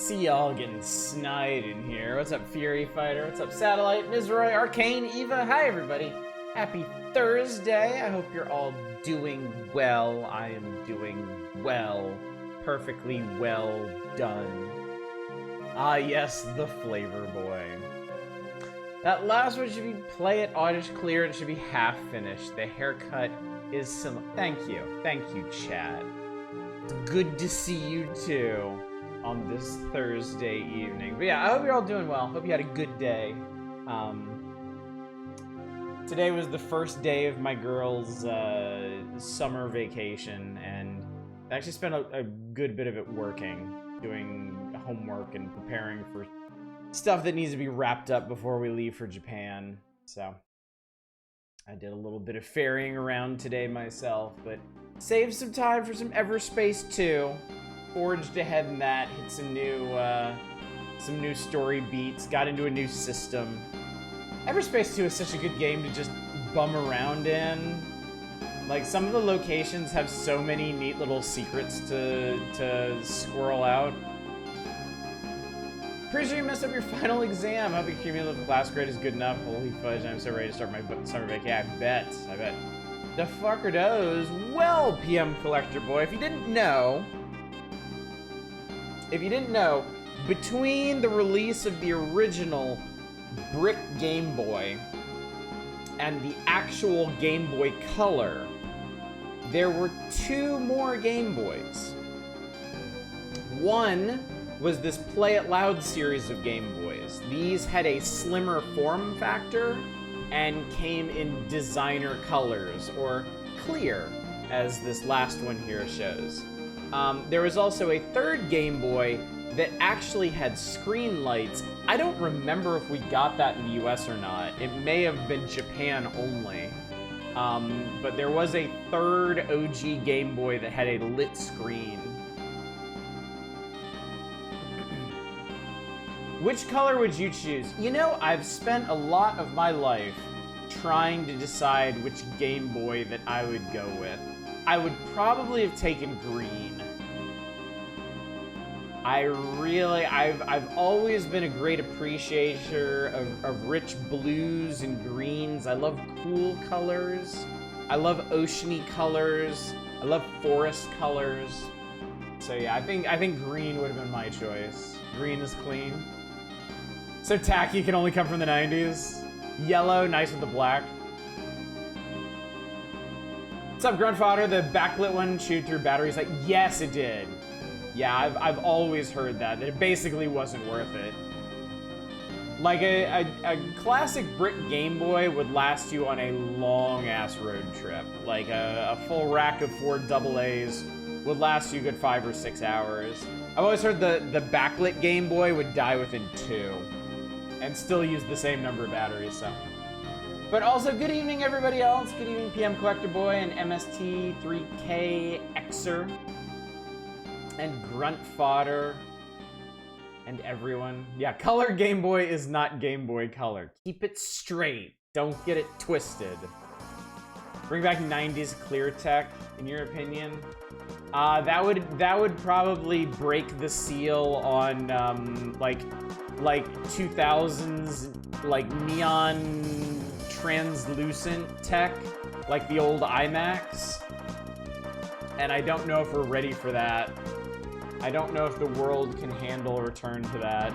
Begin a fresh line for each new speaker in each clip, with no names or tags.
See y'all getting snide in here. What's up, Fury Fighter? What's up, Satellite, Mizroy, Arcane, Eva? Hi, everybody. Happy Thursday. I hope you're all doing well. I am doing well. Perfectly well done. Ah, yes, the Flavor Boy. That last one should be play it, audience clear, and it should be half finished. The haircut is some. Thank you, Chad. It's good to see you too on this Thursday evening. But yeah, I hope you're all doing well. Hope you had a good day. Today was the first day of my girl's summer vacation, and I actually spent a good bit of it working, doing homework and preparing for stuff that needs to be wrapped up before we leave for Japan. So I did a little bit of ferrying around today myself, but saved some time for some Everspace 2. Forged ahead in that, hit some new story beats, got into a new system. Everspace 2 is such a good game to just bum around in. Like, some of the locations have so many neat little secrets to squirrel out. Pretty sure you messed up your final exam. I hope your cumulative class grade is good enough. Holy fudge, I'm so ready to start my summer vacation. I bet. The fuck are those? Well, PM Collector Boy, if you didn't know, between the release of the original brick Game Boy and the actual Game Boy Color, there were two more Game Boys. One was this Play It Loud series of Game Boys. These had a slimmer form factor and came in designer colors, or clear, as this last one here shows. There was also a third Game Boy that actually had screen lights. I don't remember if we got that in the US or not. It may have been Japan only. But there was a third OG Game Boy that had a lit screen. Which color would you choose? You know, I've spent a lot of my life trying to decide which Game Boy that I would go with. I would probably have taken green. I've always been a great appreciator of rich blues and greens. I love cool colors. I love oceany colors. I love forest colors. So yeah, I think green would have been my choice. Green is clean. So tacky can only come from the 90s. Yellow, nice with the black. What's up, Grunt Fodder? The backlit one chewed through batteries. Like, yes, it did. Yeah, I've always heard that it basically wasn't worth it. Like, a classic brick Game Boy would last you on a long-ass road trip. Like, a full rack of 4 AA's would last you a good 5 or 6 hours. I've always heard the backlit Game Boy would die within 2. And still use the same number of batteries, so. But also, good evening, everybody else. Good evening, PM Collector Boy and MST3KXer. And Grunt Fodder. And everyone. Yeah, Color Game Boy is not Game Boy Color. Keep it straight. Don't get it twisted. Bring back 90s clear tech, in your opinion? That would probably break the seal on, like 2000s, like, neon translucent tech, like the old IMAX. And I don't know if we're ready for that. I don't know if the world can handle a return to that.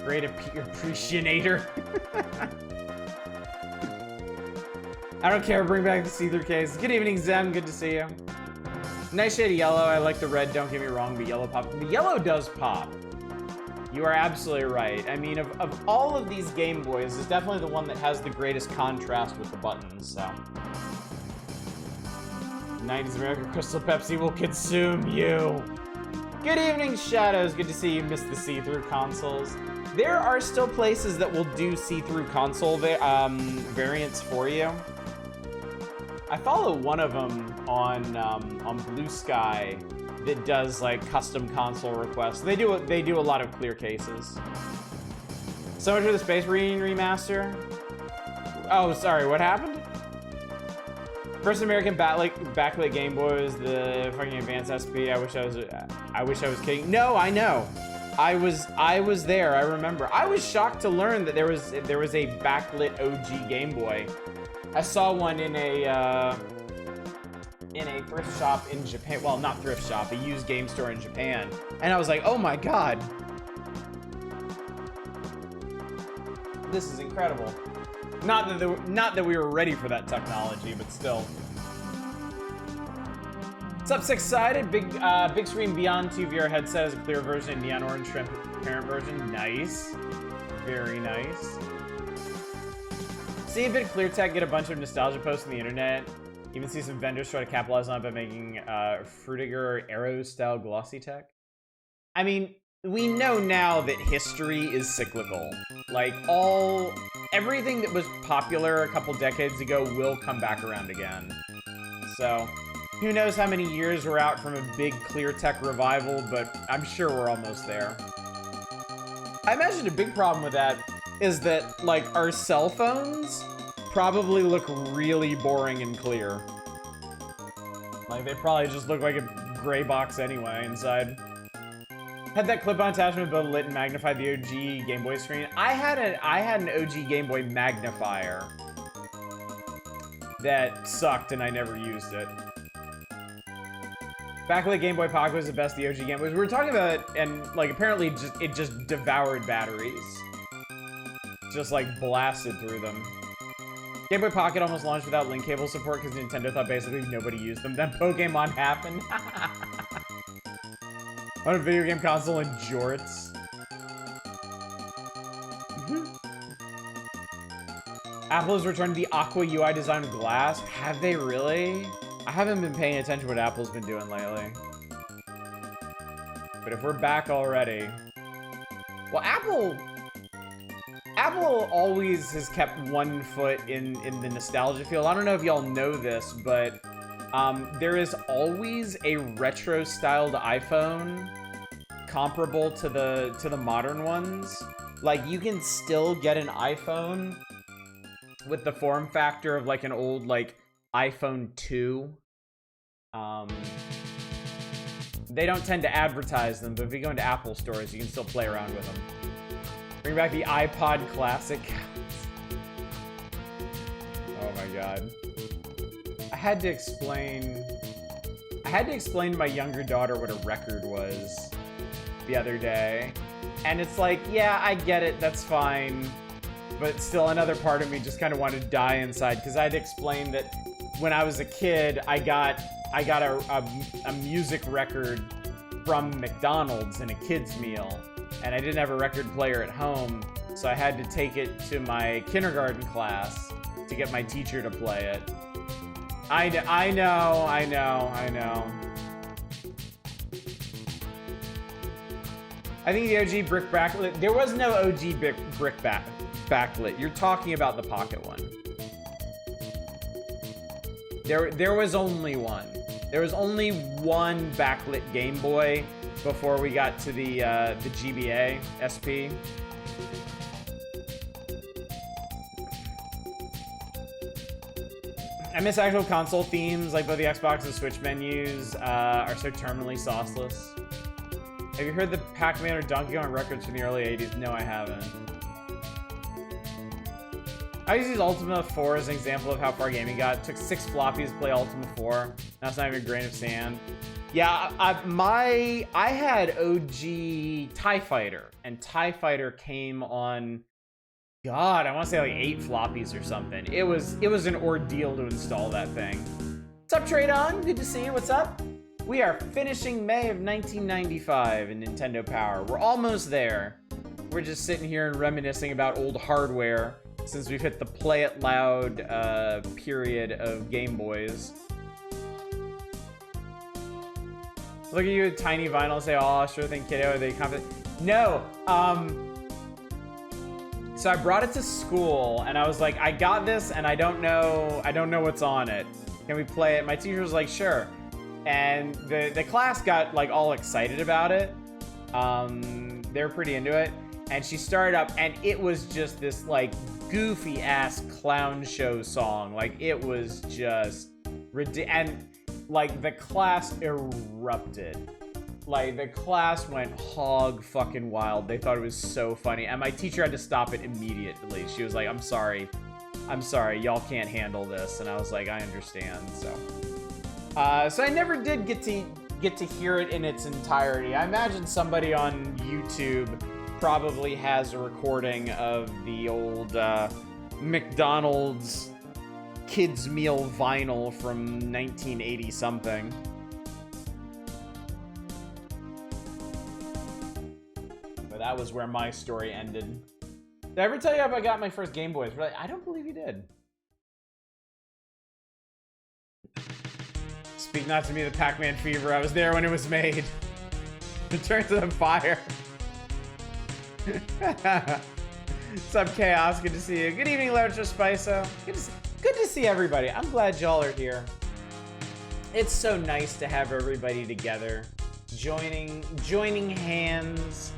Great appreciator. I don't care, bring back the see-through case. Good evening, Zem, good to see you. Nice shade of yellow. I like the red, don't get me wrong, but yellow pop. The yellow does pop. You are absolutely right. I mean, of all of these Game Boys, it's definitely the one that has the greatest contrast with the buttons, so. 90s American Crystal Pepsi will consume you. Good evening, Shadows. Good to see you missed the see-through consoles. There are still places that will do see-through console variants for you. I follow one of them on Blue Sky that does like custom console requests. They do a lot of clear cases. So much for the Space Marine remaster. Oh, sorry, what happened? First American backlit Game Boy was the fucking Advanced SP. I wish I was I wish I was kidding. No, I know. I was there. I remember. I was shocked to learn that there was a backlit OG Game Boy. I saw one in a thrift shop in Japan. Well, not thrift shop, a used game store in Japan. And I was like, oh my god. This is incredible. Not that we were ready for that technology, but still. What's up, Six Sided? Big screen Beyond 2 VR headset has a clear version and neon orange transparent version. Nice. Very nice. See a bit of clear tech get a bunch of nostalgia posts on the internet. Even see some vendors try to capitalize on it by making Frutiger Arrow style glossy tech. I mean, we know now that history is cyclical. Like everything that was popular a couple decades ago will come back around again. So who knows how many years we're out from a big clear tech revival, but I'm sure we're almost there. I imagine a big problem with that is that, like, our cell phones probably look really boring and clear. Like, they probably just look like a gray box anyway inside. Had that clip-on attachment both lit and magnified the OG Game Boy screen. I had an OG Game Boy magnifier that sucked and I never used it. Backlit Game Boy Pocket was the best the OG Game Boys. We were talking about it, and like apparently it just devoured batteries. Just like blasted through them. Game Boy Pocket almost launched without link cable support because Nintendo thought basically nobody used them. Then Pokemon happened. On a video game console in jorts. Apple has returned the Aqua UI design with glass. Have they really? I haven't been paying attention to what Apple's been doing lately. But if we're back already... Well, Apple always has kept one foot in the nostalgia field. I don't know if y'all know this, but there is always a retro-styled iPhone comparable to the modern ones. Like, you can still get an iPhone with the form factor of like an old like iPhone 2. They don't tend to advertise them, but if you go into Apple stores, you can still play around with them. Bring back the iPod Classic. Oh my god. I had to explain to my younger daughter what a record was the other day. And it's like, yeah, I get it, that's fine. But still another part of me just kind of wanted to die inside, because I'd explained that when I was a kid, I got a music record from McDonald's in a kid's meal, and I didn't have a record player at home, so I had to take it to my kindergarten class to get my teacher to play it. I know. I think the OG brick backlit. There was no OG brick backlit. You're talking about the Pocket one. There was only one. There was only one backlit Game Boy before we got to the GBA SP. I miss actual console themes, like both the Xbox and Switch menus are so terminally sauceless. Have you heard the Pac-Man or Donkey Kong records from the early 80s? No, I haven't. I used to use Ultima 4 as an example of how far gaming got. It took 6 floppies to play Ultima 4. That's not even a grain of sand. Yeah, I had OG TIE Fighter, and TIE Fighter came on, God, I want to say like 8 floppies or something. It was an ordeal to install that thing. What's up, Tradon? Good to see you. What's up? We are finishing May of 1995 in Nintendo Power. We're almost there. We're just sitting here and reminiscing about old hardware since we've hit the play it loud period of Game Boys. Look at you, a tiny vinyl, and say, "Oh, sure thing, kiddo." Are they confident? No. So I brought it to school, and I was like, "I got this, and I don't know what's on it. Can we play it?" My teacher was like, "Sure." And the class got like all excited about it. They were pretty into it. And she started up, and it was just this like goofy ass clown show song. Like, it was just ridiculous. And like the class erupted. Like, the class went hog fucking wild. They thought it was so funny. And my teacher had to stop it immediately. She was like, I'm sorry, y'all can't handle this. And I was like, I understand, so. So I never did get to hear it in its entirety. I imagine somebody on YouTube probably has a recording of the old McDonald's kids meal vinyl from 1980 something. But that was where my story ended. Did I ever tell you how I got my first Game Boys? Really? I don't believe you did. Speak not to me of the Pac-Man fever. I was there when it was made. It turns to the fire. What's up, Chaos? Good to see you. Good evening, Larger Spiso. Good to see everybody. I'm glad y'all are here. It's so nice to have everybody together, joining hands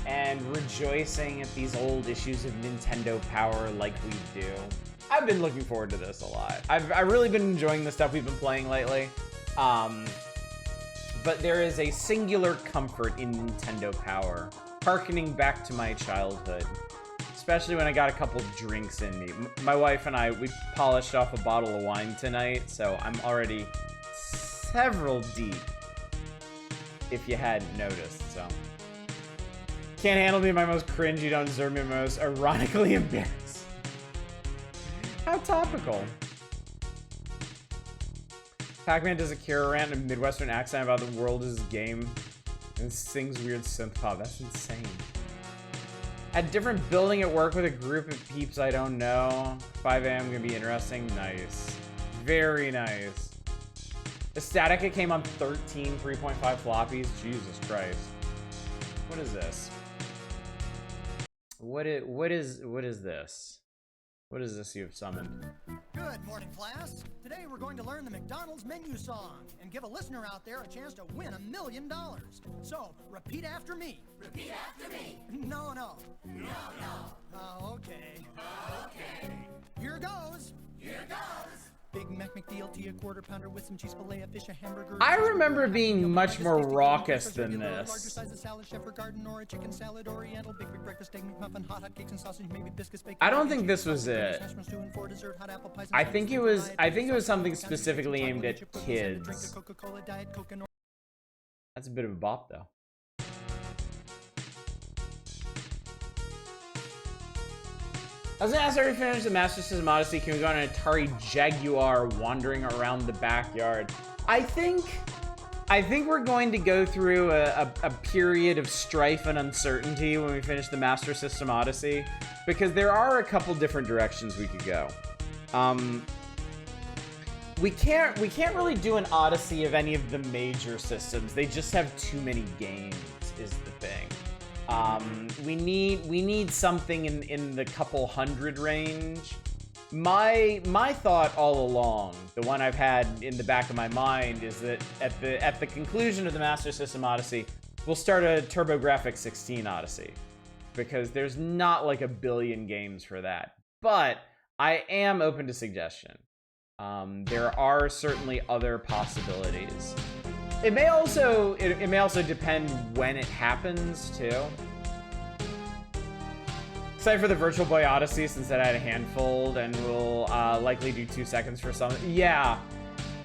and rejoicing at these old issues of Nintendo Power like we do. I've been looking forward to this a lot. I've really been enjoying the stuff we've been playing lately. But there is a singular comfort in Nintendo Power, harkening back to my childhood. Especially when I got a couple drinks in me. My wife and I, we polished off a bottle of wine tonight, so I'm already several deep, if you hadn't noticed, so. Can't handle me my most cringe, you don't deserve me most ironically embarrassed. How topical. Pac-Man does a Kira rant in a Midwestern accent about the world is his game and sings weird synth pop. That's insane. At a different building at work with a group of peeps I don't know. 5 a.m. gonna be interesting. Nice. Very nice. The Statica came on 13 3.5 floppies. Jesus Christ. What is this? What is this? What is this you've summoned?
Good morning, class. Today we're going to learn the McDonald's menu song and give a listener out there a chance to win $1 million. So, repeat after me.
Repeat after me.
No.
No.
Okay.
Okay.
Here goes.
Here goes.
Big Mac McDLT, a quarter pounder with some cheese fillet, a fish, a hamburger.
I remember being much more raucous than this.
Larger size of salad, chef or garden, or a chicken salad, oriental, big breakfast, egg McMuffin, hot cakes and sausage, maybe biscuits, bacon.
I don't think this was it. I think it was something specifically aimed at kids. That's a bit of a bop, though. I was gonna ask, after we finish the Master System Odyssey, can we go on an Atari Jaguar wandering around the backyard? I think we're going to go through a period of strife and uncertainty when we finish the Master System Odyssey, because there are a couple different directions we could go. We can't really do an Odyssey of any of the major systems. They just have too many games, is the thing. We need something in the couple hundred range. My thought all along, the one I've had in the back of my mind, is that at the conclusion of the Master System Odyssey, we'll start a TurboGrafx-16 Odyssey, because there's not like a billion games for that. But I am open to suggestion. There are certainly other possibilities. It may also depend when it happens too. Excited for the Virtual Boy Odyssey, since I had a handful, and we'll likely do 2 seconds for some. Yeah,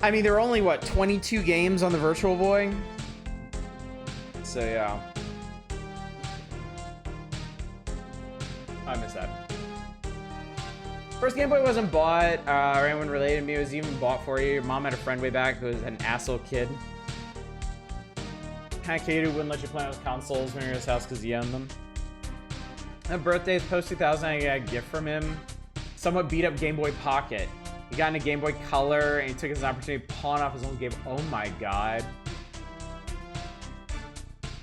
I mean, there are only what, 22 games on the Virtual Boy, so yeah. I miss that. First Game Boy wasn't bought, or anyone related to me. It was even bought for you. Your mom had a friend way back who was an asshole kid. Kind of kid who wouldn't let you play on his consoles when you're at his house because he owned them. On birthdays, post 2000, I got a gift from him. Somewhat beat up Game Boy Pocket. He got into Game Boy Color, and he took it as an opportunity to pawn off his own game. Oh my god.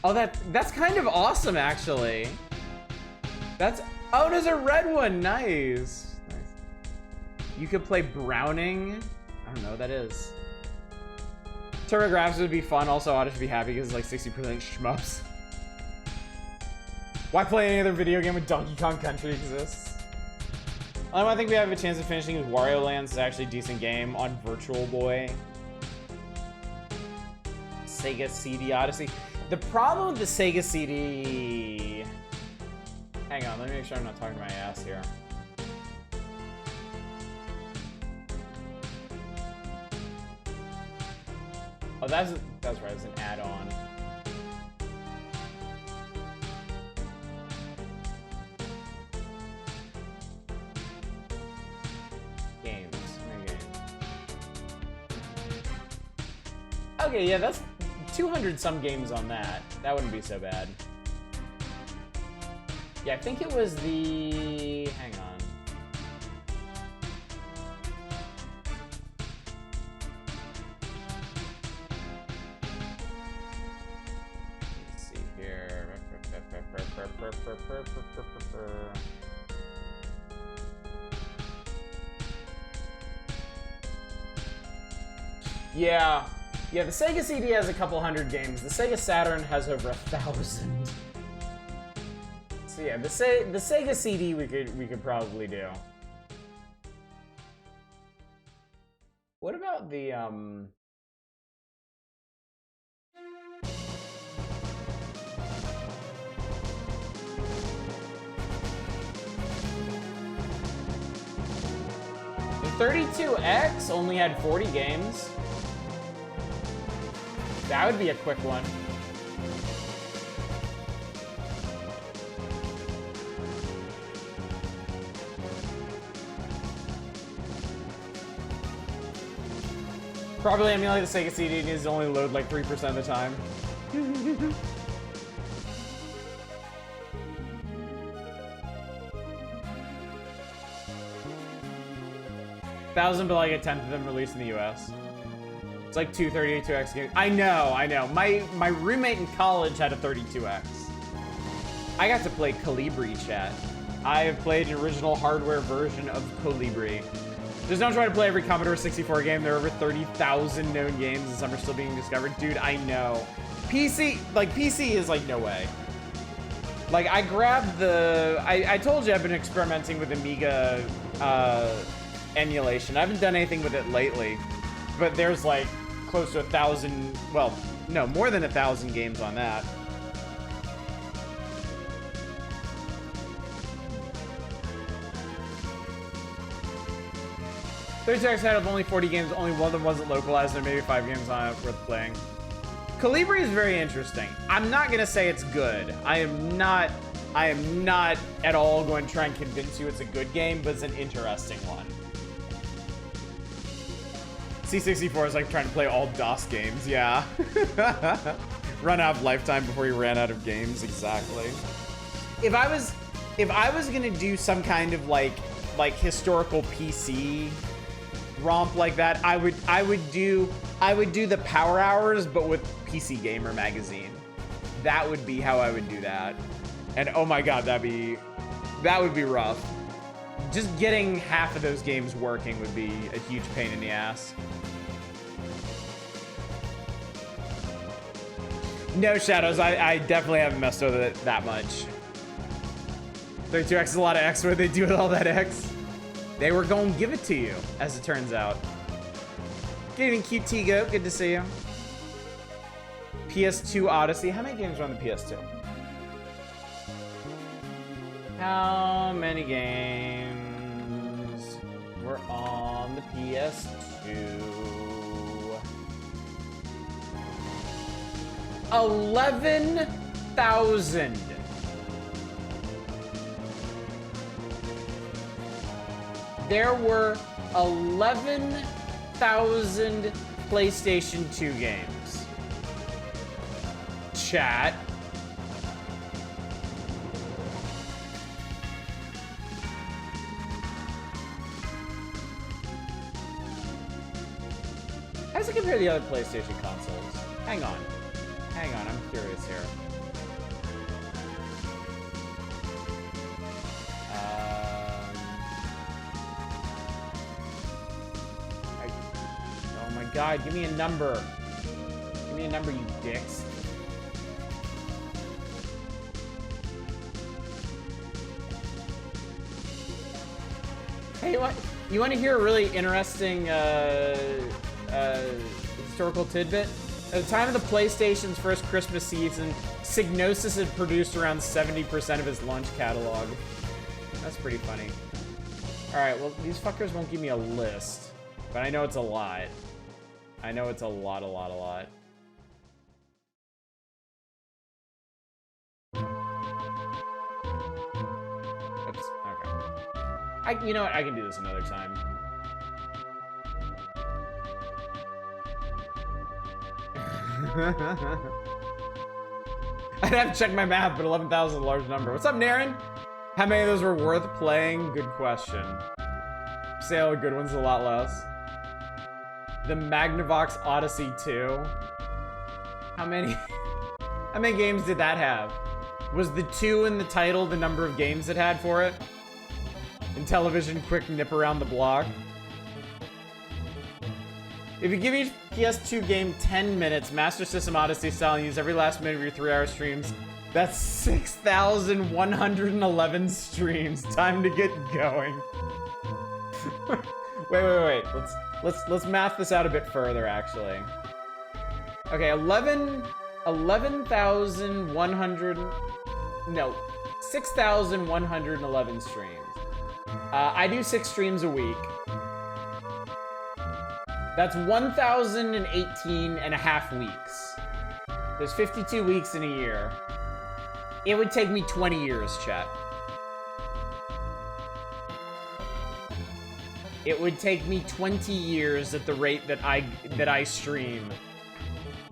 Oh, that's kind of awesome, actually. Oh, there's a red one. Nice. You could play Browning. I don't know what that is. TurboGrafx would be fun. Also, Odyssey would be happy because it's like 60% shmups. Why play any other video game when Donkey Kong Country exists? I think we have a chance of finishing is Wario Land. It's actually a decent game on Virtual Boy. Sega CD Odyssey. The problem with the Sega CD... Hang on, let me make sure I'm not talking my ass here. Oh, that's right, it's an add-on. Games. Okay, yeah, that's 200 some games on that. That wouldn't be so bad. Yeah, I think it was the... Hang on. Let's see here. Yeah. Yeah, the Sega CD has a couple hundred games. The Sega Saturn has over 1,000. So yeah, the Sega CD we could probably do. What about the the 32X only had 40 games. That would be a quick one. Probably emulate the Sega CD and needs to only load like 3% of the time. 1,000, but like a tenth of them released in the US. It's like 2 32X games. I know. My roommate in college had a 32X. I got to play Colibri, chat. I have played an original hardware version of Colibri. Just don't try to play every Commodore 64 game. There are over 30,000 known games and some are still being discovered. Dude, I know. PC is like, no way. Like, I grabbed the... I told you I've been experimenting with Amiga emulation. I haven't done anything with it lately. But there's like close to 1,000... Well, no, more than 1,000 games on that. X had of only 40 games, only one of them wasn't localized, and maybe 5 games on it worth playing. Colibri is very interesting. I'm not gonna say it's good. I am not at all going to try and convince you it's a good game, but it's an interesting one. C64 is like trying to play all DOS games, yeah. Run out of lifetime before you ran out of games, exactly. If I was gonna do some kind of like historical PC romp like that, I would do the Power Hours, but with PC Gamer magazine. That would be how I would do that. And oh my god, that would be rough. Just getting half of those games working would be a huge pain in the ass. No, Shadows, I definitely haven't messed with it that much. 32X is a lot of X. What did they do with all that X? They were going to give it to you, as it turns out. Good evening, QT Goat. Good to see you. PS2 Odyssey. How many games are on the PS2? How many games were on the PS2? 11,000. There were 11,000 PlayStation 2 games. Chat. How does it compare to the other PlayStation consoles? Hang on, I'm curious here. Oh my god, give me a number. Give me a number, you dicks. Hey, you want to hear a really interesting historical tidbit? At the time of the PlayStation's first Christmas season, Psygnosis had produced around 70% of its launch catalog. That's pretty funny. Alright, well, these fuckers won't give me a list. But I know it's a lot. I know it's a lot. Oops, okay. You know what? I can do this another time. I'd have to check my math, but 11,000 is a large number. What's up, Naren? How many of those were worth playing? Good question. Say all the good ones, a lot less. The Magnavox Odyssey 2. How many games did that have? Was the 2 in the title the number of games it had for it? In television, quick nip around the block. If you give each PS2 game 10 minutes, Master System Odyssey style, and use every last minute of your 3-hour streams, that's 6,111 streams. Time to get going. wait. Let's math this out a bit further, actually. Okay, 11,100. No, 6,111 streams. I do 6 streams a week. That's 1,018 and a half weeks. There's 52 weeks in a year. It would take me 20 years, chat. It would take me 20 years at the rate that I stream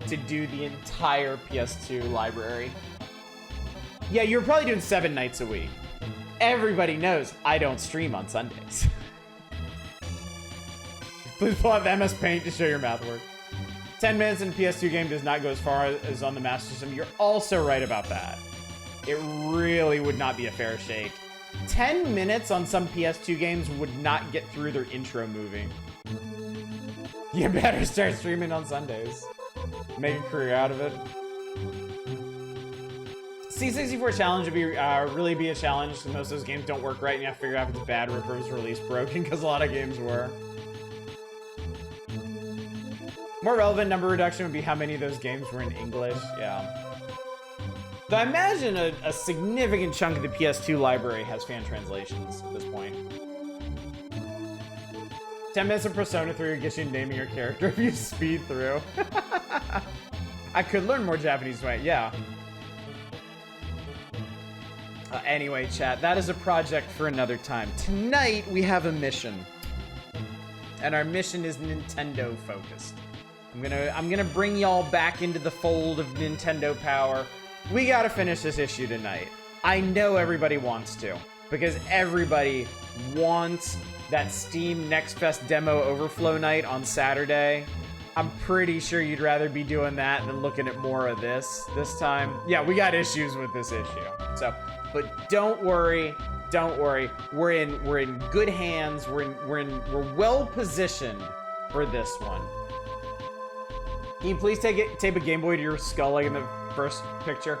to do the entire PS2 library. Yeah, you're probably doing 7 nights a week. Everybody knows I don't stream on Sundays. Please pull out the MS Paint to show your math work. 10 minutes in a PS2 game does not go as far as on the Master System. You're also right about that. It really would not be a fair shake. 10 minutes on some PS2 games would not get through their intro movie. You better start streaming on Sundays. Make a career out of it. C64 challenge would be really be a challenge because most of those games don't work right and you have to figure out if it's bad or if it was released broken because a lot of games were. More relevant number reduction would be how many of those games were in English. Yeah. So I imagine a significant chunk of the PS2 library has fan translations at this point. 10 minutes of Persona 3 gets you naming your character if you speed through. I could learn more Japanese, right? Yeah. Anyway, chat, that is a project for another time. Tonight, we have a mission. And our mission is Nintendo focused. I'm gonna bring y'all back into the fold of Nintendo power. We gotta finish this issue tonight. I know everybody wants to, because everybody wants that Steam Next Fest demo overflow night on Saturday. I'm pretty sure you'd rather be doing that than looking at more of this time. Yeah, we got issues with this issue. So, but don't worry. We're in good hands. We're well positioned for this one. Can you please tape a Game Boy to your skull like in the first picture?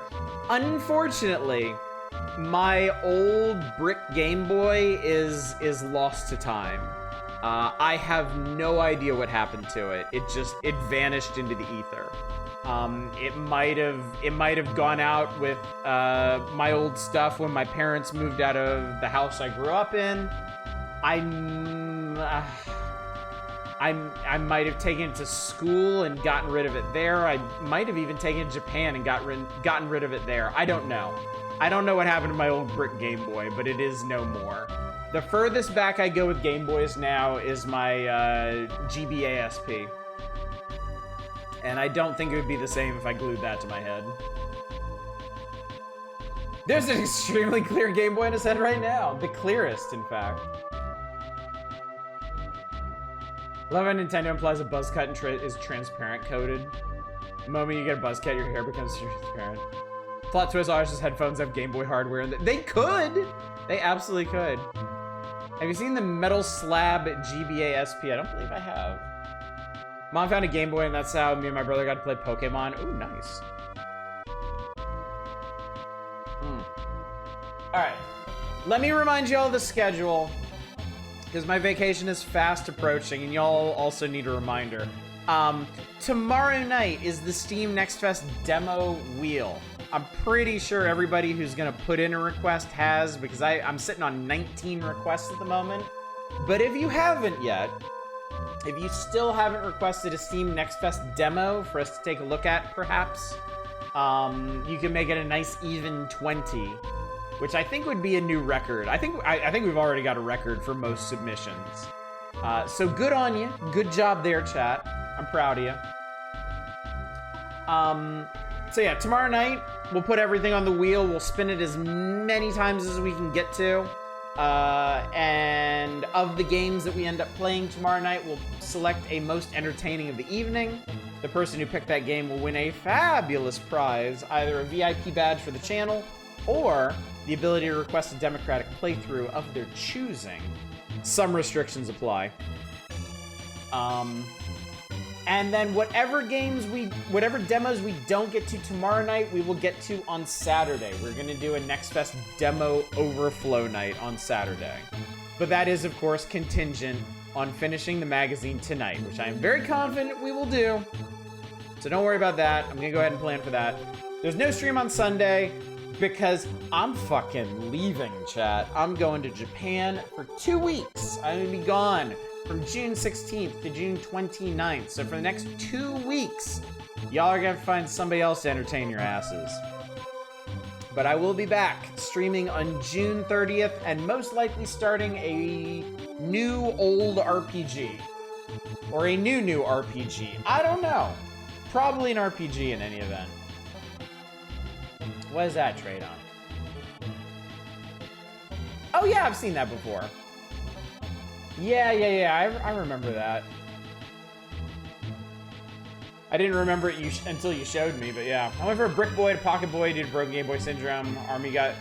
Unfortunately, my old brick Game Boy is lost to time. I have no idea what happened to it. It vanished into the ether. It might have gone out with my old stuff when my parents moved out of the house I grew up in. I might have taken it to school and gotten rid of it there. I might have even taken it to Japan and gotten rid of it there. I don't know. I don't know what happened to my old brick Game Boy, but it is no more. The furthest back I go with Game Boys now is my GBA SP. And I don't think it would be the same if I glued that to my head. There's an extremely clear Game Boy in his head right now. The clearest, in fact. Love how Nintendo implies a buzz cut and is transparent coated. The moment you get a buzz cut, your hair becomes transparent. Plot twist, Arsh's headphones have Game Boy hardware. They could! They absolutely could. Have you seen the Metal Slab GBA SP? I don't believe I have. Mom found a Game Boy and that's how me and my brother got to play Pokemon. Ooh, nice. Alright. Let me remind you all of the schedule, because my vacation is fast approaching, and y'all also need a reminder. Tomorrow night is the Steam Next Fest demo wheel. I'm pretty sure everybody who's gonna put in a request has, because I'm sitting on 19 requests at the moment. But if you haven't yet, if you still haven't requested a Steam Next Fest demo for us to take a look at, perhaps, you can make it a nice even 20, which I think would be a new record. I think we've already got a record for most submissions. So good on you. Good job there, chat. I'm proud of you. So yeah, tomorrow night, we'll put everything on the wheel. We'll spin it as many times as we can get to. And of the games that we end up playing tomorrow night, we'll select a most entertaining of the evening. The person who picked that game will win a fabulous prize, either a VIP badge for the channel or the ability to request a democratic playthrough of their choosing. Some restrictions apply. And then whatever demos we don't get to tomorrow night, we will get to on Saturday. We're gonna do a Next Fest demo overflow night on Saturday. But that is, of course, contingent on finishing the magazine tonight, which I am very confident we will do. So don't worry about that. I'm gonna go ahead and plan for that. There's no stream on Sunday because I'm fucking leaving, chat. I'm going to Japan for 2 weeks. I'm gonna be gone from June 16th to June 29th. So for the next 2 weeks, y'all are gonna have to find somebody else to entertain your asses. But I will be back streaming on June 30th and most likely starting a new old RPG. Or a new RPG. I don't know. Probably an RPG in any event. What is that trade on? Oh yeah, I've seen that before. Yeah, I remember that. I didn't remember it until you showed me, but yeah. I went for a Brick Boy to Pocket Boy, did Broken Game Boy Syndrome. Army got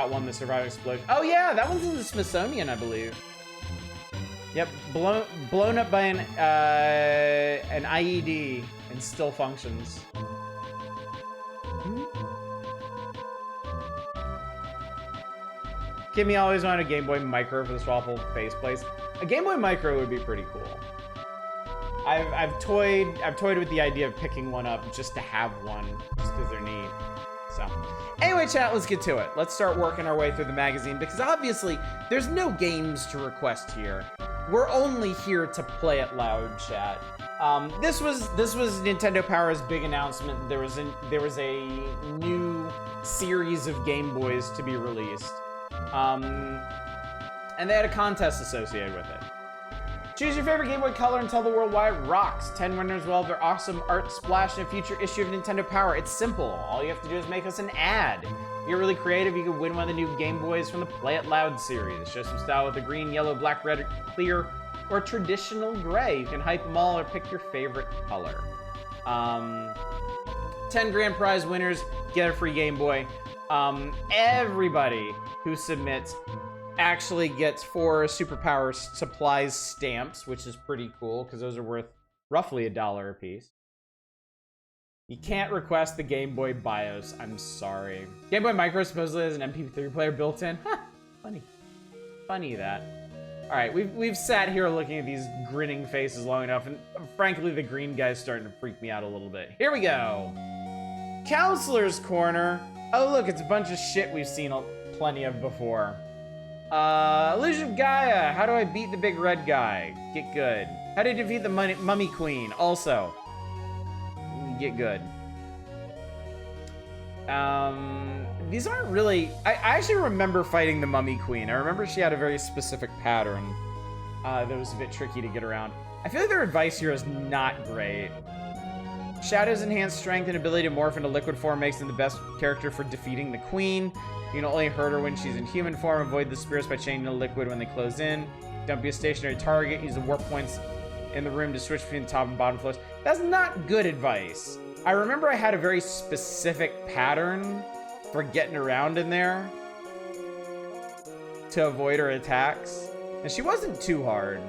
one, the Surviving Explosion. Oh yeah, that one's in the Smithsonian, I believe. Yep, blown up by an IED and still functions. Kimmy always wanted a Game Boy Micro for the swappable faceplates. A Game Boy Micro would be pretty cool. I've toyed with the idea of picking one up just to have one, just because they're neat. So, anyway, chat, let's get to it. Let's start working our way through the magazine because obviously there's no games to request here. We're only here to play it loud, chat. This was Nintendo Power's big announcement. There was a new series of Game Boys to be released. And they had a contest associated with it. Choose your favorite Game Boy color and tell the world why it rocks. 10 winners will have their awesome art splash in a future issue of Nintendo Power. It's simple. All you have to do is make us an ad. If you're really creative, you can win one of the new Game Boys from the Play It Loud series. Show some style with the green, yellow, black, red, clear, or traditional gray. You can hype them all or pick your favorite color. 10 grand prize winners get a free Game Boy. Everybody who submits actually gets 4 Superpower Supplies stamps, which is pretty cool because those are worth roughly $1 a piece. You can't request the Game Boy BIOS. I'm sorry. Game Boy Micro supposedly has an MP3 player built in. Huh, funny that. All right, we've sat here looking at these grinning faces long enough, and frankly, the green guy's starting to freak me out a little bit. Here we go. Counselor's Corner. Oh, look, it's a bunch of shit we've seen plenty of before. Illusion of Gaia. How do I beat the big red guy? Get good. How do you defeat the Mummy Queen? Also, get good. These aren't really... I actually remember fighting the Mummy Queen. I remember she had a very specific pattern that was a bit tricky to get around. I feel like their advice here is not great. Shadow's enhanced strength and ability to morph into liquid form makes them the best character for defeating the Queen. You can only hurt her when she's in human form. Avoid the spirits by changing to liquid when they close in. Don't be a stationary target. Use the warp points in the room to switch between the top and bottom floors. That's not good advice. I remember I had a very specific pattern for getting around in there to avoid her attacks. And she wasn't too hard.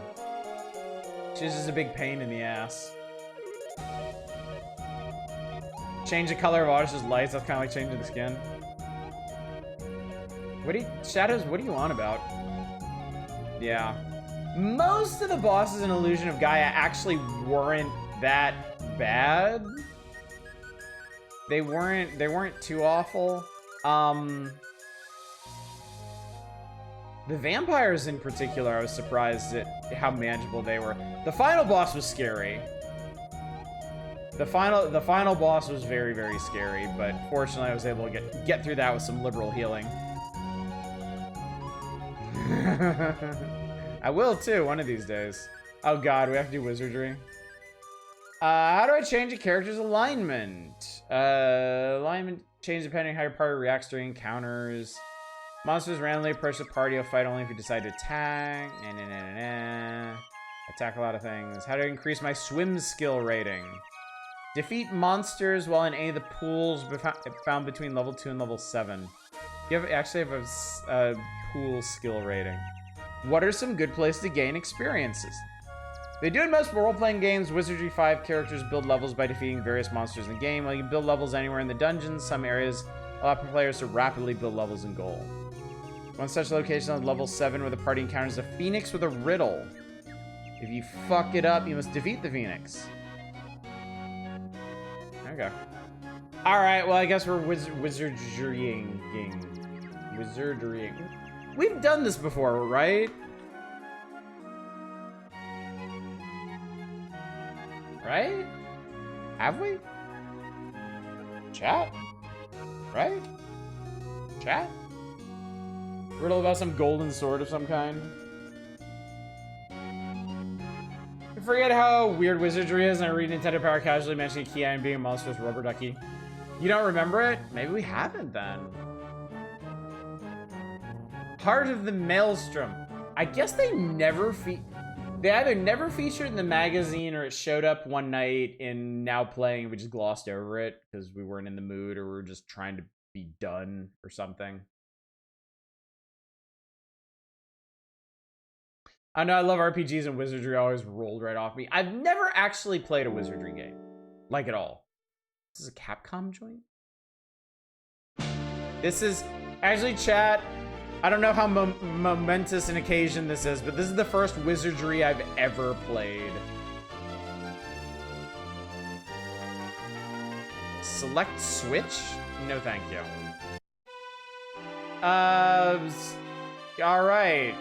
She was just a big pain in the ass. Change the color of Odysseus' lights. That's kind of like changing the skin. Shadows, what are you on about? Yeah. Most of the bosses in Illusion of Gaia actually weren't that bad. They weren't too awful. The vampires in particular, I was surprised at how manageable they were. The final boss was scary. The final boss was very, very scary, but fortunately I was able to get through that with some liberal healing. I will too, one of these days. Oh god, we have to do wizardry. How do I change a character's alignment? Alignment change depending on how your party reacts during encounters. Monsters randomly approach the party. You'll fight only if you decide to attack. Attack a lot of things. How to increase my swim skill rating? Defeat monsters while in any of the pools found between level 2 and level 7. You actually have a pool skill rating. What are some good places to gain experiences? They do in most role-playing games. Wizardry 5 characters build levels by defeating various monsters in the game. While you can build levels anywhere in the dungeons, some areas allow players to rapidly build levels in goal. One such location on level 7 where the party encounters a phoenix with a riddle. If you fuck it up, you must defeat the phoenix. Okay. Alright, well I guess we're wizardrying. Wizardrying. We've done this before, right? Right? Have we? Chat? Right? Chat? Riddle about some golden sword of some kind? I forget how weird wizardry is, and I read Nintendo Power casually mentioning Key Iron being a monstrous rubber ducky. You don't remember it? Maybe we haven't then. Heart of the Maelstrom. I guess they either never featured in the magazine or it showed up one night in Now Playing and we just glossed over it because we weren't in the mood or we were just trying to be done or something. I know I love RPGs and wizardry always rolled right off me. I've never actually played a wizardry game. Like at all. This is a Capcom joint? This is... Actually, chat, I don't know how momentous an occasion this is, but this is the first wizardry I've ever played. Select Switch? No, thank you. Alright.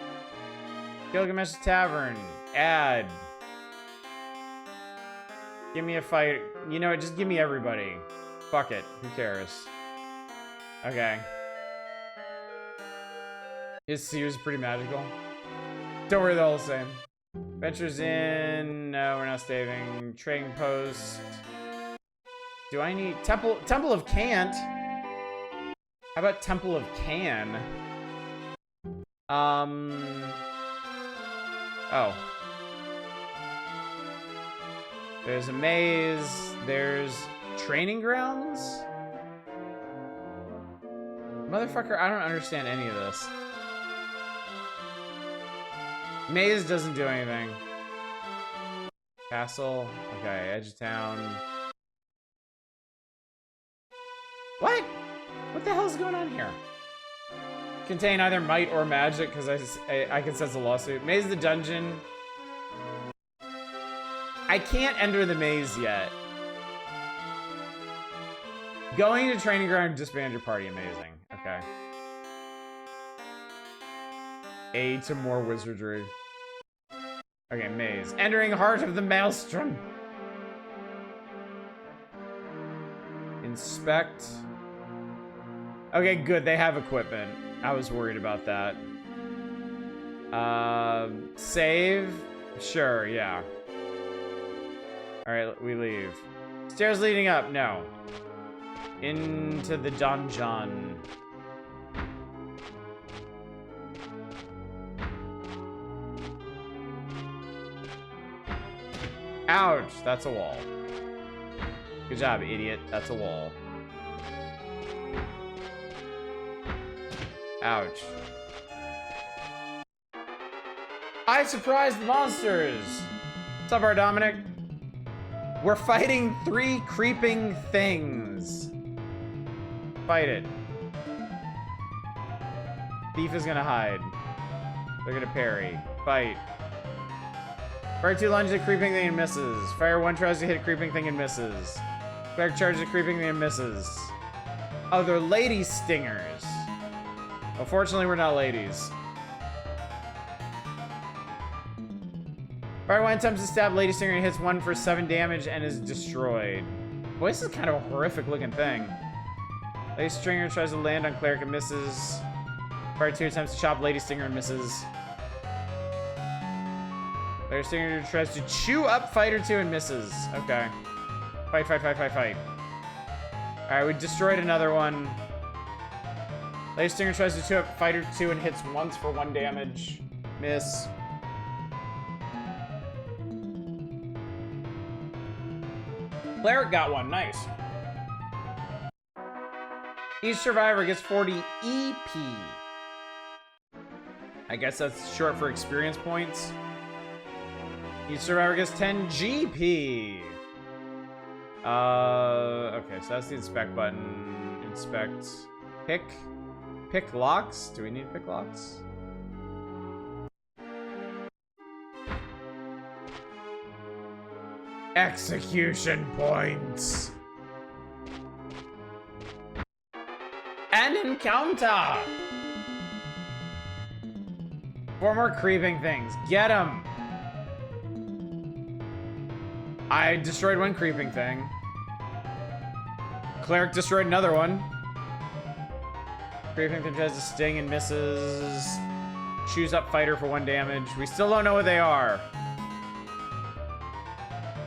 Gilgamesh's Tavern. Add. Give me a fight. You know what? Just give me everybody. Fuck it. Who cares? Okay. His Seer's pretty magical. Don't worry, they're all the same. Ventures in. No, we're not saving. Trading post. Do I need Temple of Cant? How about Temple of Can? Oh. There's a maze. There's training grounds? Motherfucker, I don't understand any of this. Maze doesn't do anything. Castle. Okay, edge of town. What? What the hell is going on here? Contain either might or magic, because I can sense a lawsuit. Maze the dungeon. I can't enter the maze yet. Going to training ground, disband your party. Amazing. Okay. A to more wizardry. Okay, maze. Entering Heart of the Maelstrom. Inspect. Okay, good. They have equipment. I was worried about that. Save? Sure, yeah. Alright, we leave. Stairs leading up? No. Into the dungeon. Ouch, that's a wall. Good job, idiot. That's a wall. Ouch. I surprised the monsters! What's up, our Dominic? We're fighting 3 creeping things. Fight it. Thief is gonna hide. They're gonna parry. Fight. Fire 2 lunges at creeping thing and misses. Fire 1 tries to hit a creeping thing and misses. Cleric charges a creeping thing and misses. Oh, they're lady stingers. Well, fortunately, we're not ladies. Fire 1 attempts to stab Lady Stinger and hits 1 for 7 damage and is destroyed. Boy, this is kind of a horrific looking thing. Lady Stinger tries to land on Cleric and misses. Fire 2 attempts to chop Lady Stinger and misses. Lady Stinger tries to chew up Fighter 2 and misses. Okay. Fight, fight, fight, fight, fight. Alright, we destroyed another one. Lady Stinger tries to chew up Fighter 2 and hits once for 1 damage. Miss. Cleric got one. Nice. Each survivor gets 40 EP. I guess that's short for experience points. Each survivor gets 10 GP. Okay, so that's the inspect button. Inspect. Pick. Pick locks? Do we need pick locks? Execution points. An encounter. 4 more creeping things. Get them. I destroyed 1 creeping thing. Cleric destroyed another one. Creeping thing tries to sting and misses. Chews up Fighter for 1 damage. We still don't know what they are.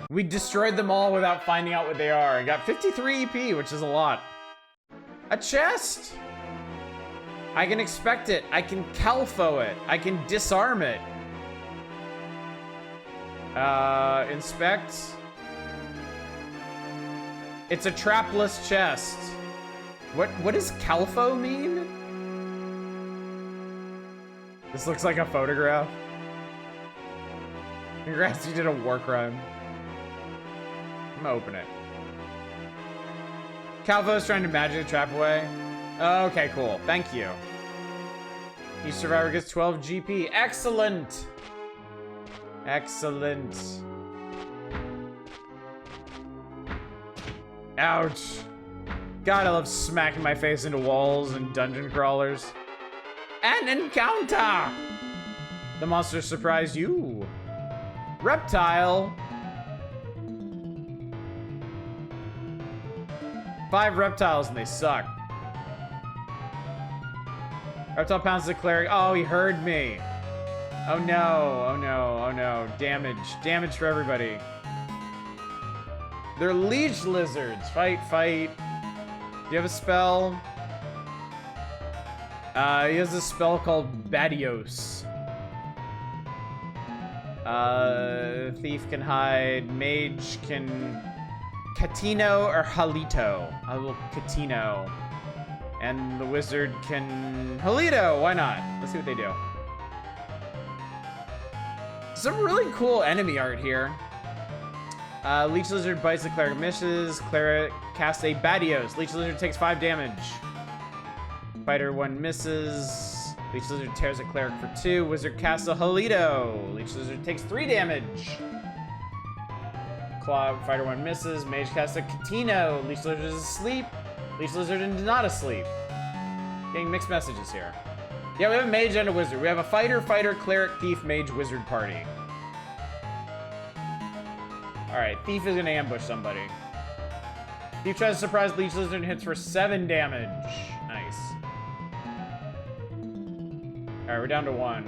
We destroyed them all without finding out what they are. I got 53 EP, which is a lot. A chest! I can expect it. I can calfo it. I can disarm it. Inspect. It's a trapless chest. What does calfo mean? This looks like a photograph. Congrats, you did a war crime. I'm gonna open it. Calvo's trying to magic the trap away. Okay, cool. Thank you. Each survivor gets 12 GP. Excellent! Excellent. Ouch. God, I love smacking my face into walls and dungeon crawlers. An encounter! The monster surprised you. Reptile. 5 reptiles and they suck. Reptile pounds the cleric. Oh, he heard me. Oh no, oh no, oh no. Damage. Damage for everybody. They're leech lizards. Fight, fight. Do you have a spell? He has a spell called Badios. Thief can hide. Mage can... Catino or Halito. I will Catino. And the wizard can... Halito! Why not? Let's see what they do. Some really cool enemy art here. Leech Lizard bites the cleric, misses. Cleric casts a Badios. Leech Lizard takes 5 damage. Fighter 1 misses. Leech Lizard tears a cleric for 2. Wizard casts a Halito. Leech Lizard takes 3 damage. Claw, Fighter 1 misses. Mage casts a Catino. Leech Lizard is asleep. Leech Lizard is not asleep. Getting mixed messages here. Yeah, we have a mage and a wizard. We have a fighter, cleric, thief, mage, wizard party. Alright, thief is gonna ambush somebody. Thief tries to surprise Leech Lizard and hits for 7 damage. Nice. Alright, we're down to 1.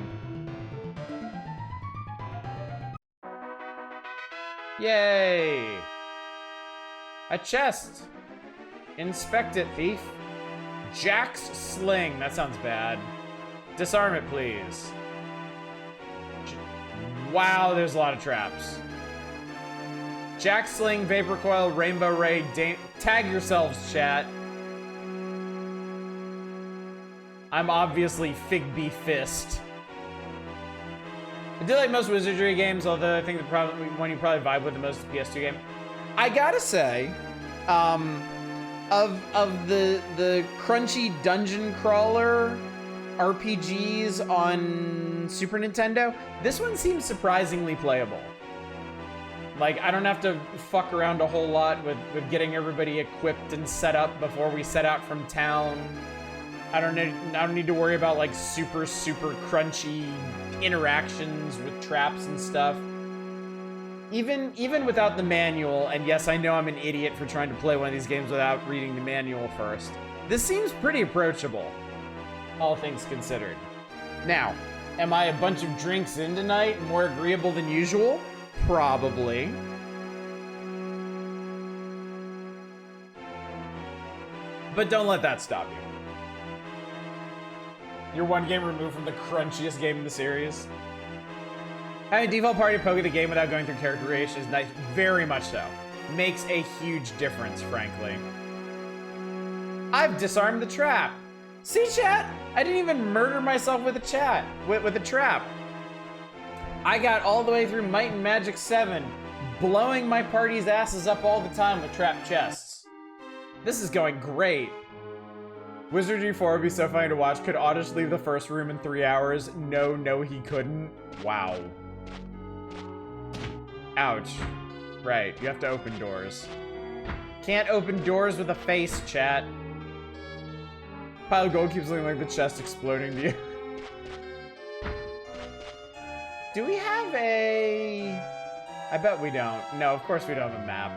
Yay! A chest! Inspect it, thief. Jack's sling. That sounds bad. Disarm it, please. Wow, there's a lot of traps. Jack sling, vapor coil, rainbow ray. Tag yourselves, chat. I'm obviously Figby Fist. I do like most Wizardry games, although I think the one you probably vibe with the most is the PS2 game. I gotta say, of the crunchy dungeon crawler RPGs on Super Nintendo, this one seems surprisingly playable. Like, I don't have to fuck around a whole lot with getting everybody equipped and set up before we set out from town. I don't need to worry about, like, super crunchy interactions with traps and stuff. Even without the manual, and yes, I know I'm an idiot for trying to play one of these games without reading the manual first, this seems pretty approachable, all things considered. Now, am I a bunch of drinks in tonight, more agreeable than usual? Probably. But don't let that stop you. You're one game removed from the crunchiest game in the series. Having a default party poke the game without going through character creation is nice. Very much so. Makes a huge difference, frankly. I've disarmed the trap. See, chat? I didn't even murder myself with a trap. I got all the way through Might and Magic 7, blowing my party's asses up all the time with trapped chests. This is going great. Wizardry 4 would be so funny to watch. Could Oddish leave the first room in 3 hours? No, he couldn't. Wow. Ouch. Right, you have to open doors. Can't open doors with a face, chat. Pile of gold keeps looking like the chest exploding to you. Do we have a... I bet we don't. No, of course we don't have a map.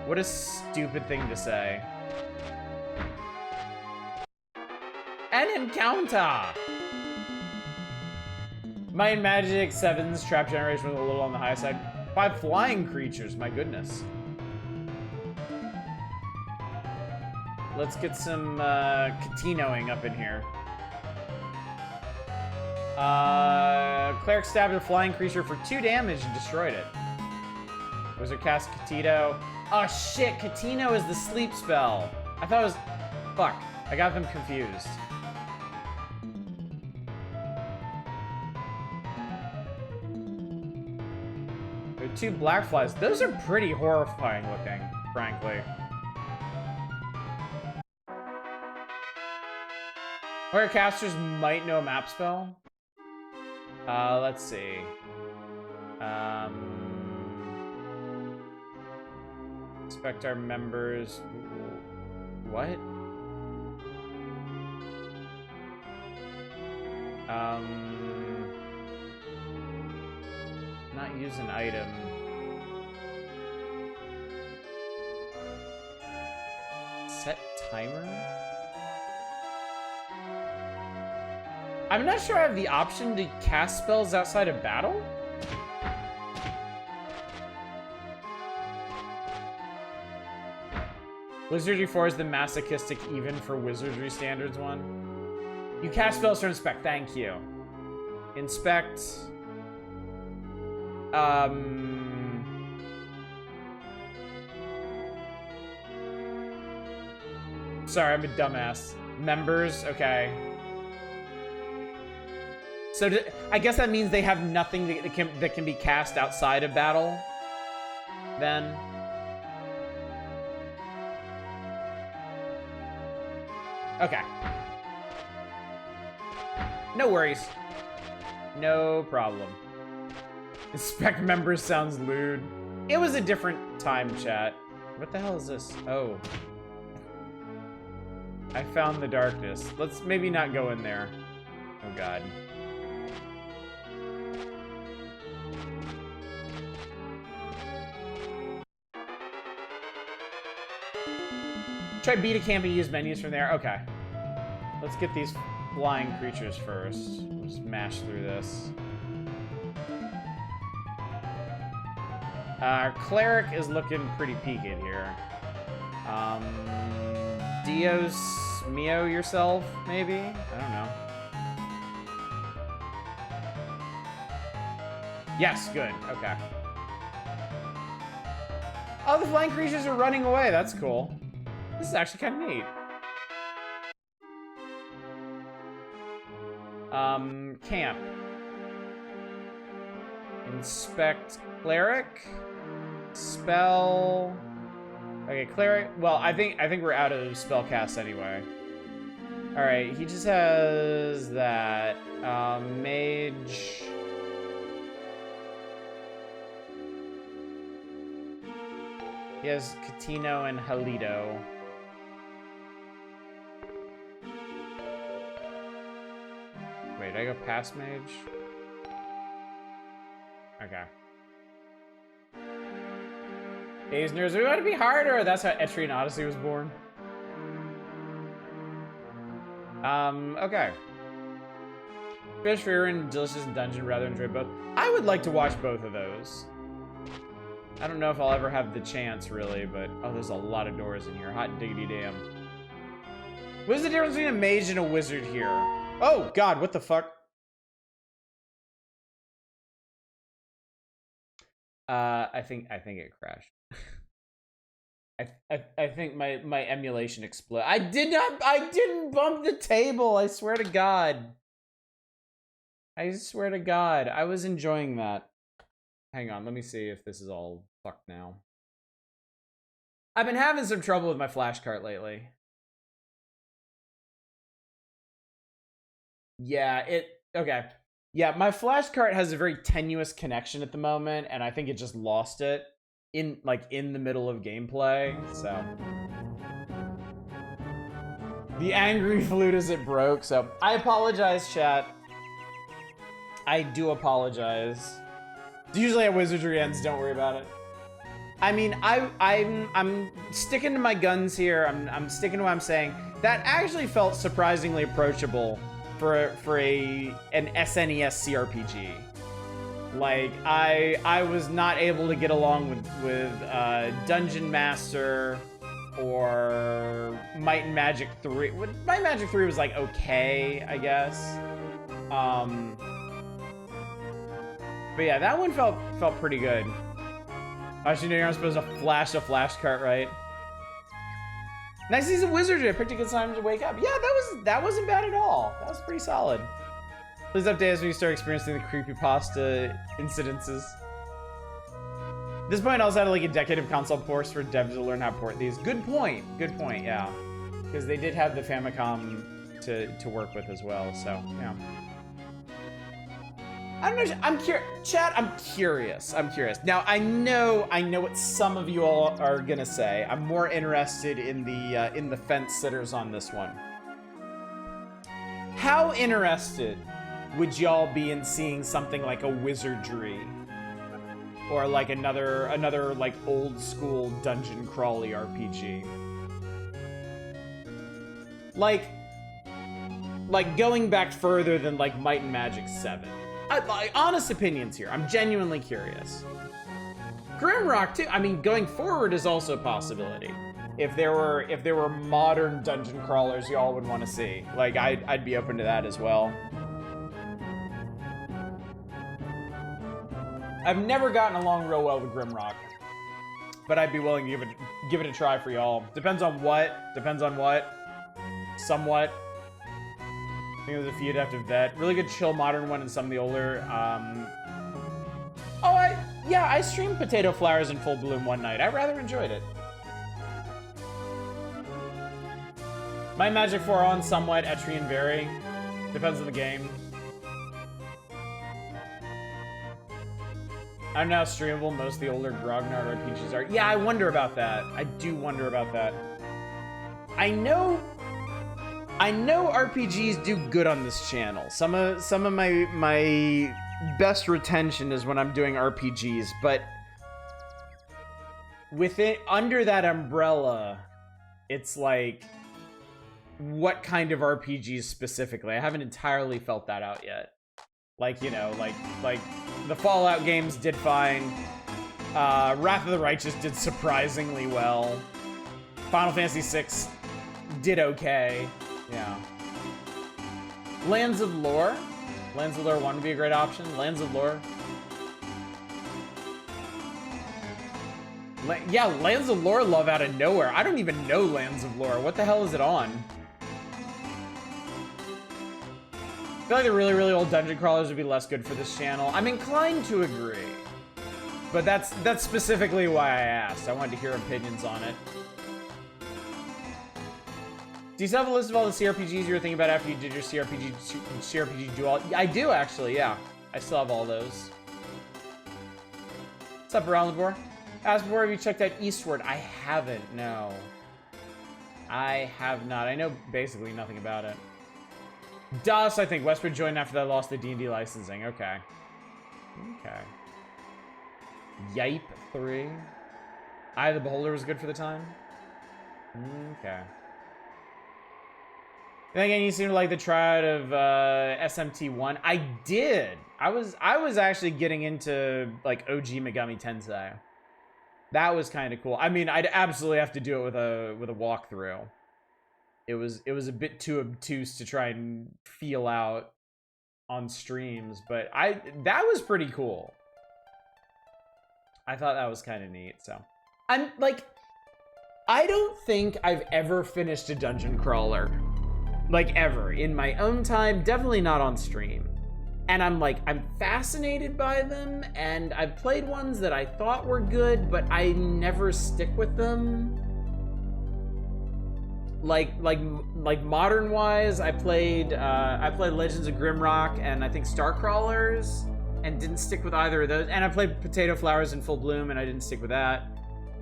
What a stupid thing to say. An encounter! Might and Magic 7's trap generation was a little on the high side. 5 flying creatures, my goodness. Let's get some Catinoing up in here. Cleric stabbed a flying creature for 2 damage and destroyed it. Wizard cast Catito. Oh shit, Catino is the sleep spell. I thought it was... Fuck, I got them confused. There are 2 black flies. Those are pretty horrifying looking, frankly. Warrior casters might know a map spell. Let's see. Inspect our members. What? Not use an item. Set timer? I'm not sure I have the option to cast spells outside of battle. Wizardry 4 is the masochistic even for Wizardry standards one. You cast spells for inspect, thank you. Inspect. Sorry, I'm a dumbass. Members, okay. So I guess that means they have nothing that can be cast outside of battle, then. Okay. No worries. No problem. Inspect members sounds lewd. It was a different time, chat. What the hell is this? Oh. I found the darkness. Let's maybe not go in there. Oh god. Try beta camping, use menus from there. Okay. Let's get these flying creatures first. We'll just mash through this. Our cleric is looking pretty peaked here. Dios Mio yourself, maybe? I don't know. Yes, good. Okay. Oh, the flying creatures are running away. That's cool. This is actually kind of neat. Camp. Inspect cleric. Spell. Okay, cleric. Well, I think we're out of spell cast anyway. Alright, he just has that. Mage. He has Catino and Halito. Wait, I go past mage? Okay. Azners, we want to be harder. That's how Etrian Odyssey was born. Okay. Fish Fear and Delicious Dungeon rather enjoy both. I would like to watch both of those. I don't know if I'll ever have the chance, really, but... Oh, there's a lot of doors in here. Hot diggity damn. What is the difference between a mage and a wizard here? Oh, God, what the fuck? I think it crashed. I think my emulation exploded. I didn't bump the table, I swear to God. I swear to God, I was enjoying that. Hang on, let me see if this is all fucked now. I've been having some trouble with my flash cart lately. Yeah, okay. Yeah, my flash cart has a very tenuous connection at the moment, and I think it just lost it in the middle of gameplay, so. The angry flute as it broke, so I apologize, chat. I do apologize. Usually at Wizardry ends, don't worry about it. I mean, I'm sticking to my guns here. I'm sticking to what I'm saying. That actually felt surprisingly approachable for an SNES CRPG. Like I was not able to get along with Dungeon Master or Might and Magic 3. Might and Magic 3 was like okay, I guess. But yeah, that one felt pretty good. Actually, no, you're not supposed to flash a flash cart, right? Next season Wizardry, I picked a good time to wake up. Yeah, that wasn't bad at all. That was pretty solid. Please update us when you start experiencing the creepypasta incidences. At this point, I also had like a decade of console ports for devs to learn how to port these. Good point, yeah. Because they did have the Famicom to work with as well, so yeah. I don't know. I'm curious. Chat, I'm curious. Now, I know what some of you all are gonna say. I'm more interested in the fence sitters on this one. How interested would y'all be in seeing something like a Wizardry, or like another like old school dungeon crawly RPG? Like going back further than like Might and Magic 7. Honest opinions here. I'm genuinely curious. Grimrock too. I mean, going forward is also a possibility. If there were modern dungeon crawlers y'all would want to see, like I'd be open to that as well. I've never gotten along real well with Grimrock, but I'd be willing to give it a try for y'all. Depends on what. Somewhat. I think there's a few you'd have to vet. Really good chill modern one and some of the older. I streamed Potato Flowers in full bloom one night. I rather enjoyed it. My Magic 4 on somewhat, Etrian vary. Depends on the game. I don't know how streamable most of the older Grognard RPGs are. Yeah, I wonder about that. I do wonder about that. I know RPGs do good on this channel. Some of my best retention is when I'm doing RPGs, but under that umbrella, it's like, what kind of RPGs specifically? I haven't entirely felt that out yet. Like, you know, like the Fallout games did fine. Wrath of the Righteous did surprisingly well. Final Fantasy VI did okay. Yeah. Lands of Lore 1 would be a great option. Lands of Lore. Lands of Lore love out of nowhere. I don't even know Lands of Lore. What the hell is it on? I feel like the really, really old dungeon crawlers would be less good for this channel. I'm inclined to agree. But that's specifically why I asked. I wanted to hear opinions on it. Do you still have a list of all the CRPGs you were thinking about after you did your CRPG duel? I do, actually, yeah. I still have all those. What's up, Around the Board? As before, have you checked out Eastward? I haven't, no. I have not. I know basically nothing about it. DOS, I think. Westwood joined after they lost the D&D licensing. Okay. Okay. Yipe 3. Eye of the Beholder was good for the time. Okay. Then again, you seem to like the triad of SMT1. I did. I was actually getting into like OG Megami Tensei. That was kind of cool. I mean, I'd absolutely have to do it with a walkthrough. It was a bit too obtuse to try and feel out on streams, but that was pretty cool. I thought that was kind of neat. So I'm like, I don't think I've ever finished a dungeon crawler, like ever in my own time. Definitely not on stream. And I'm fascinated by them, and I've played ones that I thought were good, but I never stick with them. Like modern wise, I played Legends of Grimrock and I think Starcrawlers, and didn't stick with either of those. And I played Potato Flowers in Full Bloom, and I didn't stick with that.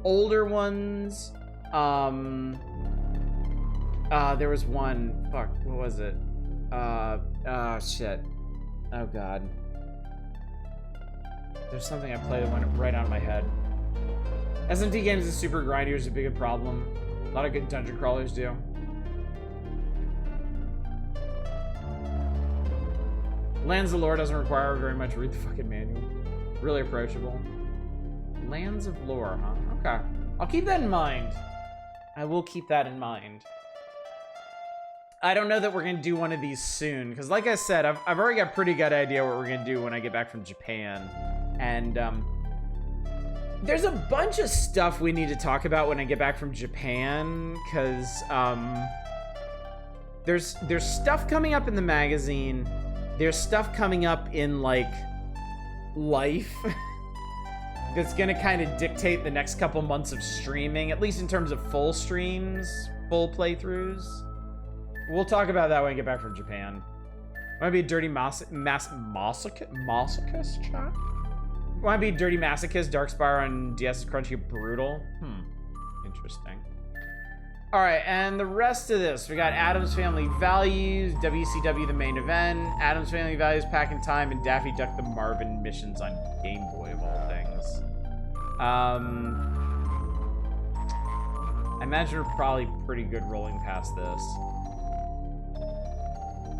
Older ones, there was one. Fuck, what was it? Shit. Oh god. There's something I played that went right out of my head. SMT games is super grindy, which is a big problem. A lot of good dungeon crawlers do. Lands of Lore doesn't require very much. Read the fucking manual. Really approachable. Lands of Lore, huh? Okay. I'll keep that in mind. I will keep that in mind. I don't know that we're gonna do one of these soon, because like I said, I've already got a pretty good idea what we're gonna do when I get back from Japan. And there's a bunch of stuff we need to talk about when I get back from Japan, because there's stuff coming up in the magazine. There's stuff coming up in like life that's gonna kind of dictate the next couple months of streaming, at least in terms of full streams, full playthroughs. We'll talk about that when I get back from Japan. Might be a dirty masochist chat? Might be dirty masochist, Darkspire on DS is crunchy brutal. Interesting. Alright, and the rest of this, we got Addams Family Values, WCW the main event, Addams Family Values Pack in Time, and Daffy Duck the Marvin missions on Game Boy of all things. I imagine we're probably pretty good rolling past this.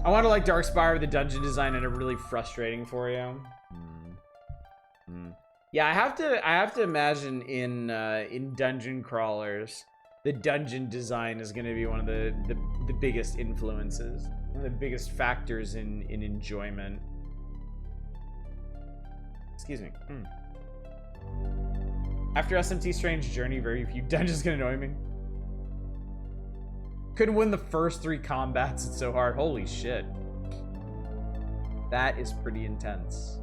I want to like Darkspire with the dungeon design and it really frustrating for you. Yeah, I have to imagine in dungeon crawlers, the dungeon design is going to be one of the biggest influences, one of the biggest factors in enjoyment. Excuse me. After SMT Strange Journey, very few dungeons can annoy me. Couldn't win the first 3 combats, it's so hard. Holy shit. That is pretty intense.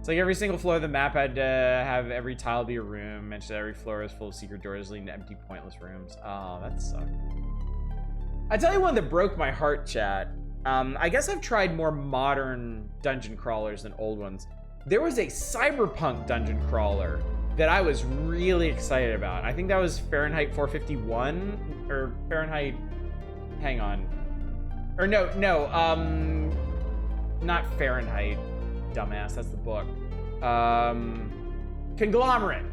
It's like every single floor of the map had to have every tile be a room. Mentioned that every floor is full of secret doors leading to empty, pointless rooms. Oh, that sucked. I tell you one that broke my heart, chat. I guess I've tried more modern dungeon crawlers than old ones. There was a cyberpunk dungeon crawler that I was really excited about. I think that was Fahrenheit 451 or Fahrenheit. Hang on. Or no, not Fahrenheit, dumbass, that's the book. Conglomerate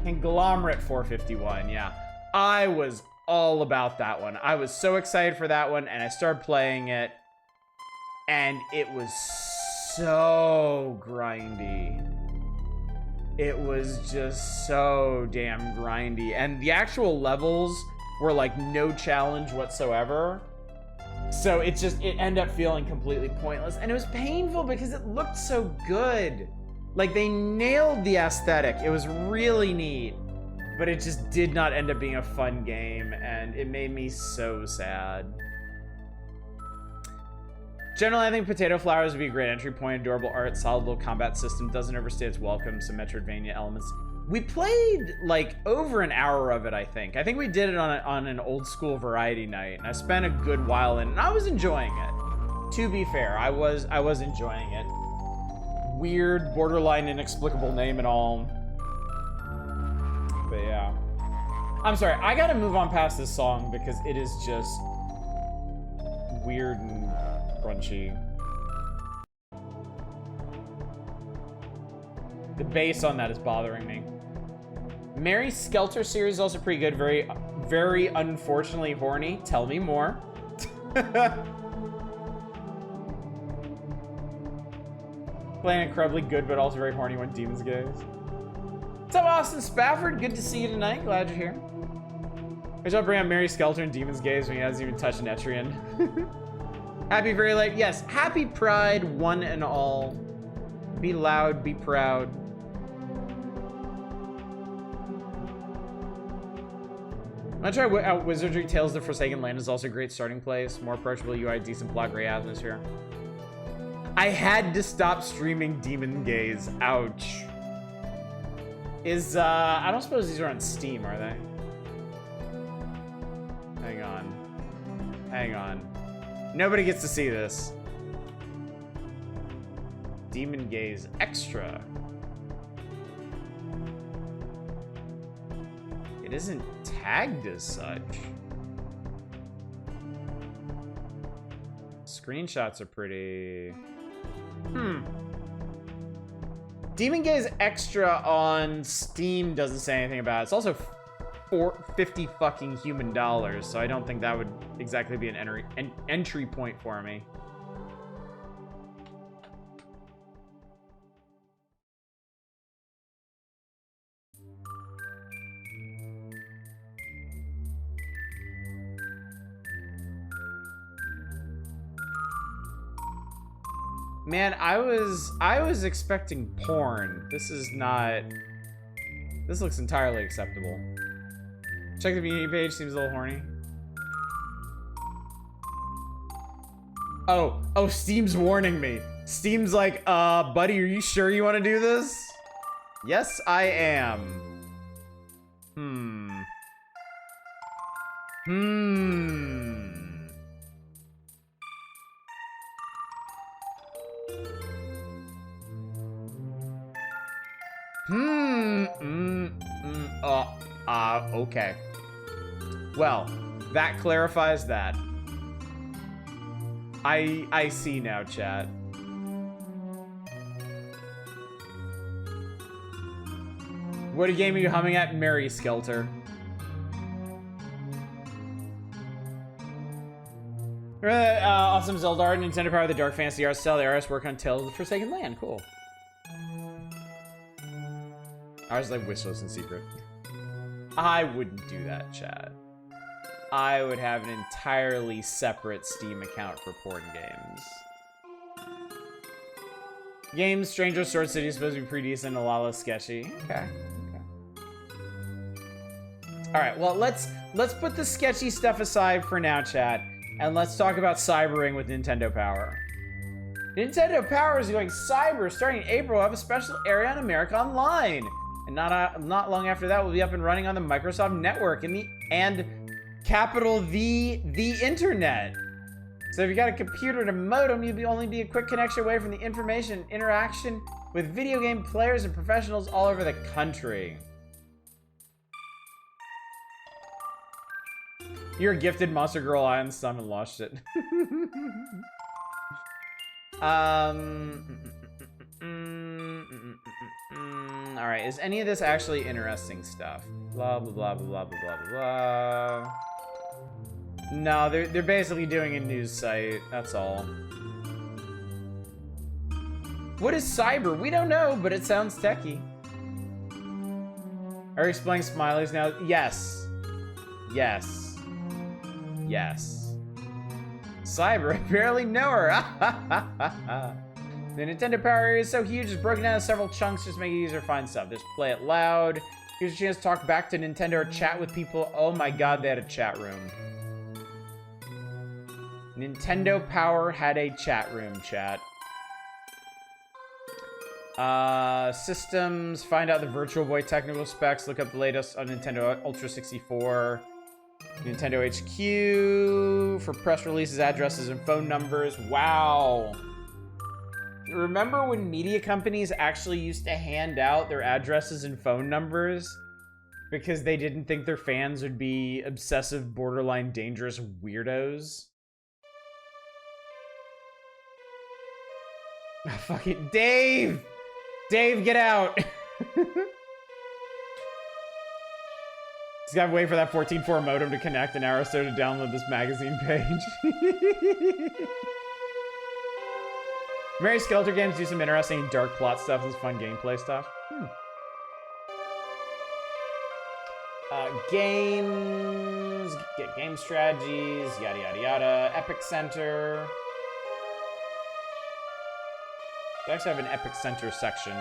451, yeah. I was all about that one. I was so excited for that one, and I started playing it, and it was so grindy. It was just so damn grindy, and the actual levels were like no challenge whatsoever. So it ended up feeling completely pointless, and it was painful because it looked so good. Like they nailed the aesthetic. It was really neat, but it just did not end up being a fun game, and it made me so sad. Generally, I think Potato Flowers would be a great entry point. Adorable art, solid little combat system, doesn't overstay its welcome, some Metroidvania elements. We played like over an hour of it, I think. I think we did it on an old school variety night, and I spent a good while in it, and I was enjoying it. To be fair, I was enjoying it. Weird, borderline inexplicable name and all. But yeah. I'm sorry, I gotta move on past this song because it is just weird and crunchy. The bass on that is bothering me. Mary Skelter series is also pretty good. Very, very unfortunately horny. Tell me more. Playing incredibly good, but also very horny when Demons Gaze. What's up, Austin Spafford? Good to see you tonight. Glad you're here. I shall bring up Mary Skelter and Demon's Gaze when he hasn't even touched Netrian. Happy very late. Yes, happy Pride, one and all. Be loud, be proud. I'm gonna try out Wizardry. Tales of the Forsaken Land is also a great starting place. More approachable UI, decent plot, great atmosphere. I had to stop streaming Demon Gaze. Ouch. I don't suppose these are on Steam, are they? Hang on. Hang on. Nobody gets to see this. Demon Gaze Extra. It isn't tagged as such. Screenshots are pretty... Demon Gaze Extra on Steam doesn't say anything about it. It's also $50 fucking human dollars, so I don't think that would exactly be an entry point for me. Man, I was expecting porn. This is not... This looks entirely acceptable. Check the community page, seems a little horny. Oh, Steam's warning me. Steam's like, buddy, are you sure you want to do this? Yes, I am. Okay. Well, that clarifies that. I see now, chat. What game are you humming at? Mary Skelter. Awesome Zelda art, Nintendo Power, the Dark Fantasy art style, the artists work on Tales of the Forsaken Land. Cool. I was like wishlist in secret. I wouldn't do that, chat. I would have an entirely separate Steam account for porn games. Games, Stranger Sword City is supposed to be pretty decent, a lot less sketchy. Okay. Alright, well, let's put the sketchy stuff aside for now, chat, and let's talk about cybering with Nintendo Power. Nintendo Power is going cyber starting in April. We'll have a special area on America Online. And not long after that, we'll be up and running on the Microsoft Network and capital the internet. So if you got a computer and a modem, you'll only be a quick connection away from the information and interaction with video game players and professionals all over the country. You're a gifted Monster Girl Island son and lost it. Alright, is any of this actually interesting stuff? Blah, blah, blah, blah, blah, blah, blah, blah. No, they're basically doing a news site, that's all. What is cyber? We don't know, but it sounds techie. Are you explaining smileys now? Yes. Yes. Yes. Cyber, I barely know her. The Nintendo Power area is so huge, it's broken down into several chunks, just make it easier to find stuff. There's play it loud. Here's a chance to talk back to Nintendo or chat with people. Oh my god, they had a chat room. Nintendo Power had a chat room, chat. Systems, find out the Virtual Boy technical specs, look up the latest on Nintendo Ultra 64. Nintendo HQ for press releases, addresses, and phone numbers. Wow. Remember when media companies actually used to hand out their addresses and phone numbers because they didn't think their fans would be obsessive, borderline dangerous weirdos? Oh, fuck it. Dave! Dave, get out! Just gotta wait for that 14.4 modem to connect and Arrow to download this magazine page. Mary Skeletor games do some interesting dark plot stuff. This is fun gameplay stuff. Games, get game strategies, yada yada yada. Epic Center. They actually have an Epic Center section.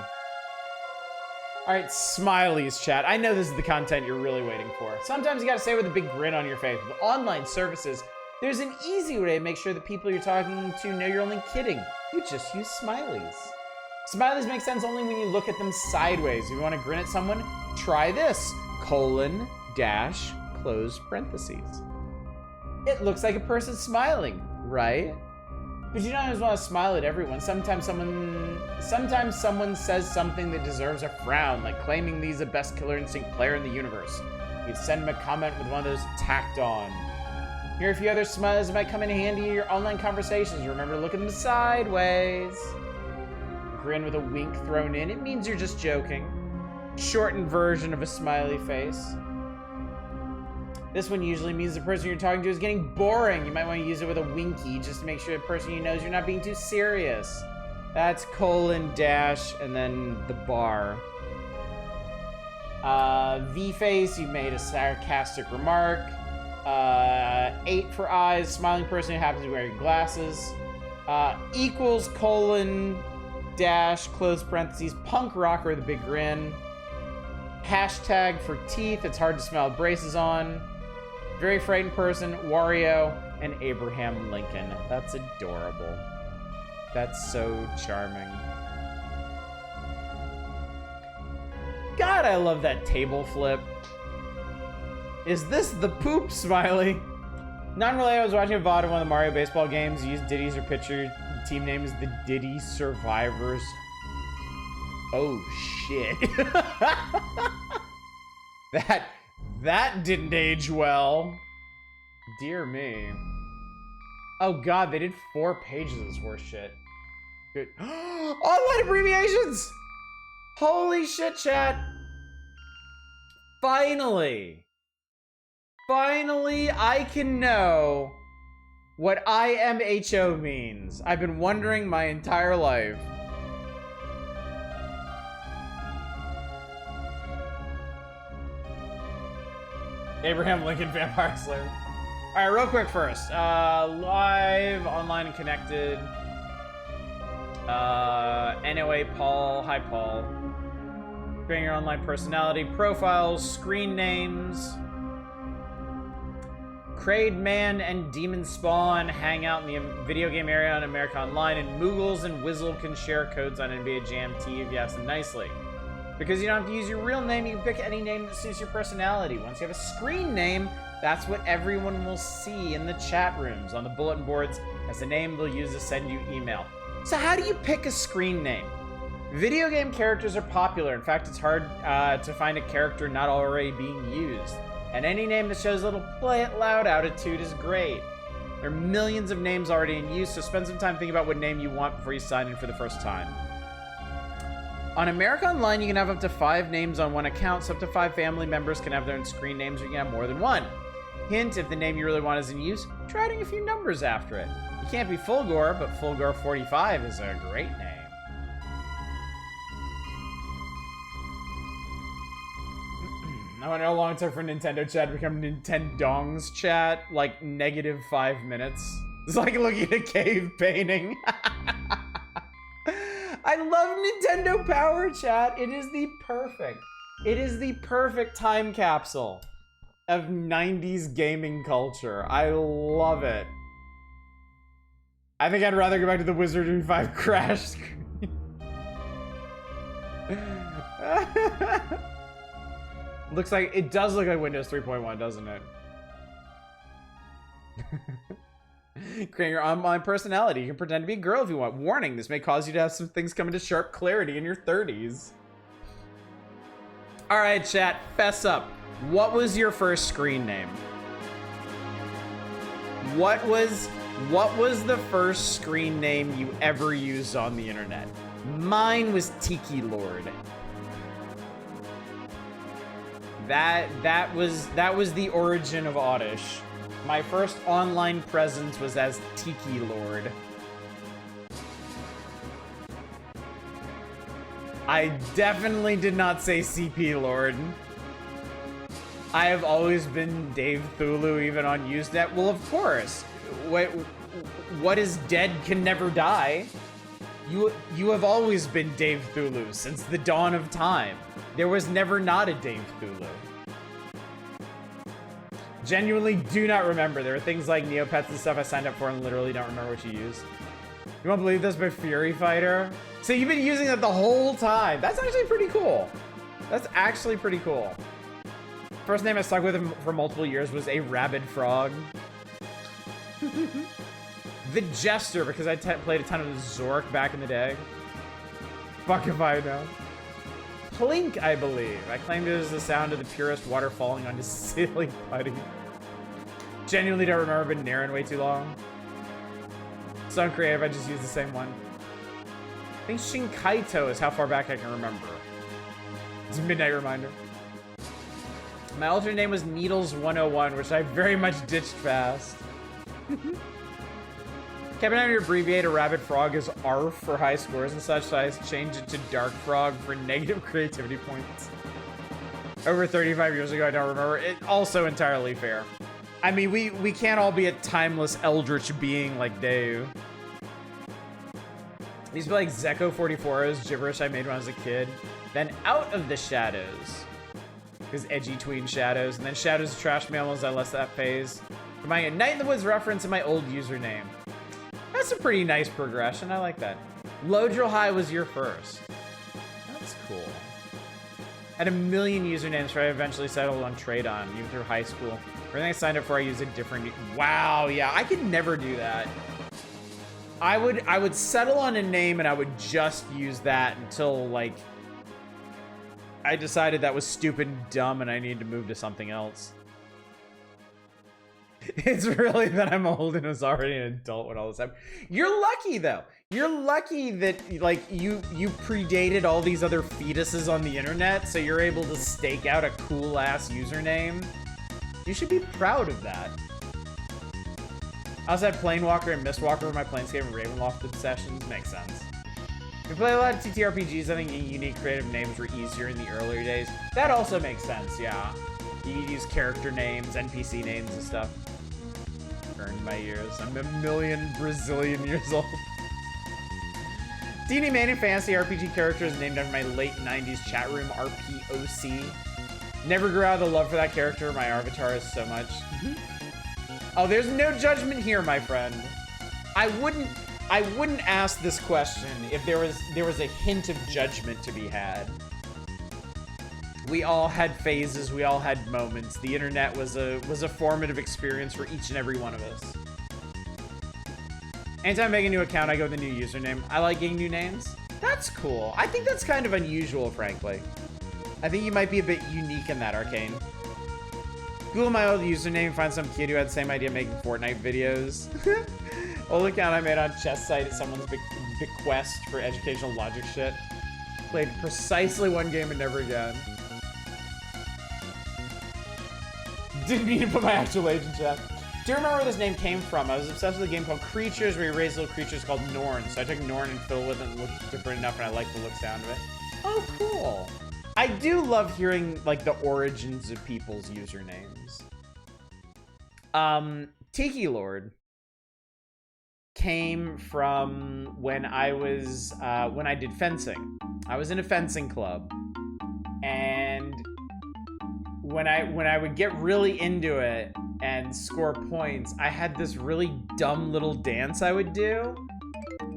Alright, smileys, chat. I know this is the content you're really waiting for. Sometimes you gotta say it with a big grin on your face. With online services, there's an easy way to make sure the people you're talking to know you're only kidding. You just use smileys. Smileys make sense only when you look at them sideways. If you want to grin at someone, try this. : close parentheses. It looks like a person smiling, right? But you don't always want to smile at everyone. Sometimes someone says something that deserves a frown, like claiming he's the best Killer Instinct player in the universe. You'd send him a comment with one of those tacked on. Here are a few other smiles that might come in handy in your online conversations. Remember to look at them sideways. Grin with a wink thrown in. It means you're just joking. Shortened version of a smiley face. This one usually means the person you're talking to is getting boring. You might want to use it with a winky just to make sure the person you knows you're not being too serious. That's : and then the bar. V-face, you made a sarcastic remark. 8 for eyes, smiling person who happens to be wearing glasses. Equals : close parentheses, punk rocker with a big grin. Hashtag for teeth, it's hard to smell braces on. Very frightened person, Wario, and Abraham Lincoln. That's adorable. That's so charming. God, I love that table flip. Is this the poop smiley? Non-relay, I was watching a VOD of one of the Mario baseball games. Used Diddy's or picture. Team name is the Diddy Survivors. Oh, shit. That didn't age well. Dear me. Oh, God, they did 4 pages of this horse shit. Good. Online abbreviations! Holy shit, chat. Finally, I can know what IMHO means. I've been wondering my entire life. Abraham Lincoln Vampire Slayer. All right, real quick first. Live, online, and connected. NOA Paul. Hi, Paul. Creating your online personality, profiles, screen names. Kraid Man and Demon Spawn hang out in the video game area on America Online, and Moogles and Wizzle can share codes on NBA Jam T if you ask them nicely. Because you don't have to use your real name, you can pick any name that suits your personality. Once you have a screen name, that's what everyone will see in the chat rooms, on the bulletin boards, as the name they'll use to send you email. So how do you pick a screen name? Video game characters are popular. In fact, it's hard to find a character not already being used. And any name that shows a little play it loud attitude is great. There are millions of names already in use, so spend some time thinking about what name you want before you sign in for the first time. On America Online, you can have up to 5 names on one account, so up to 5 family members can have their own screen names, or you can have more than one. Hint, if the name you really want is in use, try adding a few numbers after it. You can't be Fulgore, but Fulgore45 is a great name. I wonder how long it took for Nintendo chat to become Nintendong's chat. Like, -5 minutes. It's like looking at a cave painting. I love Nintendo Power chat. It is the perfect time capsule of 90s gaming culture. I love it. I think I'd rather go back to the Wizardry 5 crash screen. Looks like, it does look like Windows 3.1, doesn't it? Create your online personality. You can pretend to be a girl if you want. Warning, this may cause you to have some things come into sharp clarity in your 30s. Alright, chat, fess up. What was your first screen name? What was the first screen name you ever used on the internet? Mine was Tiki Lord. That was the origin of Oddish. My first online presence was as Tiki Lord. I definitely did not say CP Lord. I have always been Dave Thulu, even on Usenet. Well, of course. What is dead can never die. You have always been Dave Thulu since the dawn of time. There was never not a Dave Thulu. Genuinely do not remember. There are things like Neopets and stuff I signed up for and literally don't remember what you used. You won't believe this, but Fury Fighter. So you've been using that the whole time. That's actually pretty cool. That's actually pretty cool. First name I stuck with him for multiple years was a Rabid Frog. The Jester, because I played a ton of Zork back in the day. Fuck if I know. Plink, I believe. I claimed it was the sound of the purest water falling on his silly putty. Genuinely don't remember, been Naren way too long. So uncreative, I just used the same one. I think Shinkaito is how far back I can remember. It's a midnight reminder. My alternate name was Needles101, which I very much ditched fast. Kept having to abbreviate a Rabbit Frog as ARF for high scores and such, so I changed it to Dark Frog for negative creativity points. Over 35 years ago, I don't remember. It also entirely fair. I mean, we can't all be a timeless eldritch being like Dave. I used to be like Zeko44 is gibberish I made when I was a kid. Then Out of the Shadows. Because edgy tween shadows. And then Shadows of Trash Mail as I left that phase. My Night in the Woods reference in my old username. That's a pretty nice progression. I like that. Low Drill High was your first. That's cool. I had a million usernames before I eventually settled on Tradon, even through high school. Everything I signed up for, I used a different... Wow, yeah, I could never do that. I would settle on a name and I would just use that until, like, I decided that was stupid and dumb and I needed to move to something else. It's really that I'm old and was already an adult when all this happened. You're lucky, though. You're lucky that, like, you predated all these other fetuses on the internet, so you're able to stake out a cool-ass username. You should be proud of that. I also had Planewalker and Mistwalker for my Planescape and Ravenloft obsessions. Makes sense. We play a lot of TTRPGs. I think unique creative names were easier in the earlier days. That also makes sense, yeah. You could use character names, NPC names and stuff. Burned my ears. I'm a million Brazilian years old. D&D main and fantasy RPG characters named after my late 90s chat room RPOC. Never grew out of the love for that character. My avatar is so much. Oh, there's no judgment here, my friend. I wouldn't ask this question if there was a hint of judgment to be had. We all had phases, we all had moments. The internet was a formative experience for each and every one of us. Anytime I make a new account, I go with a new username. I like getting new names. That's cool. I think that's kind of unusual, frankly. I think you might be a bit unique in that, Arcane. Google my old username, find some kid who had the same idea making Fortnite videos. Old account I made on Chess Site at someone's bequest for educational logic shit. Played precisely one game and never again. Didn't mean to put my actual age in chat. Do you remember where this name came from? I was obsessed with a game called Creatures where you raise little creatures called Norn. So I took Norn and fiddled with it and it looked different enough and I liked the look sound of it. Oh, cool. I do love hearing, like, the origins of people's usernames. Tiki Lord came from when I was, when I did fencing. I was in a fencing club. And when I would get really into it and score points, I had this really dumb little dance I would do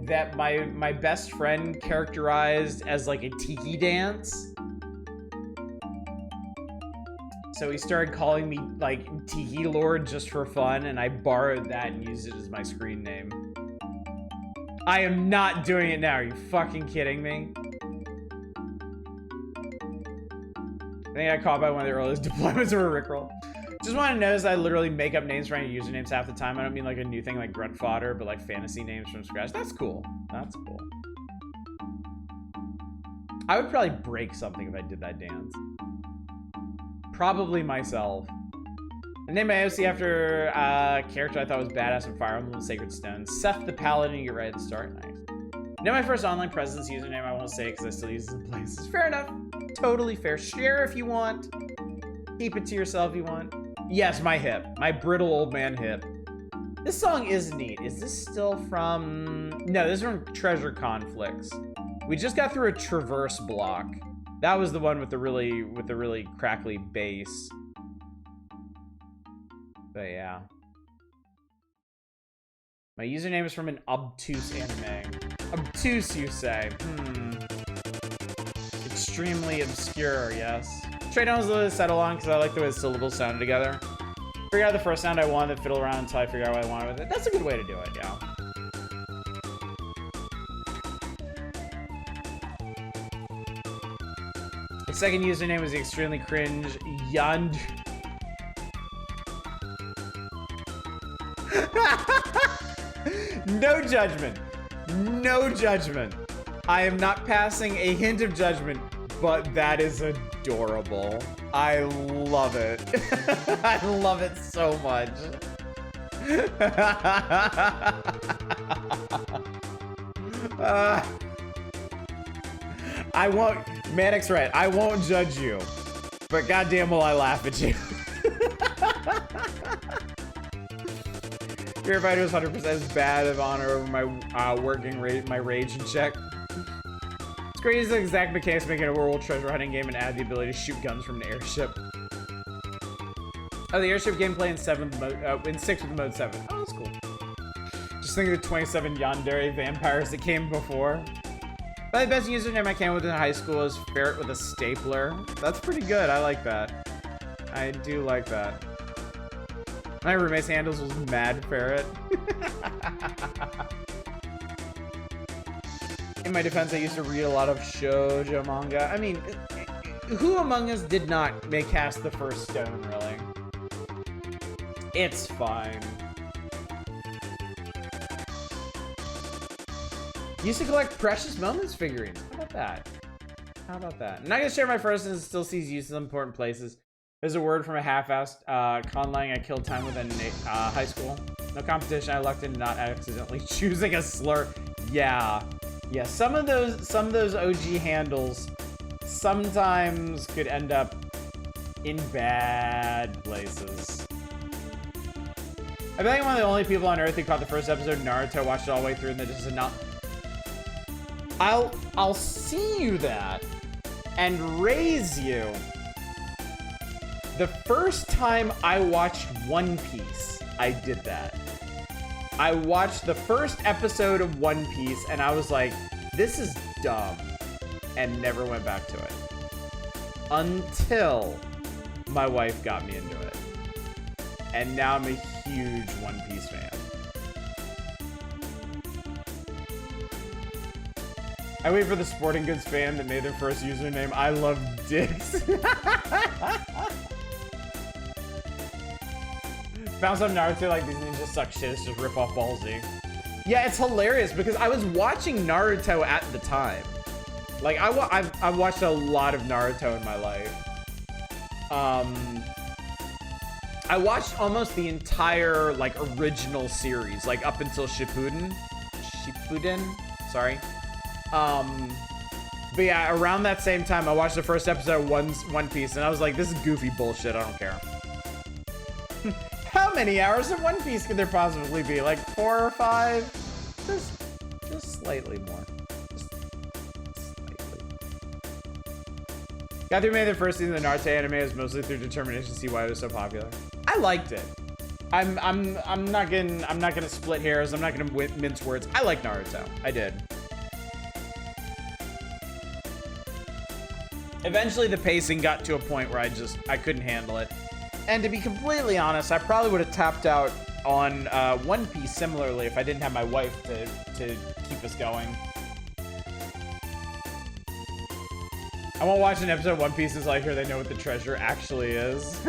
that my best friend characterized as like a tiki dance. So he started calling me like Tiki Lord just for fun, and I borrowed that and used it as my screen name. I am not doing it now. Are you fucking kidding me? I think I got caught by one of the earliest deployments of a Rickroll. Just want to notice I literally make up names for any usernames half the time. I don't mean like a new thing like Grunt Fodder, but like fantasy names from scratch. That's cool. That's cool. I would probably break something if I did that dance. Probably myself. I named my AOC after a character I thought was badass in Fire Emblem Sacred Stone. Seth the Paladin, you get right at the start. Nice. Now my first online presence username I won't say because I still use it in places. Fair enough. Totally fair. Share if you want. Keep it to yourself if you want. Yes, my hip. My brittle old man hip. This song is neat. Is this still from... No, this is from Treasure Conflicts. We just got through a traverse block. That was the one with the really crackly bass. But yeah. My username is from an obtuse anime. Obtuse, you say? Extremely obscure, yes. Trade on was a little settle on because I like the way the syllables sounded together. Figure out the first sound I wanted, fiddle around until I figure out what I wanted with it. That's a good way to do it, yeah. The second username was the extremely cringe Yand. No judgment. No judgment. I am not passing a hint of judgment, but that is adorable. I love it. I love it so much. I won't, Manic's right. I won't judge you, but goddamn will I laugh at you. Fear Fighter is 100% as bad of honor over my my rage and check. It's great as the exact mechanics making a werewolf treasure hunting game and add the ability to shoot guns from an airship. Oh, the airship gameplay in 6 with mode 7. Oh, that's cool. Just think of the 27 yandere vampires that came before. But the best username I came with in high school is Ferret with a stapler. That's pretty good. I like that. I do like that. My roommate's handles was Mad Ferret. In my defense, I used to read a lot of shoujo manga. I mean, who among us did not make cast the first stone, really? It's fine. Used to collect Precious Moments figurines. How about that? How about that? I'm not gonna share my first and still sees use in important places. There's a word from a half-assed conlang I killed time with in high school. No competition. I lucked into not accidentally choosing a slur. Yeah, yeah. Some of those OG handles sometimes could end up in bad places. I think I'm one of the only people on Earth who caught the first episode of Naruto, watched it all the way through, and then just said, "No." I'll see you that and raise you. The first time I watched One Piece, I did that. I watched the first episode of One Piece and I was like, this is dumb, and never went back to it. Until my wife got me into it. And now I'm a huge One Piece fan. I wait for the sporting goods fan that made their first username I love dicks. Found some Naruto like these ninjas suck shit. It's just rip off Ball Z. Yeah, it's hilarious because I was watching Naruto at the time. Like I've watched a lot of Naruto in my life. I watched almost the entire like original series, like up until Shippuden. Sorry. But yeah, around that same time, I watched the first episode of One Piece, and I was like, this is goofy bullshit. I don't care. How many hours of One Piece could there possibly be? Like 4 or 5? Just slightly more. Just slightly. Got through maybe the first season of the Naruto anime is mostly through determination to see why it was so popular. I liked it. I'm not gonna split hairs. I'm not gonna mince words. I like Naruto. I did. Eventually, the pacing got to a point where I couldn't handle it. And to be completely honest, I probably would have tapped out on One Piece similarly if I didn't have my wife to keep us going. I won't watch an episode of One Piece until I hear they know what the treasure actually is.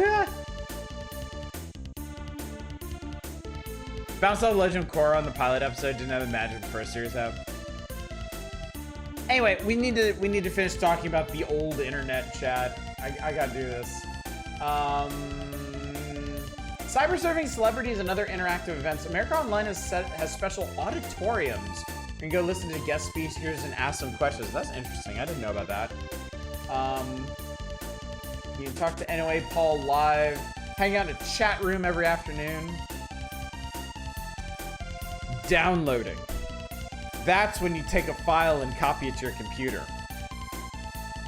Bounced off Legend of Korra on the pilot episode. Didn't have the magic the first series have. Anyway, we need to finish talking about the old internet chat. I gotta do this. Cyber surfing celebrities and other interactive events. America Online has special auditoriums. You can go listen to guest speakers and ask some questions. That's interesting. I didn't know about that. You can talk to NOA Paul live. Hang out in a chat room every afternoon. Downloading. That's when you take a file and copy it to your computer.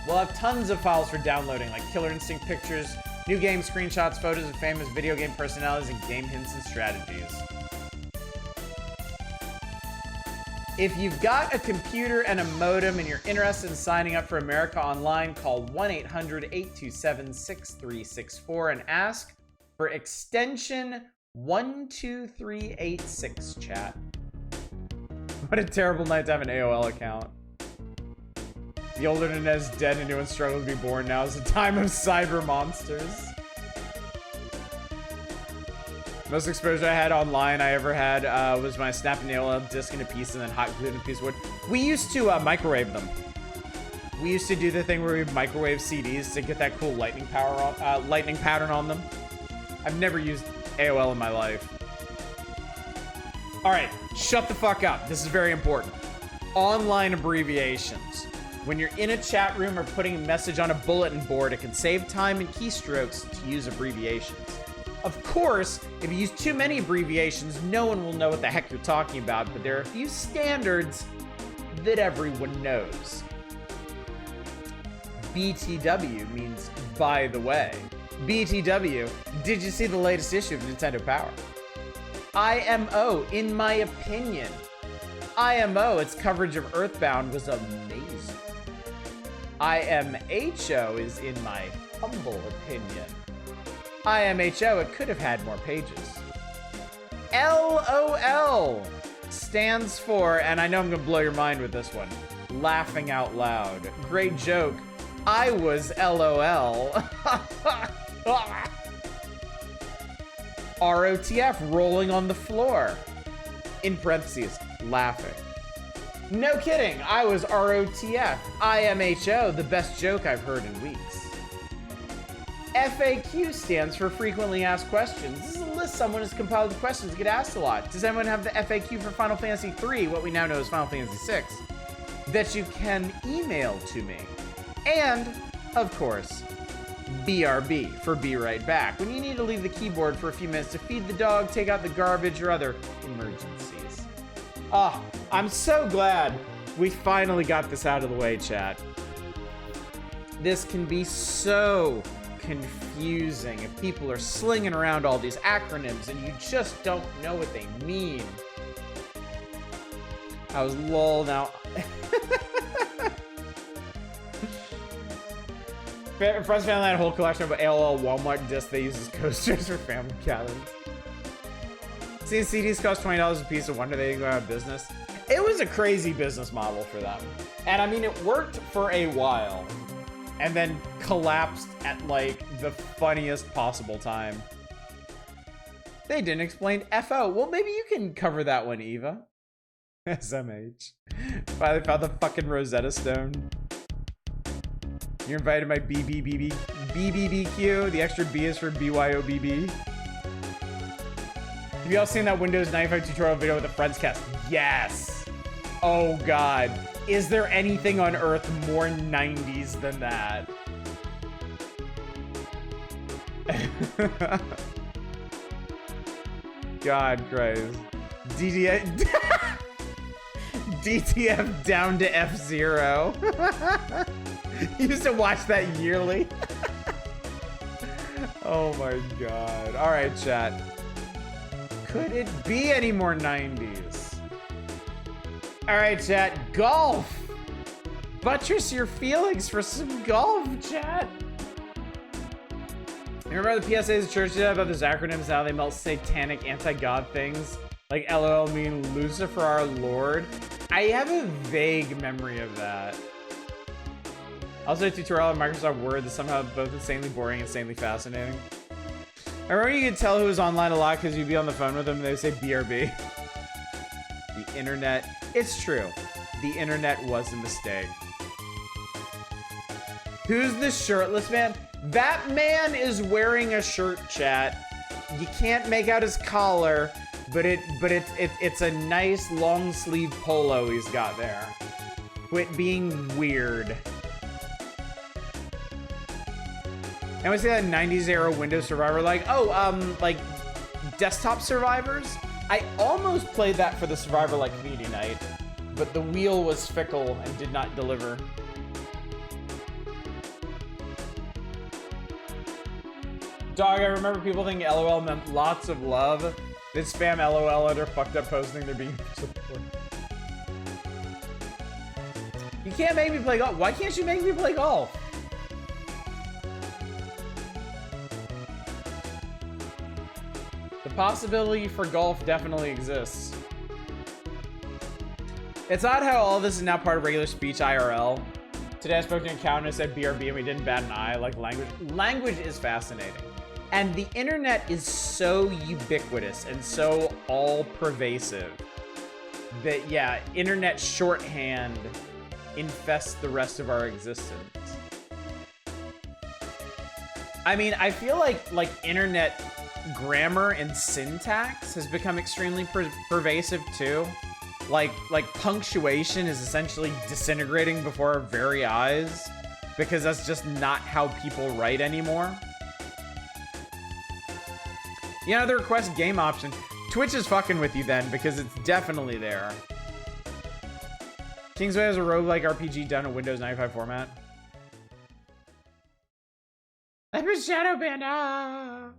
We'll have tons of files for downloading, like Killer Instinct pictures, new game screenshots, photos of famous video game personalities, and game hints and strategies. If you've got a computer and a modem and you're interested in signing up for America Online, call 1-800-827-6364 and ask for extension 12386 chat. What a terrible night to have an AOL account. The old internet is dead and new one struggles to be born. Now is the time of cyber monsters. Most exposure I had online I ever had was when I snapped an AOL disc into piece and then hot glued a piece of wood. We used to microwave them. We used to do the thing where we microwave CDs to get that cool lightning pattern on them. I've never used AOL in my life. All right, shut the fuck up. This is very important. Online abbreviations. When you're in a chat room or putting a message on a bulletin board, it can save time and keystrokes to use abbreviations. Of course, if you use too many abbreviations, no one will know what the heck you're talking about, but there are a few standards that everyone knows. BTW means by the way. BTW, did you see the latest issue of Nintendo Power? IMO, in my opinion. IMO, its coverage of Earthbound was amazing. IMHO is in my humble opinion. IMHO, it could have had more pages. LOL stands for, and I know I'm gonna blow your mind with this one, laughing out loud. Great joke. I was LOL. ROTF, rolling on the floor. In parentheses, laughing. No kidding, I was ROTF. IMHO, the best joke I've heard in weeks. FAQ stands for frequently asked questions. This is a list someone has compiled the questions that get asked a lot. Does anyone have the FAQ for Final Fantasy III, what we now know as Final Fantasy VI, that you can email to me? And, of course, BRB for Be Right Back, when you need to leave the keyboard for a few minutes to feed the dog, take out the garbage, or other emergencies. Ah, I'm so glad we finally got this out of the way, chat. This can be so confusing if people are slinging around all these acronyms and you just don't know what they mean. I was lol now. Friends family had a whole collection of AOL Walmart discs they use as coasters for family gatherings. See, CDs cost $20 a piece. No wonder they didn't go out of business. It was a crazy business model for them. And I mean, it worked for a while and then collapsed at like the funniest possible time. They didn't explain FO. Well, maybe you can cover that one, Eva. SMH. Finally found the fucking Rosetta Stone. You're invited to my BBBQ. The extra B is for BYOBB. Have you all seen that Windows 95 tutorial video with the Friends cast? Yes. Oh God. Is there anything on earth more 90s than that? God Christ. DTF down to F0. You used to watch that yearly. Oh my God. All right, chat. could it be any more 90s? All right, chat. Golf. Buttress your feelings for some golf, chat. You remember the PSAs the church did about those acronyms, how they melt satanic anti-God things? Like LOL mean Lucifer our Lord? I have a vague memory of that. Also a tutorial on Microsoft Word that's somehow both insanely boring and insanely fascinating. I remember you could tell who was online a lot because you'd be on the phone with them and they'd say BRB. The internet. It's true. The internet was a mistake. Who's the shirtless man? That man is wearing a shirt, chat. You can't make out his collar, but it's a nice long sleeve polo he's got there. Quit being weird. And we see that 90s era Windows Survivor, like desktop survivors. I almost played that for the Survivor like community night, but the wheel was fickle and did not deliver. Dog, I remember people thinking LOL meant lots of love. They'd spam LOL under fucked up posting they're being support. You can't make me play golf. Why can't you make me play golf? The possibility for golf definitely exists. It's odd how all this is now part of regular speech IRL. Today I spoke to an accountant who said BRB and we didn't bat an eye. Like language. Language is fascinating. And the internet is so ubiquitous and so all-pervasive that, yeah, internet shorthand infests the rest of our existence. I mean, I feel like internet grammar and syntax has become extremely pervasive too. Like punctuation is essentially disintegrating before our very eyes because that's just not how people write anymore. You know, the request game option. Twitch is fucking with you then, because it's definitely there. Kingsway has a roguelike RPG done in Windows 95 format. I'm a shadow band. Ah.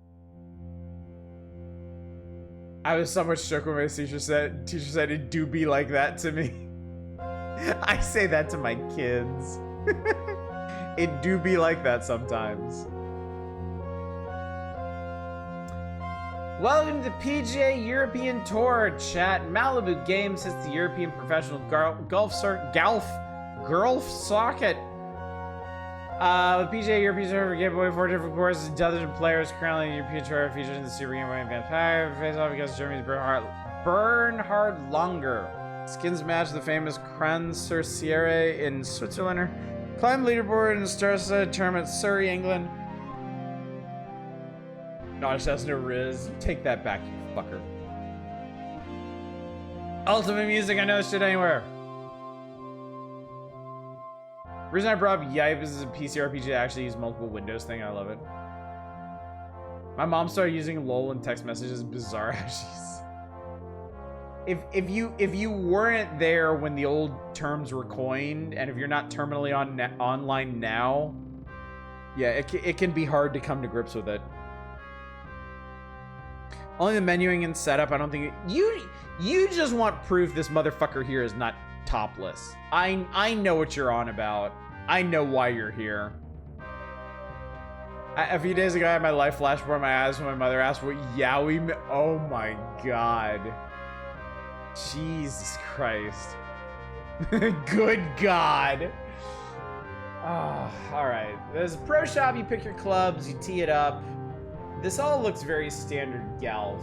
I was so much shook when my teacher said it do be like that to me. I say that to my kids. It do be like that sometimes. Welcome to PGA European Tour, chat. Malibu Games hits the European Professional Golf Socket. PGA European Tour giveaway 4 different courses, dozens of players currently in the European Tour featured in the Super Game Boy Advance Pack. Face off against Germany's Bernhard Langer. Skins match the famous Kranz-sur-Sierre in Switzerland. Climb leaderboard in the Star-Studded Tournament, Surrey, England. Gosh, that's no Riz. Take that back, you fucker. Ultimate music, I know this shit anywhere. The reason I brought up Yipe is a PC RPG that actually uses multiple Windows thing. I love it. My mom started using LOL in text messages. Bizarre how she's... If you weren't there when the old terms were coined, and if you're not terminally online now, yeah, it can be hard to come to grips with it. Only the menuing and setup, I don't think... You just want proof this motherfucker here is not topless. I know what you're on about. I know why you're here. A few days ago, I had my life flash before my eyes when my mother asked what yaoi... Oh my god. Jesus Christ. Good god. Oh, alright. There's a pro shop, you pick your clubs, you tee it up. This all looks very standard Galf.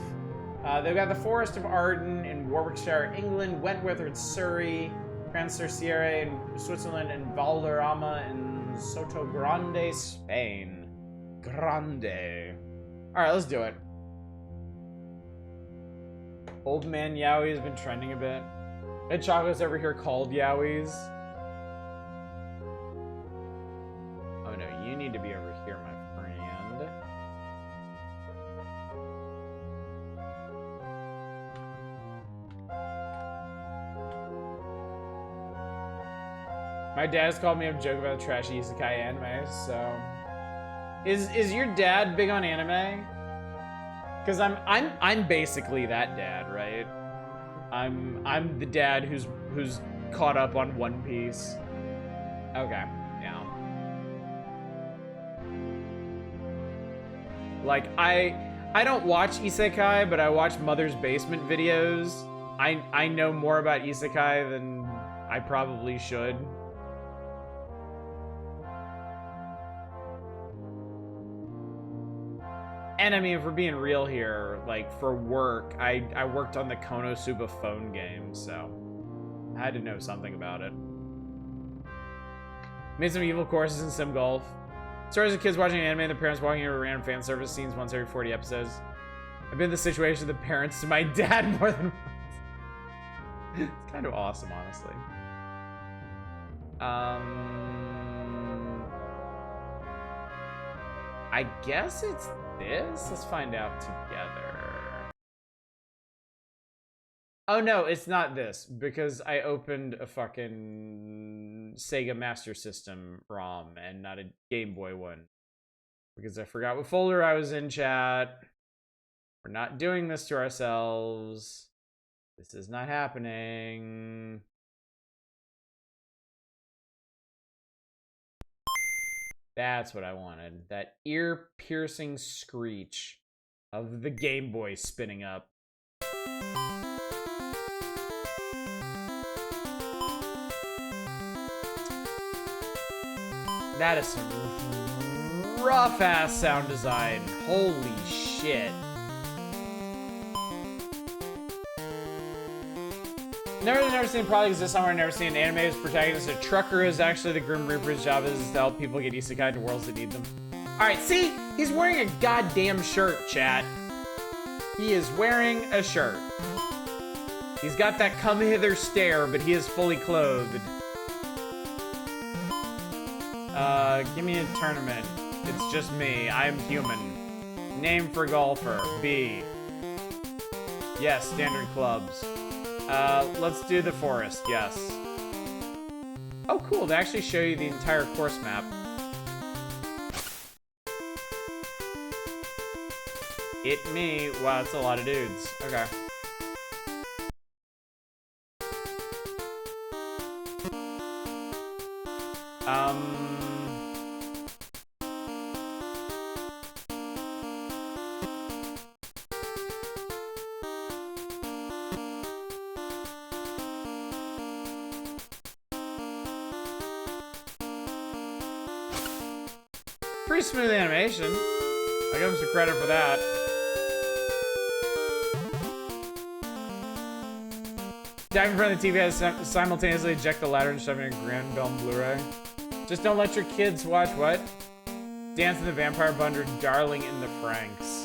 They've got the Forest of Arden in Warwickshire, England, Wentworth in Surrey, Kranz-sur-Sierre in Switzerland, and Valderrama in Soto Grande, Spain. Grande. Alright, let's do it. Old man Yowie has been trending a bit. Ed Chocolate's over here called Yowies. Oh no, you need to be over here, my friend. My dad's called me a joke about the trashy isekai anime, so... Is your dad big on anime? Cause I'm basically that dad, right? I'm the dad who's caught up on One Piece. Okay, yeah. Like I don't watch isekai, but I watch Mother's Basement videos. I know more about isekai than I probably should. And I mean, if we're being real here, like for work, I worked on the Konosuba phone game, so I had to know something about it. Made some evil courses in sim golf. Stories of kids watching anime and their parents walking over random fan service scenes once every 40 episodes. I've been in the situation of the parents to my dad more than once. It's kind of awesome, honestly. I guess it's this? Let's find out together. Oh no, it's not this, because I opened a fucking Sega Master System ROM and not a Game Boy one. Because I forgot what folder I was in, chat. We're not doing this to ourselves. This is not happening. That's what I wanted. That ear-piercing screech of the Game Boy spinning up. That is some rough-ass sound design. Holy shit. Never seen, probably exists somewhere. Never seen an anime as protagonist. A trucker is actually the Grim Reaper's job is to help people get isekai to worlds that need them. Alright, see? He's wearing a goddamn shirt, chat. He is wearing a shirt. He's got that come hither stare, but he is fully clothed. Give me a tournament. It's just me. I'm human. Name for golfer. B. Yes, standard clubs. Let's do the forest, yes. Oh, cool, they actually show you the entire course map. It me. Wow, that's a lot of dudes. Okay. Pretty smooth animation. I give him some credit for that. Diving in front of the TV has simultaneously eject the ladder and shoving a Grand Bell Blu-ray. Just don't let your kids watch what? Dance in the Vampire Bunder, Darling in the Franks.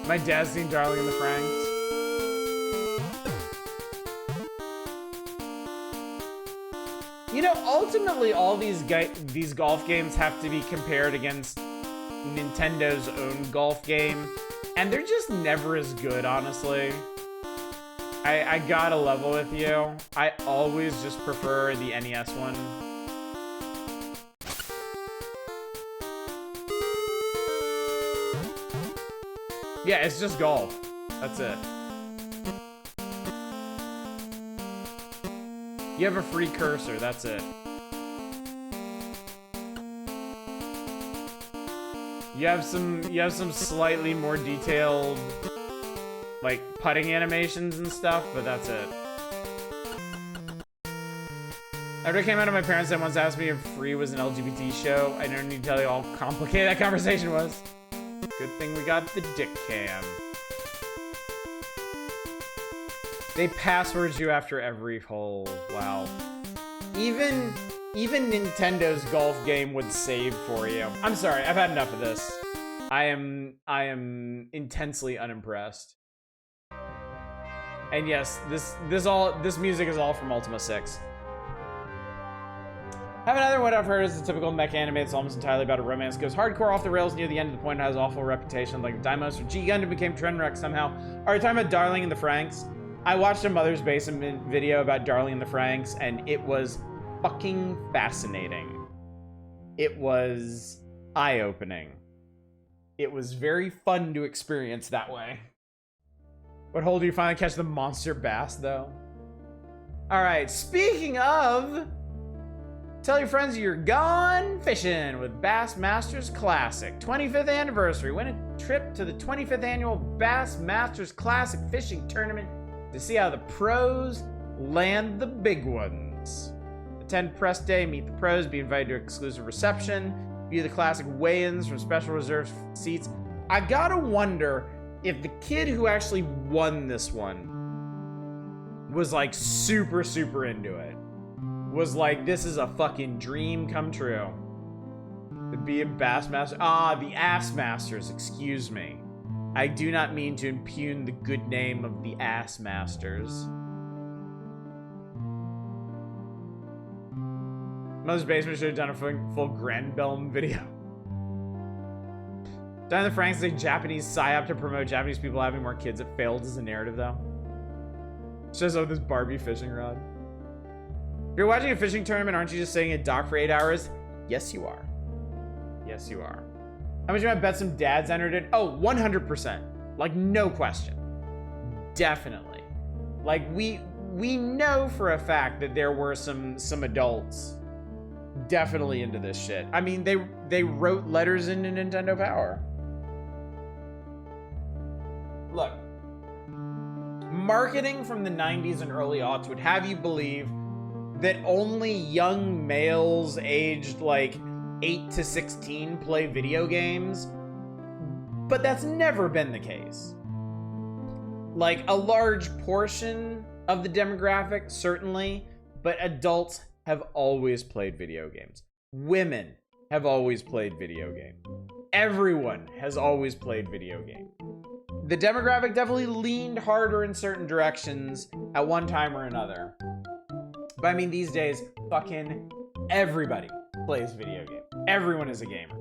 My dad's seen Darling in the Franks. You know, ultimately, all these golf games have to be compared against Nintendo's own golf game, and they're just never as good, honestly. I gotta level with you. I always just prefer the NES one. Yeah, it's just golf. That's it. You have a free cursor, that's it. You have some slightly more detailed like putting animations and stuff, but that's it. After I came out of my parents' that once asked me if Free was an LGBT show, I don't need to tell you how complicated that conversation was. Good thing we got the dick cam. They password you after every hole. Wow. Even Nintendo's golf game would save for you. I'm sorry, I've had enough of this. I am intensely unimpressed. And yes, this music is all from Ultima 6. Have another one I've heard is a typical mech anime that's almost entirely about a romance. Goes hardcore off the rails near the end of the point and has awful reputation like Daimos or G Gundam became trend wreck somehow. Are you talking about Darling in the Franxx? I watched a Mother's Basement video about Darling in the Franxx and it was fucking fascinating. It was eye-opening. It was very fun to experience that way. What hole do you finally catch the monster bass though? All right, speaking of, tell your friends you're gone fishing with Bassmasters Classic 25th anniversary. Win a trip to the 25th annual Bassmasters Classic fishing tournament to see how the pros land the big ones. Attend press day, meet the pros, be invited to exclusive reception, view the classic weigh-ins from special reserve seats. I gotta wonder if the kid who actually won this one was like super into it. Was like, this is a fucking dream come true. To be a Bassmaster. The Ass Masters, excuse me. I do not mean to impugn the good name of the Ass Masters. Mother's Basement should have done a full Grandbelm video. Down the Franxx is a Japanese psyop to promote Japanese people having more kids. It failed as a narrative, though. Shows up with this Barbie fishing rod. If you're watching a fishing tournament, aren't you just sitting at dock for 8 hours? Yes, you are. Yes, you are. How much do I bet some dads entered it? Oh, 100%. Like, no question. Definitely. Like, we know for a fact that there were some adults definitely into this shit. I mean, they wrote letters into Nintendo Power. Look, marketing from the 90s and early aughts would have you believe that only young males aged like 8 to 16 play video games, but that's never been the case. Like, a large portion of the demographic, certainly, but adults have always played video games. Women have always played video games. Everyone has always played video games. The demographic definitely leaned harder in certain directions at one time or another. But I mean, these days, fucking everybody plays video games. Everyone is a gamer.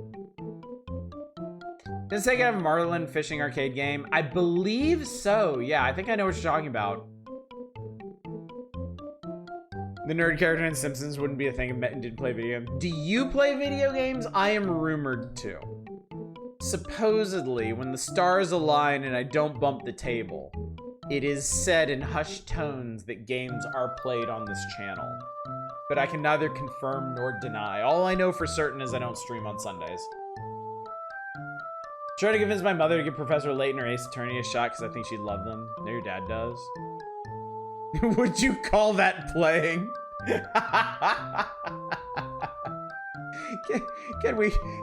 Did Sega have a Marlin fishing arcade game? I believe so. Yeah, I think I know what you're talking about. The nerd character in Simpsons wouldn't be a thing if Metin didn't play video games. Do you play video games? I am rumored to. Supposedly, when the stars align and I don't bump the table, it is said in hushed tones that games are played on this channel. But I can neither confirm nor deny. All I know for certain is I don't stream on Sundays. Try to convince my mother to give Professor Layton or Ace Attorney a shot because I think she'd love them. No, your dad does. Would you call that playing?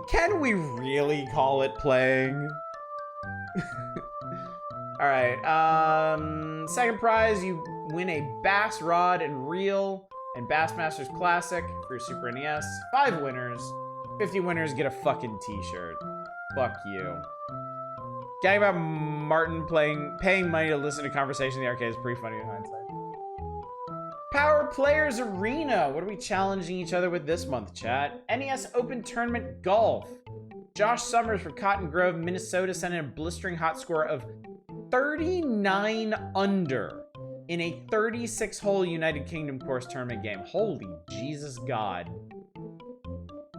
Can we really call it playing? All right. Second prize, you win a bass rod and reel and Bassmasters Classic for Super NES. 5 winners. 50 winners get a fucking t-shirt. Fuck you. Gang about Martin paying money to listen to conversation in the arcade is pretty funny in hindsight. Power Players Arena. What are we challenging each other with this month, chat? NES Open Tournament Golf. Josh Summers from Cotton Grove, Minnesota sent in a blistering hot score of 39 under in a 36-hole United Kingdom course tournament game. Holy Jesus God.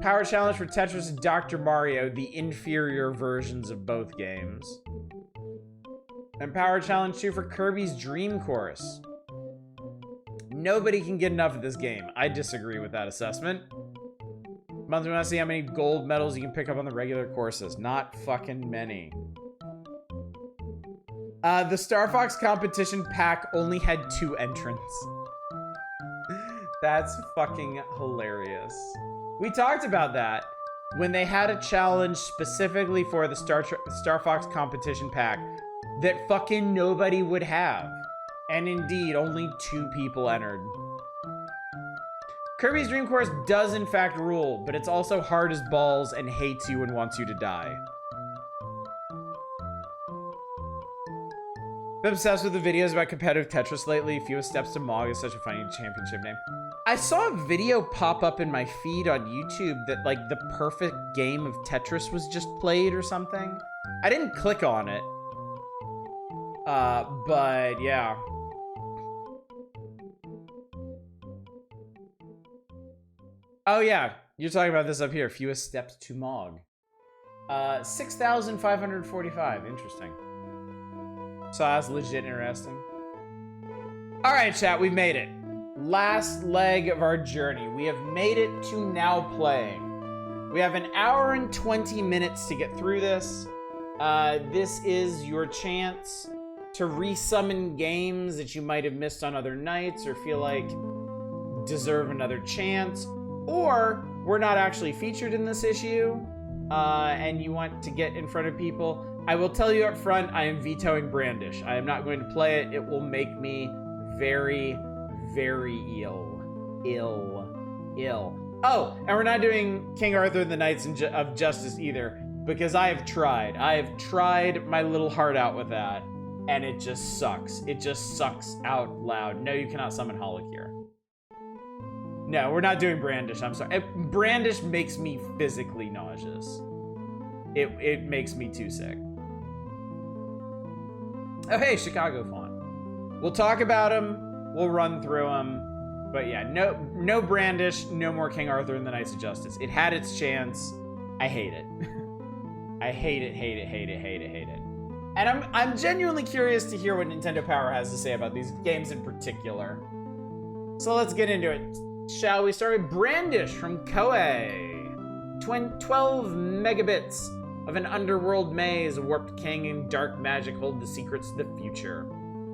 Power Challenge for Tetris and Dr. Mario, the inferior versions of both games. And Power Challenge 2 for Kirby's Dream Course. Nobody can get enough of this game. I disagree with that assessment. Month, we want to see how many gold medals you can pick up on the regular courses. Not fucking many. The Star Fox competition pack only had 2 entrants. That's fucking hilarious. We talked about that when they had a challenge specifically for the Star Fox competition pack that fucking nobody would have. And indeed, only 2 people entered. Kirby's Dream Course does in fact rule, but it's also hard as balls and hates you and wants you to die. Been obsessed with the videos about competitive Tetris lately. Fewest Steps to Mog is such a funny championship name. I saw a video pop up in my feed on YouTube that like the perfect game of Tetris was just played or something. I didn't click on it. But yeah. Oh yeah, you're talking about this up here. Fewest steps to Mog. 6,545. Interesting. So that's legit interesting. All right, chat, we've made it. Last leg of our journey. We have made it to now playing. We have an hour and 20 minutes to get through this. This is your chance to resummon games that you might have missed on other nights or feel like deserve another chance, or we're not actually featured in this issue, and you want to get in front of people. I will tell you up front, I am vetoing Brandish. I am not going to play it. It will make me very, very ill. Oh, and we're not doing King Arthur and the Knights of Justice either, because I have tried. I have tried my little heart out with that, and it just sucks. It just sucks out loud. No, you cannot summon Holocure. No, we're not doing Brandish. I'm sorry. Brandish makes me physically nauseous. It makes me too sick. Oh, hey, Chicago Fawn. We'll talk about him. We'll run through him. But yeah, no Brandish, no more King Arthur and the Knights of Justice. It had its chance. I hate it. I hate it. And I'm genuinely curious to hear what Nintendo Power has to say about these games in particular. So let's get into it. Shall we start with Brandish from Koei? 12 megabits of an underworld maze, a warped king and dark magic hold the secrets of the future.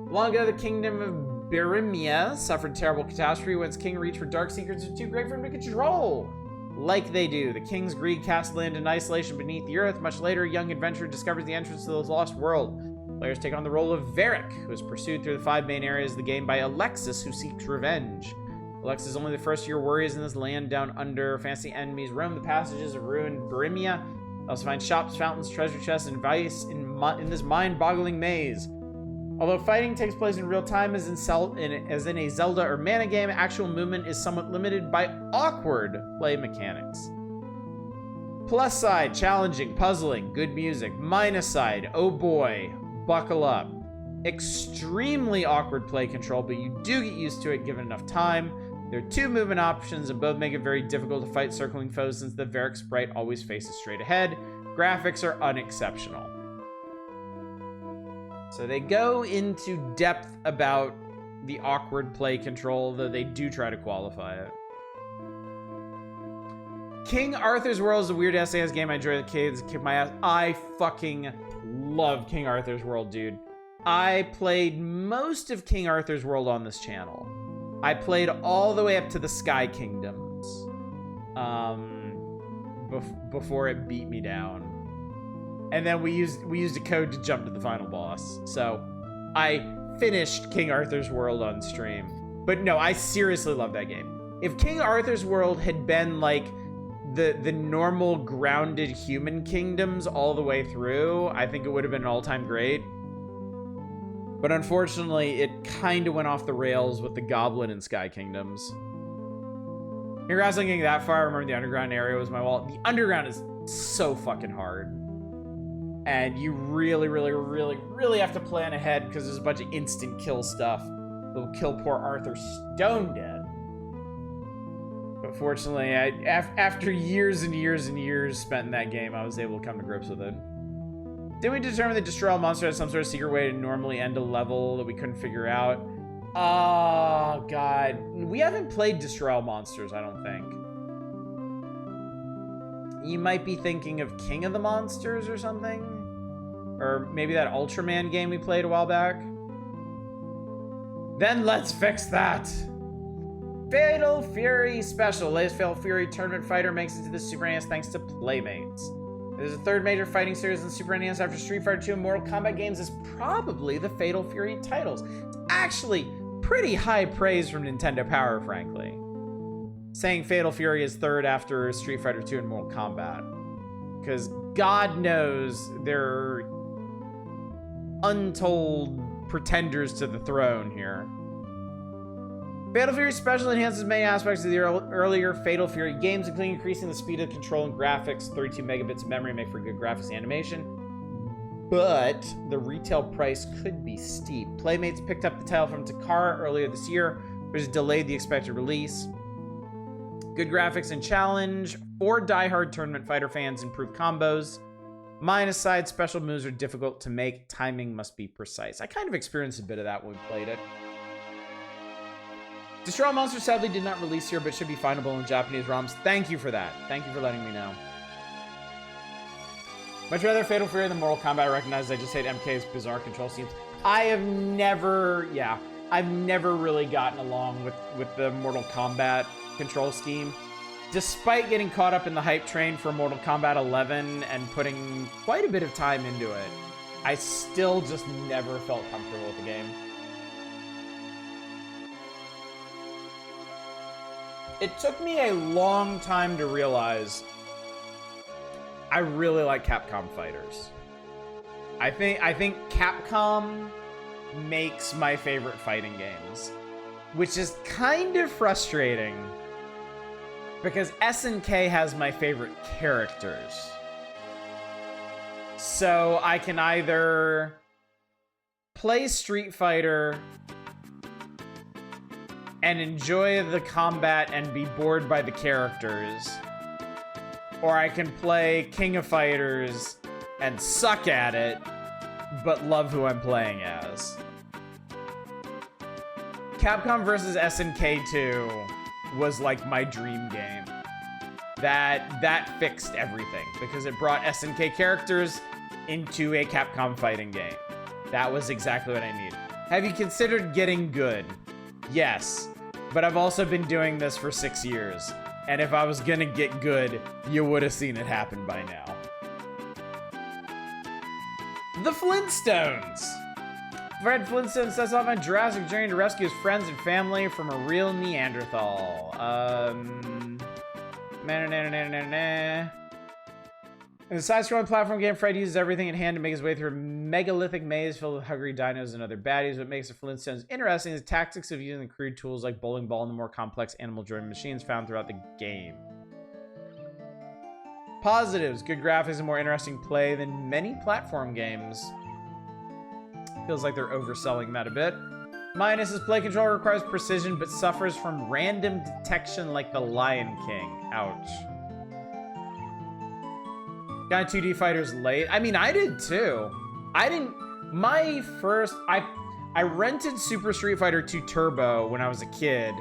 Long ago, the kingdom of Birimia suffered terrible catastrophe when its king reached for dark secrets were too great for him to control. Like they do, the king's greed cast land in isolation beneath the earth. Much later, a young adventurer discovers the entrance to the lost world. Players take on the role of Varric, who is pursued through the 5 main areas of the game by Alexis, who seeks revenge. Alexis is only the first of your warriors in this land down under. Fancy enemies roam the passages of ruined Birimia. You also find shops, fountains, treasure chests, and advice in this mind-boggling maze. Although fighting takes place in real time as in a Zelda or Mana game, actual movement is somewhat limited by awkward play mechanics. Plus side, challenging, puzzling, good music. Minus side, oh boy, buckle up. Extremely awkward play control, but you do get used to it given enough time. There are 2 movement options, and both make it very difficult to fight circling foes since the Varric sprite always faces straight ahead. Graphics are unexceptional. So they go into depth about the awkward play control, though they do try to qualify it. King Arthur's World is a weird SAS game. I enjoy the kids kick my ass. I fucking love King Arthur's World, dude. I played most of King Arthur's World on this channel. I played all the way up to the Sky Kingdoms before it beat me down. And then we used a code to jump to the final boss. So I finished King Arthur's World on stream. But no, I seriously love that game. If King Arthur's World had been like the normal grounded human kingdoms all the way through, I think it would have been an all-time great. But unfortunately, it kind of went off the rails with the Goblin and Sky Kingdoms. Congrats on getting that far. I remember the underground area was my wall. The underground is so fucking hard. And you really have to plan ahead because there's a bunch of instant kill stuff that'll kill poor Arthur stone dead. But fortunately, after years and years spent in that game, I was able to come to grips with it. Did we determine that Destroy All Monster has some sort of secret way to normally end a level that we couldn't figure out? Oh, God. We haven't played Destroy All Monsters, I don't think. You might be thinking of King of the Monsters or something? Or maybe that Ultraman game we played a while back? Then let's fix that! Fatal Fury Special. Latest Fatal Fury Tournament Fighter makes it to the Super NES thanks to Playmates. There's a 3rd major fighting series in the Super NES after Street Fighter 2 and Mortal Kombat games is probably the Fatal Fury titles. It's actually pretty high praise from Nintendo Power, frankly. Saying Fatal Fury is 3rd after Street Fighter 2 and Mortal Kombat. Because God knows there are untold pretenders to the throne here. Fatal Fury Special enhances many aspects of the earlier Fatal Fury games, including increasing the speed of control and graphics. 32 megabits of memory make for good graphics and animation. But the retail price could be steep. Playmates picked up the title from Takara earlier this year, which has delayed the expected release. Good graphics and challenge. For die-hard tournament fighter fans, improved combos. Minus side, special moves are difficult to make. Timing must be precise. I kind of experienced a bit of that when we played it. Destroy All Monsters sadly did not release here, but should be findable in Japanese ROMs. Thank you for that. Thank you for letting me know. Much rather Fatal Fury than Mortal Kombat. I recognize I just hate MK's bizarre control schemes. I've never really gotten along with the Mortal Kombat control scheme. Despite getting caught up in the hype train for Mortal Kombat 11 and putting quite a bit of time into it, I still just never felt comfortable with the game. It took me a long time to realize I really like Capcom fighters. I think Capcom makes my favorite fighting games, which is kind of frustrating because SNK has my favorite characters. So I can either play Street Fighter and enjoy the combat and be bored by the characters, or I can play King of Fighters and suck at it, but love who I'm playing as. Capcom vs. SNK 2 was like my dream game. That fixed everything because it brought SNK characters into a Capcom fighting game. That was exactly what I needed. Have you considered getting good? Yes, but I've also been doing this for 6 years. And if I was gonna get good, you would have seen it happen by now. The Flintstones! Fred Flintstone sets off on Jurassic journey to rescue his friends and family from a real Neanderthal. In the side-scrolling platform game, Fred uses everything in hand to make his way through a megalithic maze filled with hungry dinos and other baddies. What makes the Flintstones interesting is the tactics of using the crude tools like bowling ball and the more complex animal-driven machines found throughout the game. Positives: good graphics and more interesting play than many platform games. Feels like they're overselling that a bit. Minus is play control requires precision but suffers from random detection like the Lion King. Ouch. Got 2D fighters late. I mean, I did too. I rented Super Street Fighter 2 Turbo when I was a kid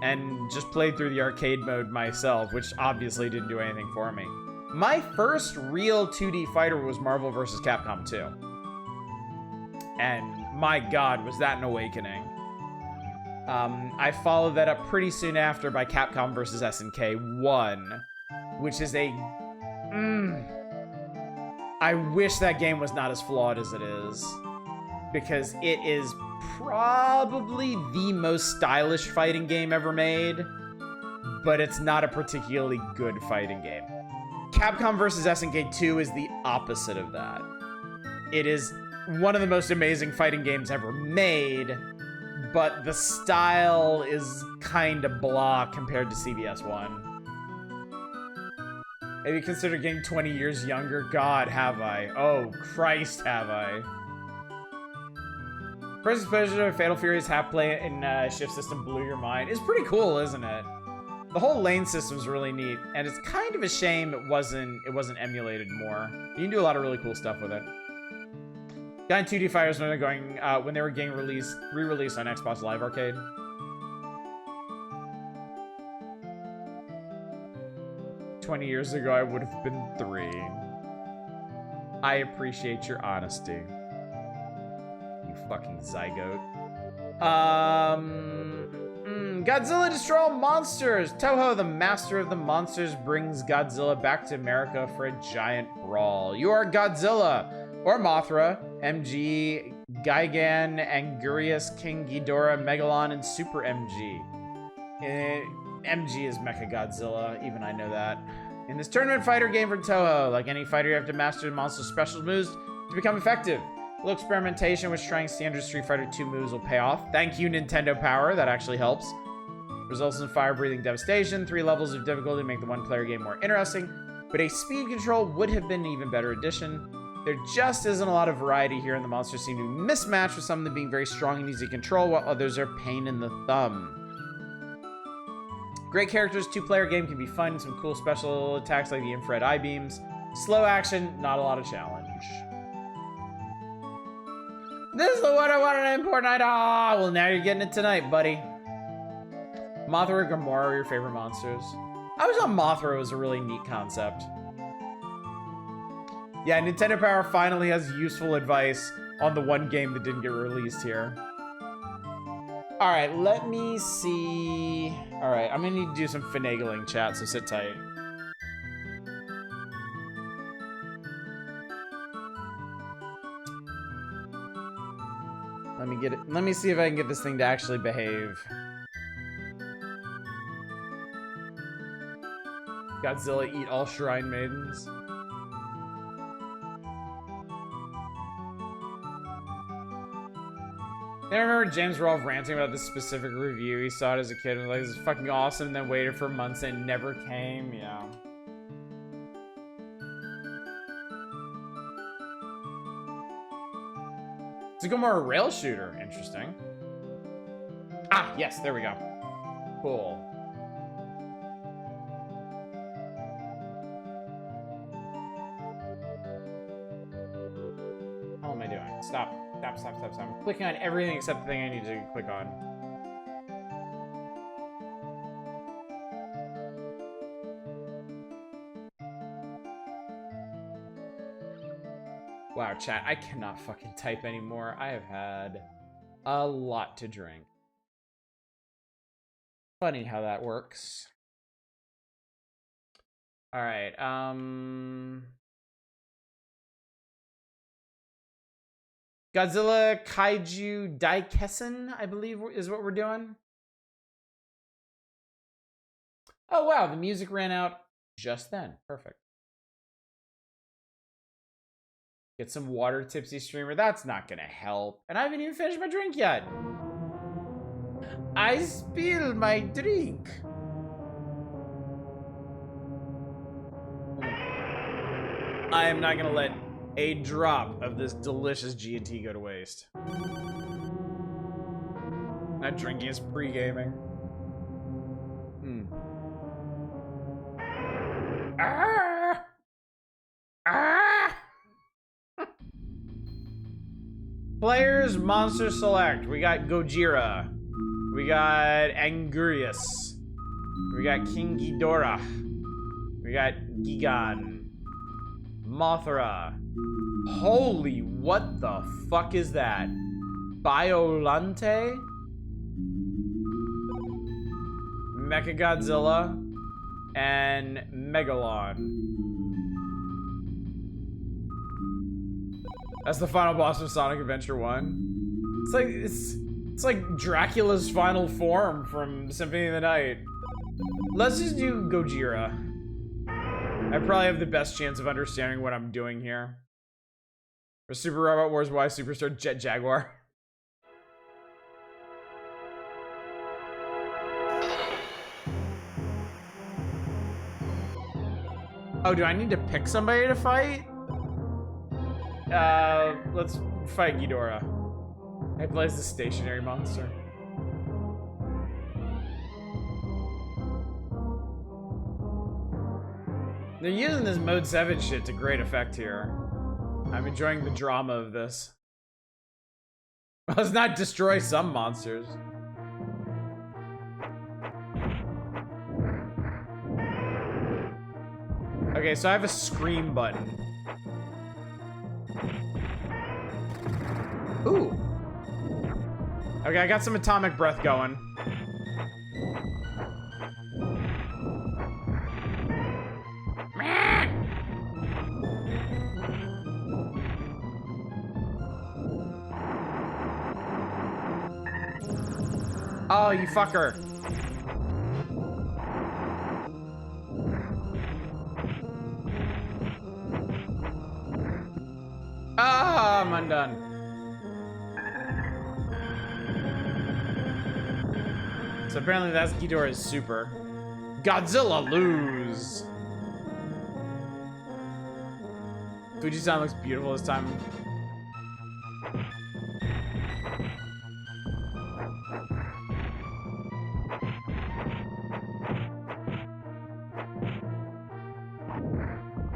and just played through the arcade mode myself, which obviously didn't do anything for me. My first real 2D fighter was Marvel vs. Capcom 2. And my God, was that an awakening. I followed that up pretty soon after by Capcom vs. SNK 1, which is a... I wish that game was not as flawed as it is, because it is probably the most stylish fighting game ever made, but it's not a particularly good fighting game. Capcom vs. SNK 2 is the opposite of that. It is one of the most amazing fighting games ever made, but the style is kind of blah compared to CVS 1. Maybe consider getting 20 years younger. God, have I. Oh, Christ, have I. First exposure to Fatal Fury's half-play and shift system blew your mind. It's pretty cool, isn't it? The whole lane system's really neat, and it's kind of a shame it wasn't emulated more. You can do a lot of really cool stuff with it. Got in 2D fighters when they were getting re-released on Xbox Live Arcade. "20 years ago, I would have been 3. I appreciate your honesty. You fucking zygote. Godzilla Destroy All Monsters! Toho, the master of the monsters, brings Godzilla back to America for a giant brawl. You are Godzilla, or Mothra, MG, Gigan, Angurius, King Ghidorah, Megalon, and Super MG. MG is Mechagodzilla, even I know that. In this tournament fighter game from Toho, like any fighter, you have to master the monster's special moves to become effective. A little experimentation with trying standard Street Fighter 2 moves will pay off. Thank you, Nintendo Power. That actually helps. Results in fire-breathing devastation. 3 levels of difficulty make the one-player game more interesting, but a speed control would have been an even better addition. There just isn't a lot of variety here, and the monsters seem to be mismatched, with some of them being very strong and easy to control, while others are pain in the thumb. Great characters, 2-player game can be fun, some cool special attacks like the infrared eye beams. Slow action, not a lot of challenge. This is the one I wanted to import night. Ah, well now you're getting it tonight, buddy. Mothra or Gamora are your favorite monsters? I always thought Mothra was a really neat concept. Yeah, Nintendo Power finally has useful advice on the one game that didn't get released here. All right, let me see. All right, I'm gonna need to do some finagling, chat, so sit tight. Let me get it. Let me see if I can get this thing to actually behave. Godzilla eat all shrine maidens. I remember James Rolfe ranting about this specific review. He saw it as a kid and was like, this is fucking awesome, and then waited for months and it never came. Yeah. It's a Gamora rail shooter. Interesting. Ah, yes, there we go. Cool. How am I doing? Stop. Stop, stop, stop, stop. I'm clicking on everything except the thing I need to click on. Wow, chat, I cannot fucking type anymore. I have had a lot to drink. Funny how that works. All right, Godzilla Kaiju Daikessen, I believe is what we're doing. Oh, wow, the music ran out just then. Perfect. Get some water, tipsy streamer. That's not gonna help. And I haven't even finished my drink yet. I spilled my drink. I am not gonna let a drop of this delicious G&T go to waste. Not drinking is pre-gaming. Ah! Ah! Players, monster select. We got Gojira. We got Angurius. We got King Ghidorah. We got Gigan. Mothra. Holy, what the fuck is that? Biolante? Mechagodzilla and Megalon. That's the final boss of Sonic Adventure 1. It's like Dracula's final form from Symphony of the Night. Let's just do Gojira. I probably have the best chance of understanding what I'm doing here. Or Super Robot Wars Y Superstar Jet Jaguar. Oh, do I need to pick somebody to fight? Let's fight Ghidorah. He plays the stationary monster. They're using this Mode 7 shit to great effect here. I'm enjoying the drama of this. Let's not destroy some monsters. Okay, so I have a scream button. Ooh. Okay, I got some atomic breath going. Oh, you fucker. Ah, I'm undone. So apparently that's Ghidorah's super. Godzilla lose. Fuji-san looks beautiful this time.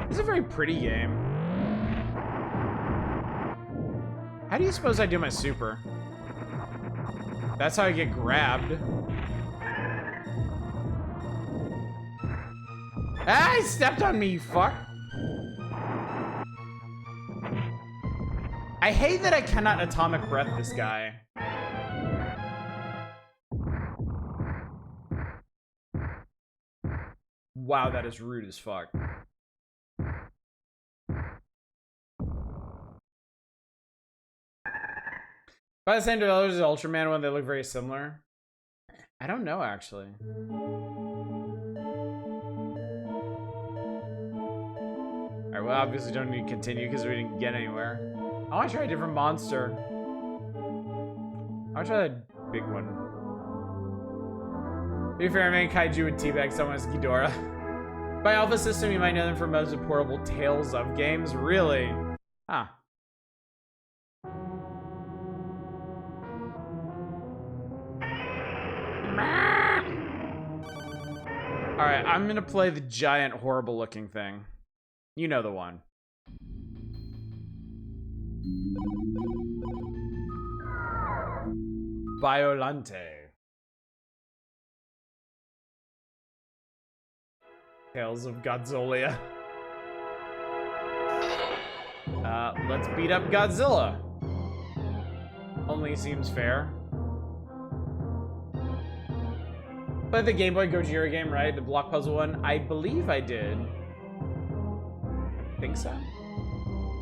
This is a very pretty game. How do you suppose I do my super? That's how I get grabbed. Ah, he stepped on me, you fuck. I hate that I cannot atomic breath this guy. Wow, that is rude as fuck. By the same developers as Ultraman one, they look very similar. I don't know, actually. Alright, well, obviously don't need to continue because we didn't get anywhere. I want to try a different monster. I want to try that big one. To be fair, I mean, Kaiju and Teabag someone as Ghidorah. By Alpha System, you might know them from most of portable Tales of games. Really? Huh. Alright, I'm gonna play the giant, horrible-looking thing. You know the one. Biolante. Tales of Godzilla. Let's beat up Godzilla. Only seems fair. Played the Game Boy Gojira game, right? The block puzzle one. I believe I did. I think so.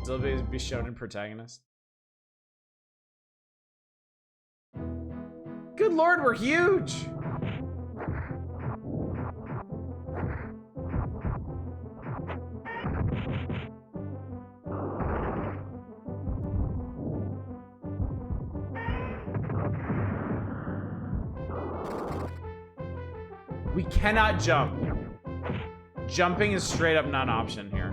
Godzilla be shown in protagonist. Good lord, we're huge! We cannot jump. Jumping is straight up not an option here.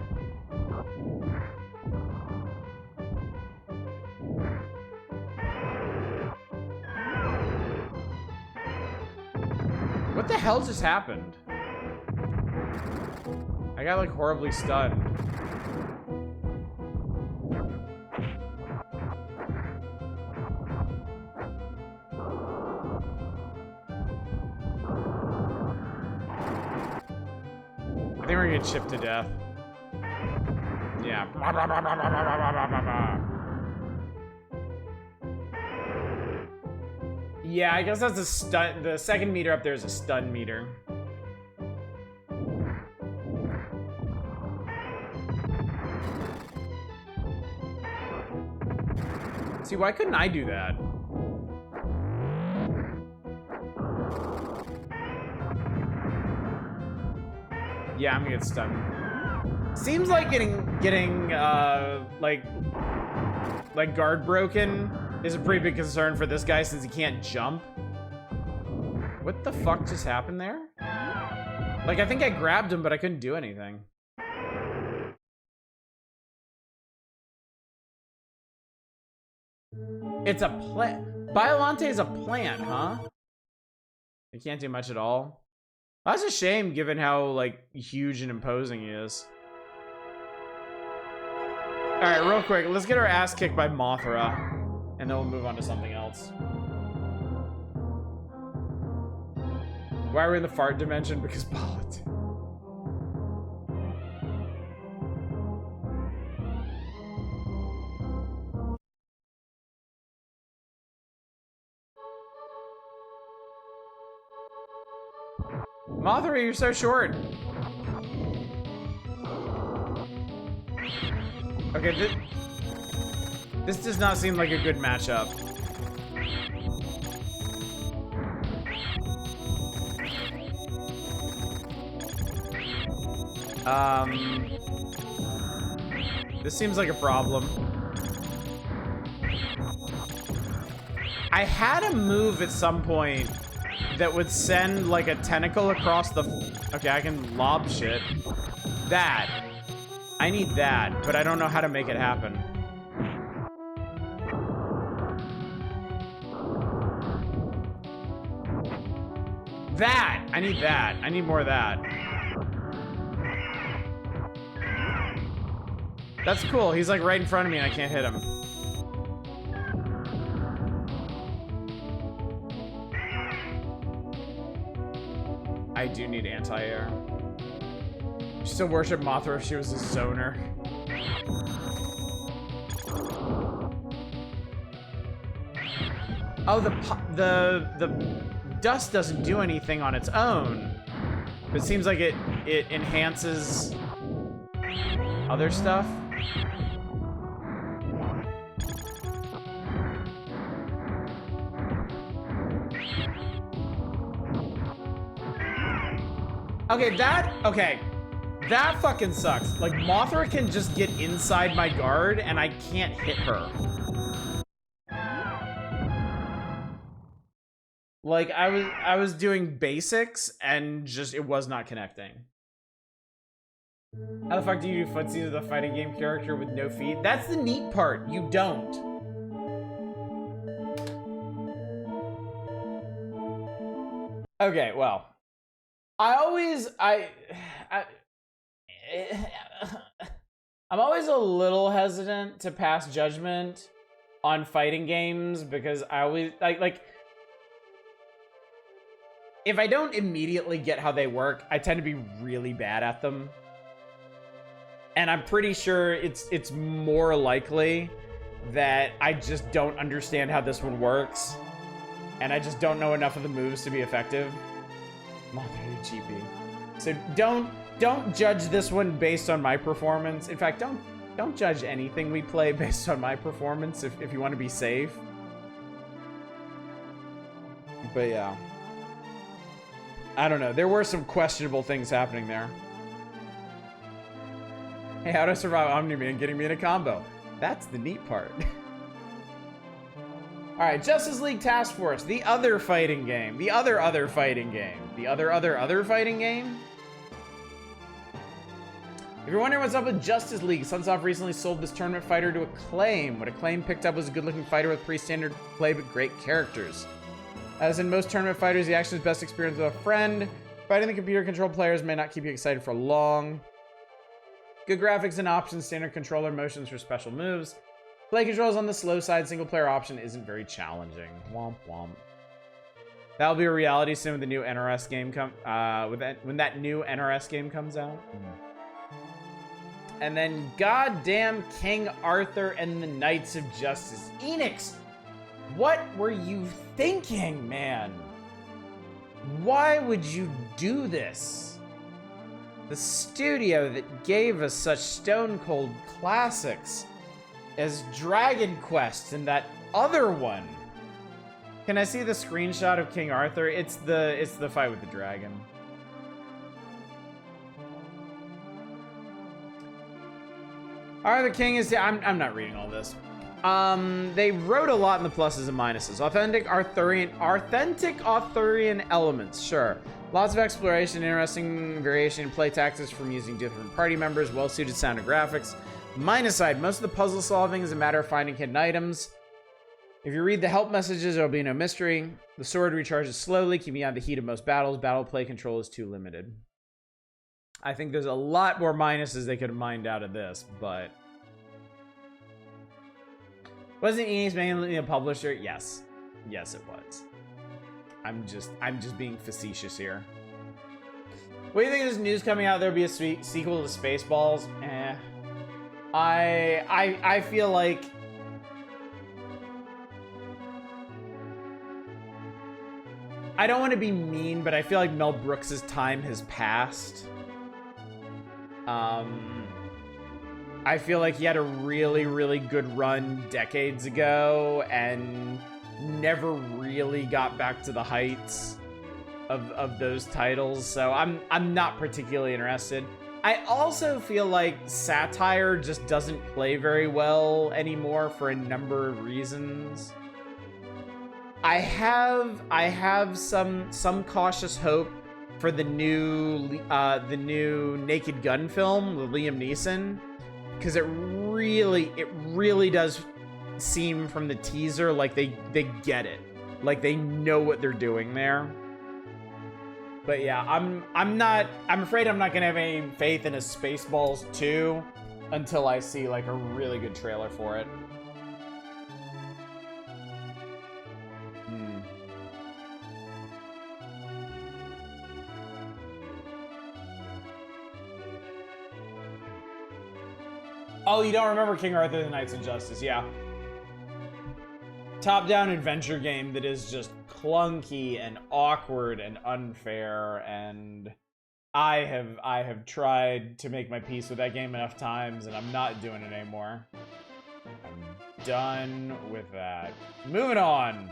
What the hell just happened? I got like horribly stunned. I think we're gonna get chipped to death. Yeah. Yeah, I guess that's a stun. The second meter up there is a stun meter. See, why couldn't I do that? Yeah, I'm gonna get stunned. Seems like getting like guard broken is a pretty big concern for this guy since he can't jump. What the fuck just happened there? Like, I think I grabbed him, but I couldn't do anything. It's a plant. Biolante is a plant, huh? It can't do much at all. That's a shame, given how, like, huge and imposing he is. Alright, real quick, let's get our ass kicked by Mothra. And then we'll move on to something else. Why are we in the fart dimension? Because politics. Mothra, you're so short. Okay, this does not seem like a good matchup. This seems like a problem. I had a move at some point that would send like a tentacle across the... Okay, I can lob shit. That. I need that, but I don't know how to make it happen. That! I need that. I need more of that. That's cool. He's like right in front of me and I can't hit him. I do need anti-air. She still worship Mothra if she was a zoner. Oh, the dust doesn't do anything on its own. But it seems like it enhances other stuff. Okay, that fucking sucks. Like, Mothra can just get inside my guard, and I can't hit her. Like, I was doing basics, and just, it was not connecting. How the fuck do you do footsies with a fighting game character with no feet? That's the neat part. You don't. Okay, well. I'm always a little hesitant to pass judgment on fighting games because I always like if I don't immediately get how they work, I tend to be really bad at them. And I'm pretty sure it's more likely that I just don't understand how this one works and I just don't know enough of the moves to be effective. Mother GP. So don't judge this one based on my performance. In fact, don't judge anything we play based on my performance if you want to be safe. But yeah. I don't know. There were some questionable things happening there. Hey, how to survive Omni-Man getting me in a combo? That's the neat part. Alright, Justice League Task Force, the other fighting game. The other fighting game. The other fighting game? If you're wondering what's up with Justice League, Sunsoft recently sold this tournament fighter to Acclaim. What Acclaim picked up was a good-looking fighter with pretty standard play but great characters. As in most tournament fighters, the action is best experienced with a friend. Fighting the computer-controlled players may not keep you excited for long. Good graphics and options, standard controller motions for special moves. Play controls on the slow side, single-player option isn't very challenging. Womp womp. That'll be a reality soon when the new NRS game when that new NRS game comes out. And then goddamn King Arthur and the Knights of Justice. Enix, what were you thinking, man? Why would you do this? The studio that gave us such stone-cold classics as Dragon Quest and that other one. Can I see the screenshot of King Arthur? It's the fight with the dragon. Arthur King is... I'm not reading all this. They wrote a lot in the pluses and minuses. Authentic Arthurian elements, sure. Lots of exploration, interesting variation in play tactics from using different party members, well-suited sound and graphics. Minus side, most of the puzzle solving is a matter of finding hidden items. If you read the help messages, there will be no mystery. The sword recharges slowly, keeping out the heat of most battles. Battle play control is too limited. I think there's a lot more minuses they could have mined out of this, but... Wasn't Enix mainly a publisher? Yes. Yes, it was. I'm just being facetious here. What do you think of this news coming out? There'll be a sequel to Spaceballs? Eh. I feel like... I don't want to be mean, but I feel like Mel Brooks' time has passed. I feel like he had a really, really good run decades ago and never really got back to the heights of those titles. So I'm not particularly interested. I also feel like satire just doesn't play very well anymore for a number of reasons. I have some cautious hope for the new Naked Gun film with Liam Neeson, because it really does seem from the teaser like they get it, like they know what they're doing there. But yeah, I'm afraid I'm not gonna have any faith in a Spaceballs 2 until I see like a really good trailer for it. Oh, you don't remember King Arthur: The Knights of Justice? Yeah. Top-down adventure game that is just clunky and awkward and unfair, and I have tried to make my peace with that game enough times, and I'm not doing it anymore. I'm done with that. Moving on.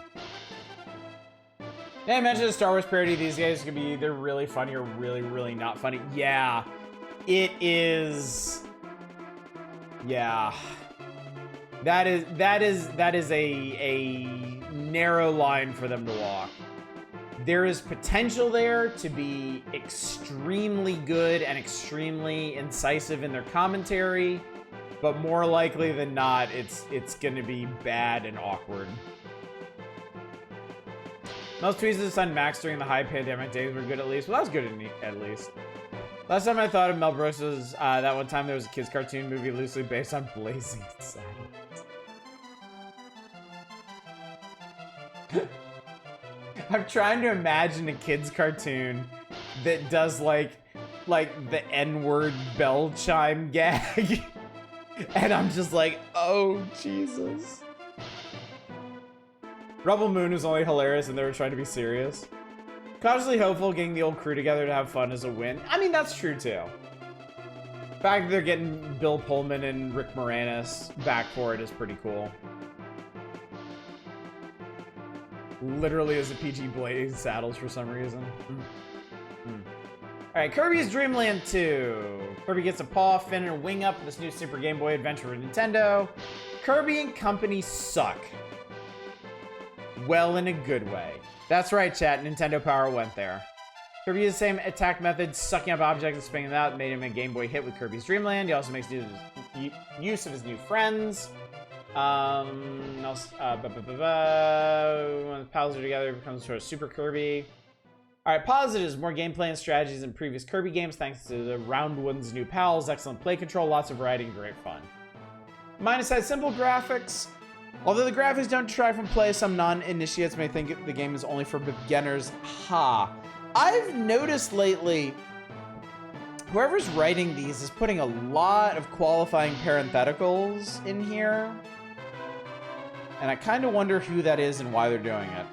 Did I mention the Star Wars parody these days could be either really funny or really, really not funny? Yeah, it is. Yeah, that is a narrow line for them to walk. There is potential there to be extremely good and extremely incisive in their commentary, but more likely than not, it's gonna be bad and awkward. Most tweets of the son Max during the high pandemic days were good at least. Well, that was good at least. Last time I thought of Mel Brooks was that one time there was a kids' cartoon movie loosely based on Blazing Saddles. I'm trying to imagine a kids' cartoon that does like the N-word bell chime gag, and I'm just like, oh Jesus. Rebel Moon was only hilarious and they were trying to be serious. Cautiously hopeful getting the old crew together to have fun is a win. I mean, that's true too. The fact that they're getting Bill Pullman and Rick Moranis back for it is pretty cool. Literally as a PG Blazing Saddles for some reason. Alright, Kirby's Dream Land 2. Kirby gets a paw, fin, and a wing up in this new Super Game Boy Adventure with Nintendo. Kirby and Company suck. Well, in a good way. That's right, chat. Nintendo Power went there. Kirby uses the same attack method, sucking up objects and spinning them out, made him a Game Boy hit with Kirby's Dream Land. He also makes use of his new friends. When the pals are together, it becomes sort of Super Kirby. Alright, positives. More gameplay and strategies than previous Kirby games, thanks to the Round One's new pals, excellent play control, lots of variety, and great fun. Minus side, simple graphics. Although the graphics don't detract from play, some non-initiates may think the game is only for beginners. Ha! I've noticed lately, whoever's writing these is putting a lot of qualifying parentheticals in here. And I kind of wonder who that is and why they're doing it.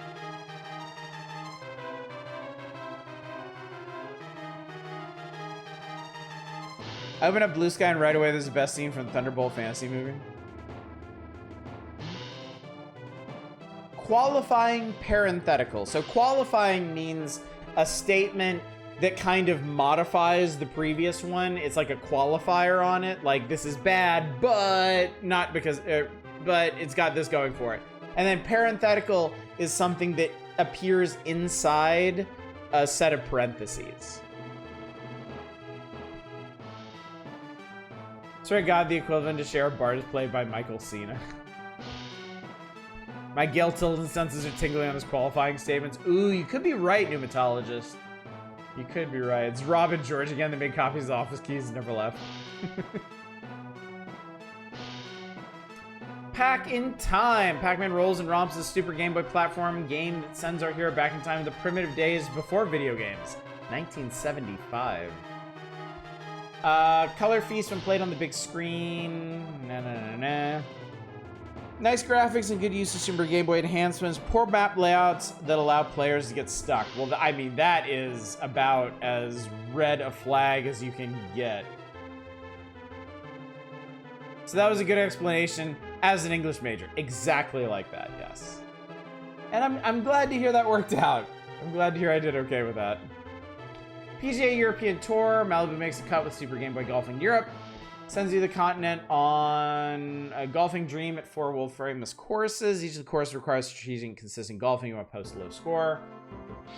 I open up Blue Sky and right away there's the best scene from the Thunderbolt Fantasy movie. Qualifying parenthetical. So qualifying means a statement that kind of modifies the previous one. It's like a qualifier on it. Like, this is bad, but not because, but it's got this going for it. And then parenthetical is something that appears inside a set of parentheses. Swear to God, the equivalent to Sheriff Bart is played by Michael Cena. My guilt and senses are tingling on his qualifying statements. Ooh, you could be right, pneumatologist. You could be right. It's Rob and George again. They made copies of the office keys and never left. Pack in Time. Pac-Man rolls and romps is a Super Game Boy platform game that sends our hero back in time to the primitive days before video games. 1975. Color Feast when played on the big screen. Nice graphics and good use of Super Game Boy enhancements. Poor map layouts that allow players to get stuck. Well, I mean, that is about as red a flag as you can get. So that was a good explanation as an English major. Exactly like that, yes. And I'm glad to hear that worked out. I'm glad to hear I did okay with that. PGA European Tour. Malibu makes a cut with Super Game Boy Golf in Europe. Sends you the continent on a golfing dream at 4 world-famous courses. Each of the courses requires strategic and consistent golfing. You want to post a low score.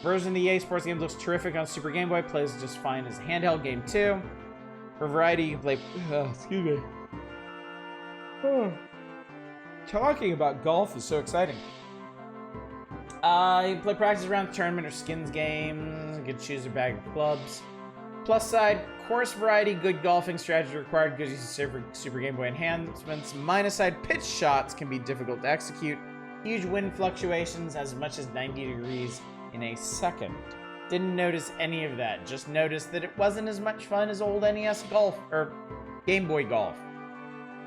Version of the EA Sports game looks terrific on Super Game Boy. Plays just fine as a handheld game too. For variety, you can play... excuse me. Talking about golf is so exciting. You can play practice around tournament or skins games. You can choose a bag of clubs. Plus side, course variety, good golfing strategy required, good use of Super Game Boy enhancements. Minus side, pitch shots can be difficult to execute. Huge wind fluctuations, as much as 90 degrees in a second. Didn't notice any of that. Just noticed that it wasn't as much fun as old NES Golf, or Game Boy Golf.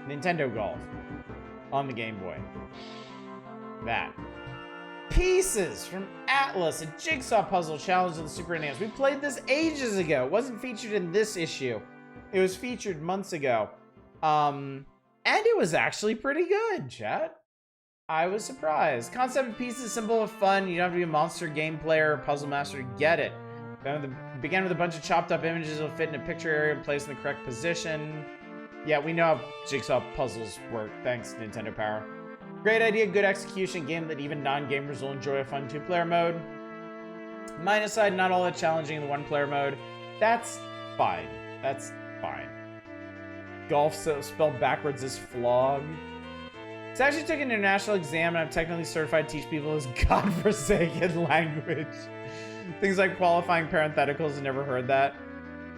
Nintendo Golf. On the Game Boy. That. Pieces from Atlas, a jigsaw puzzle challenge of the Super NES. We played this ages ago. It wasn't featured in this issue. It was featured months ago. And it was actually pretty good, chat. I was surprised. Concept of pieces, simple and fun. You don't have to be a monster game player or puzzle master to get it. Began with a bunch of chopped up images that'll fit in a picture area and placed in the correct position. Yeah, we know how jigsaw puzzles work. Thanks, Nintendo Power. Great idea, good execution, game that even non-gamers will enjoy a fun 2-player mode. Minus side, not all that challenging in the 1-player mode. That's fine. That's fine. Golf spelled backwards is flog. So I actually took an international exam and I'm technically certified to teach people this godforsaken language. Things like qualifying parentheticals, I never heard that.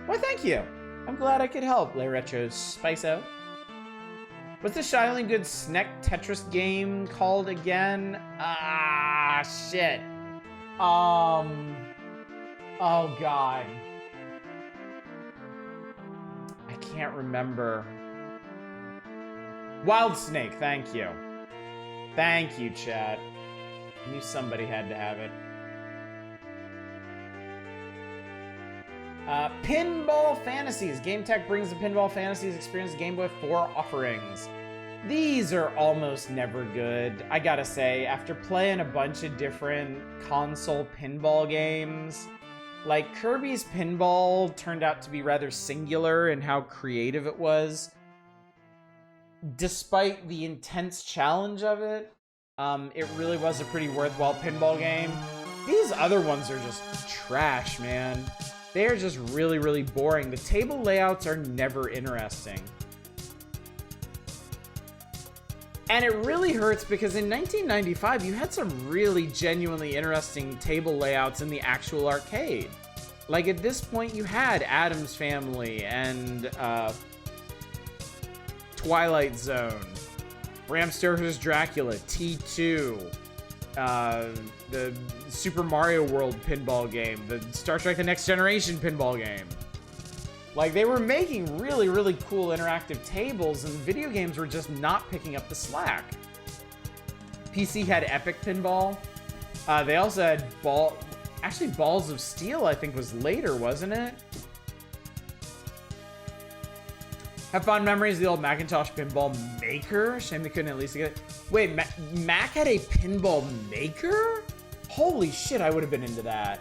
Well, thank you. I'm glad I could help, Le Retro Spice-O. What's the Shining Good Snack Tetris game called again? Ah, shit. Oh, God. I can't remember. Wild Snake, thank you. Thank you, chat. I knew somebody had to have it. Pinball Fantasies. Game Tech brings the Pinball Fantasies experience to Game Boy 4 offerings. These are almost never good, I gotta say. After playing a bunch of different console pinball games, like Kirby's Pinball turned out to be rather singular in how creative it was. Despite the intense challenge of it, it really was a pretty worthwhile pinball game. These other ones are just trash, man. They are just really, really boring. The table layouts are never interesting. And it really hurts because in 1995, you had some really genuinely interesting table layouts in the actual arcade. Like at this point, you had Addams Family and Twilight Zone, Bram Stoker's Dracula, T2, the Super Mario World pinball game, the Star Trek The Next Generation pinball game. Like, they were making really, really cool interactive tables, and video games were just not picking up the slack. PC had Epic Pinball. They also had Balls of Steel, I think, was later, wasn't it? Have fond memories of the old Macintosh Pinball Maker. Shame they couldn't at least get it. Wait, Mac had a Pinball Maker? Holy shit, I would have been into that.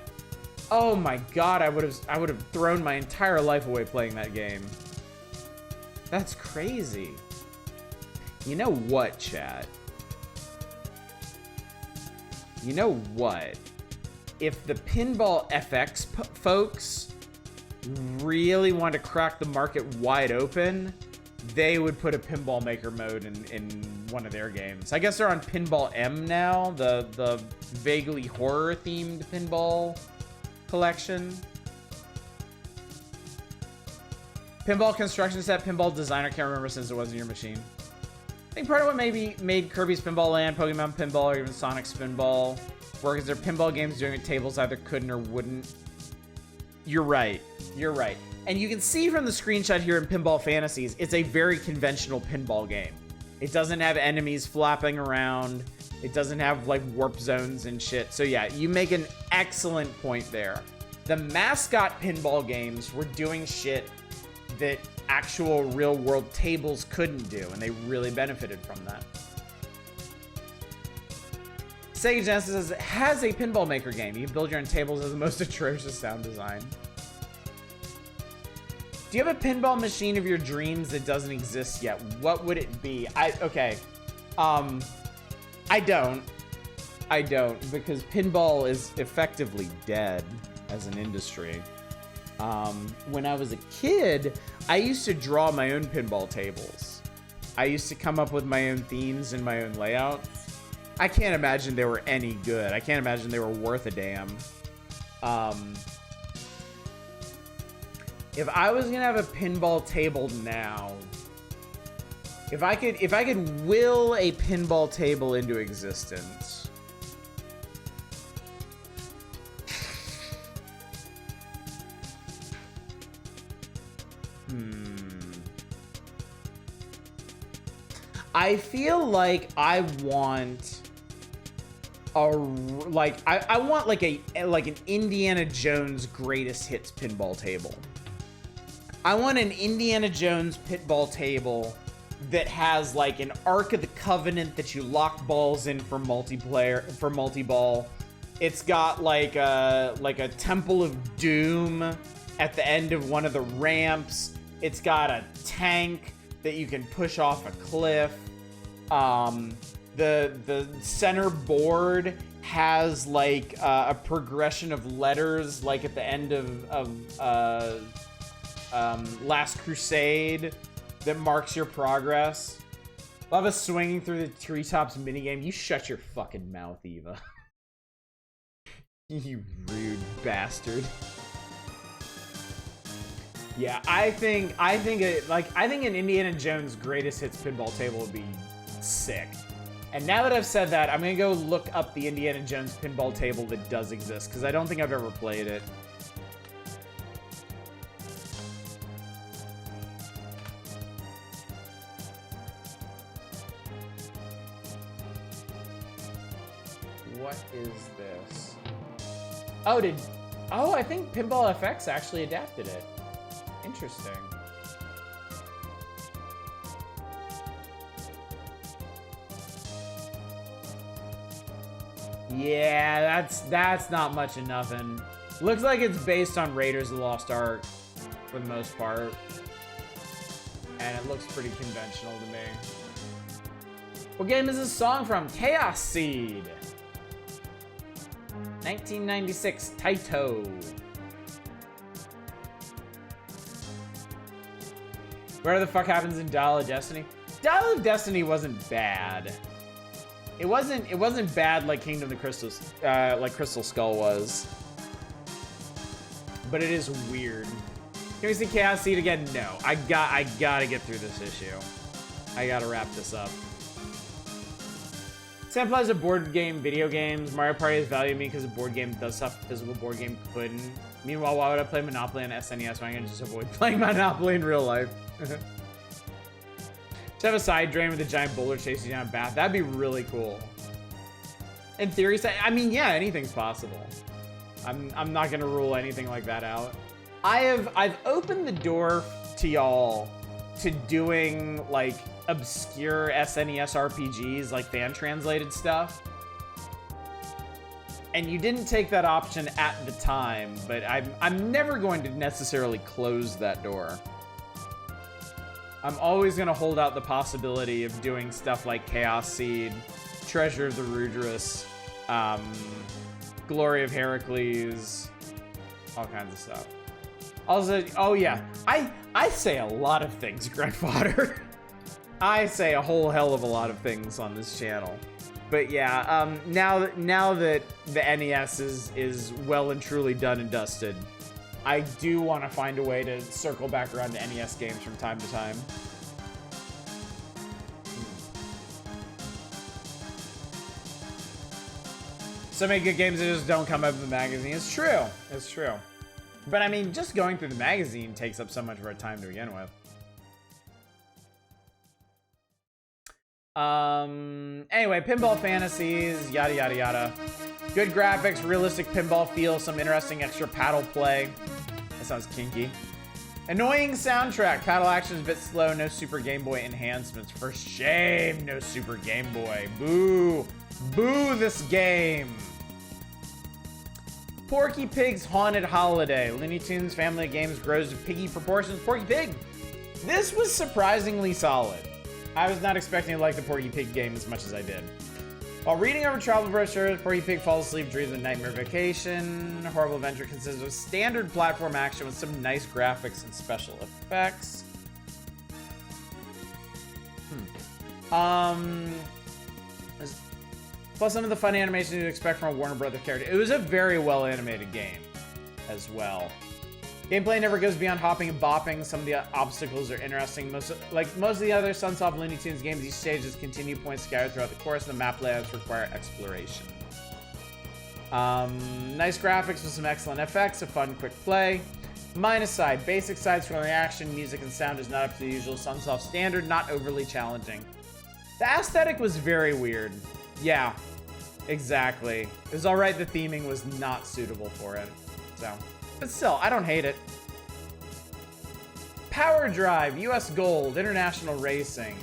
Oh my god, I would have thrown my entire life away playing that game. That's crazy. You know what, chat? You know what? If the Pinball FX folks really want to crack the market wide open, they would put a Pinball Maker mode in one of their games. I guess they're on Pinball M now, the vaguely horror-themed pinball collection. Pinball construction set, pinball designer, can't remember since it wasn't your machine. I think part of what maybe made Kirby's Pinball Land, Pokemon Pinball, or even Sonic Spinball work is their pinball games doing it tables either couldn't or wouldn't. You're right. You're right. And you can see from the screenshot here in Pinball Fantasies, it's a very conventional pinball game. It doesn't have enemies flapping around. It doesn't have, like, warp zones and shit. So yeah, you make an excellent point there. The mascot pinball games were doing shit that actual real-world tables couldn't do, and they really benefited from that. Sega Genesis has a Pinball Maker game. You can build your own tables as the most atrocious sound design. Do you have a pinball machine of your dreams that doesn't exist yet? What would it be? Okay. I don't, because pinball is effectively dead as an industry. When I was a kid, I used to draw my own pinball tables. I used to come up with my own themes and my own layouts. I can't imagine they were any good. I can't imagine they were worth a damn. If I was gonna have a pinball table now, if I could will a pinball table into existence, I feel like I want I want like an Indiana Jones greatest hits pinball table. I want an Indiana Jones pinball table that has like an Ark of the Covenant that you lock balls in for multiplayer, for multi-ball. It's got like a Temple of Doom at the end of one of the ramps. It's got a tank that you can push off a cliff. The center board has like a progression of letters, like at the end of Last Crusade, that marks your progress. Love a swinging through the treetops minigame. You shut your fucking mouth, Eva. You rude bastard. Yeah, I think an Indiana Jones greatest hits pinball table would be sick. And now that I've said that, I'm gonna go look up the Indiana Jones pinball table that does exist, because I don't think I've ever played it. What is this? Oh, I think Pinball FX actually adapted it. Interesting. Yeah, that's not much of nothing. Looks like it's based on Raiders of the Lost Ark for the most part. And it looks pretty conventional to me. What game is this song from? Chaos Seed. 1996 Taito. Where the fuck happens in Dial of Destiny? Dial of Destiny wasn't bad. It wasn't bad like Kingdom of the Crystals, like Crystal Skull was. But it is weird. Can we see Chaos Seed again? No. I gotta get through this issue. I gotta wrap this up. Sam plays a board game, video games. Mario Party has value to me because a board game does stuff a physical board game couldn't. Meanwhile, why would I play Monopoly on SNES when I can just avoid playing Monopoly in real life? To have a side drain with a giant boulder chasing you down a bath, that'd be really cool. In theory, I mean, yeah, anything's possible. I'm not gonna rule anything like that out. I've opened the door to y'all to doing like obscure SNES RPGs, like fan translated stuff. And you didn't take that option at the time, but I'm never going to necessarily close that door. I'm always going to hold out the possibility of doing stuff like Chaos Seed, Treasure of the Rudrous, Glory of Heracles, all kinds of stuff. Also, oh yeah, I say a lot of things, Grandfather. I say a whole hell of a lot of things on this channel. But yeah, now that the NES is well and truly done and dusted, I do want to find a way to circle back around to NES games from time to time. So many good games that just don't come up in the magazine. It's true. It's true. But I mean, just going through the magazine takes up so much of our time to begin with. Anyway, Pinball Fantasies, yada yada yada. Good graphics, realistic pinball feel, some interesting extra paddle play. That sounds kinky. Annoying soundtrack, paddle action is a bit slow, no Super Game Boy enhancements. For shame, no Super Game Boy. Boo. Boo this game. Porky Pig's Haunted Holiday. Looney Tunes Family of Games grows to piggy proportions. Porky Pig. This was surprisingly solid. I was not expecting to like the Porky Pig game as much as I did. While reading over travel brochures, Porky Pig falls asleep during the Nightmare Vacation. Horrible Adventure consists of standard platform action with some nice graphics and special effects. Plus some of the fun animation you'd expect from a Warner Brothers character. It was a very well animated game as well. Gameplay never goes beyond hopping and bopping. Some of the obstacles are interesting. Most of the other Sunsoft Looney Tunes games, each stage has continued points scattered throughout the course, and the map layouts require exploration. Nice graphics with some excellent effects, a fun, quick play. Minus side, basic side-scrolling action, music and sound is not up to the usual Sunsoft standard, not overly challenging. The aesthetic was very weird. Yeah, exactly. It was alright, the theming was not suitable for it. So, but still, I don't hate it. Power Drive, US Gold, International Racing.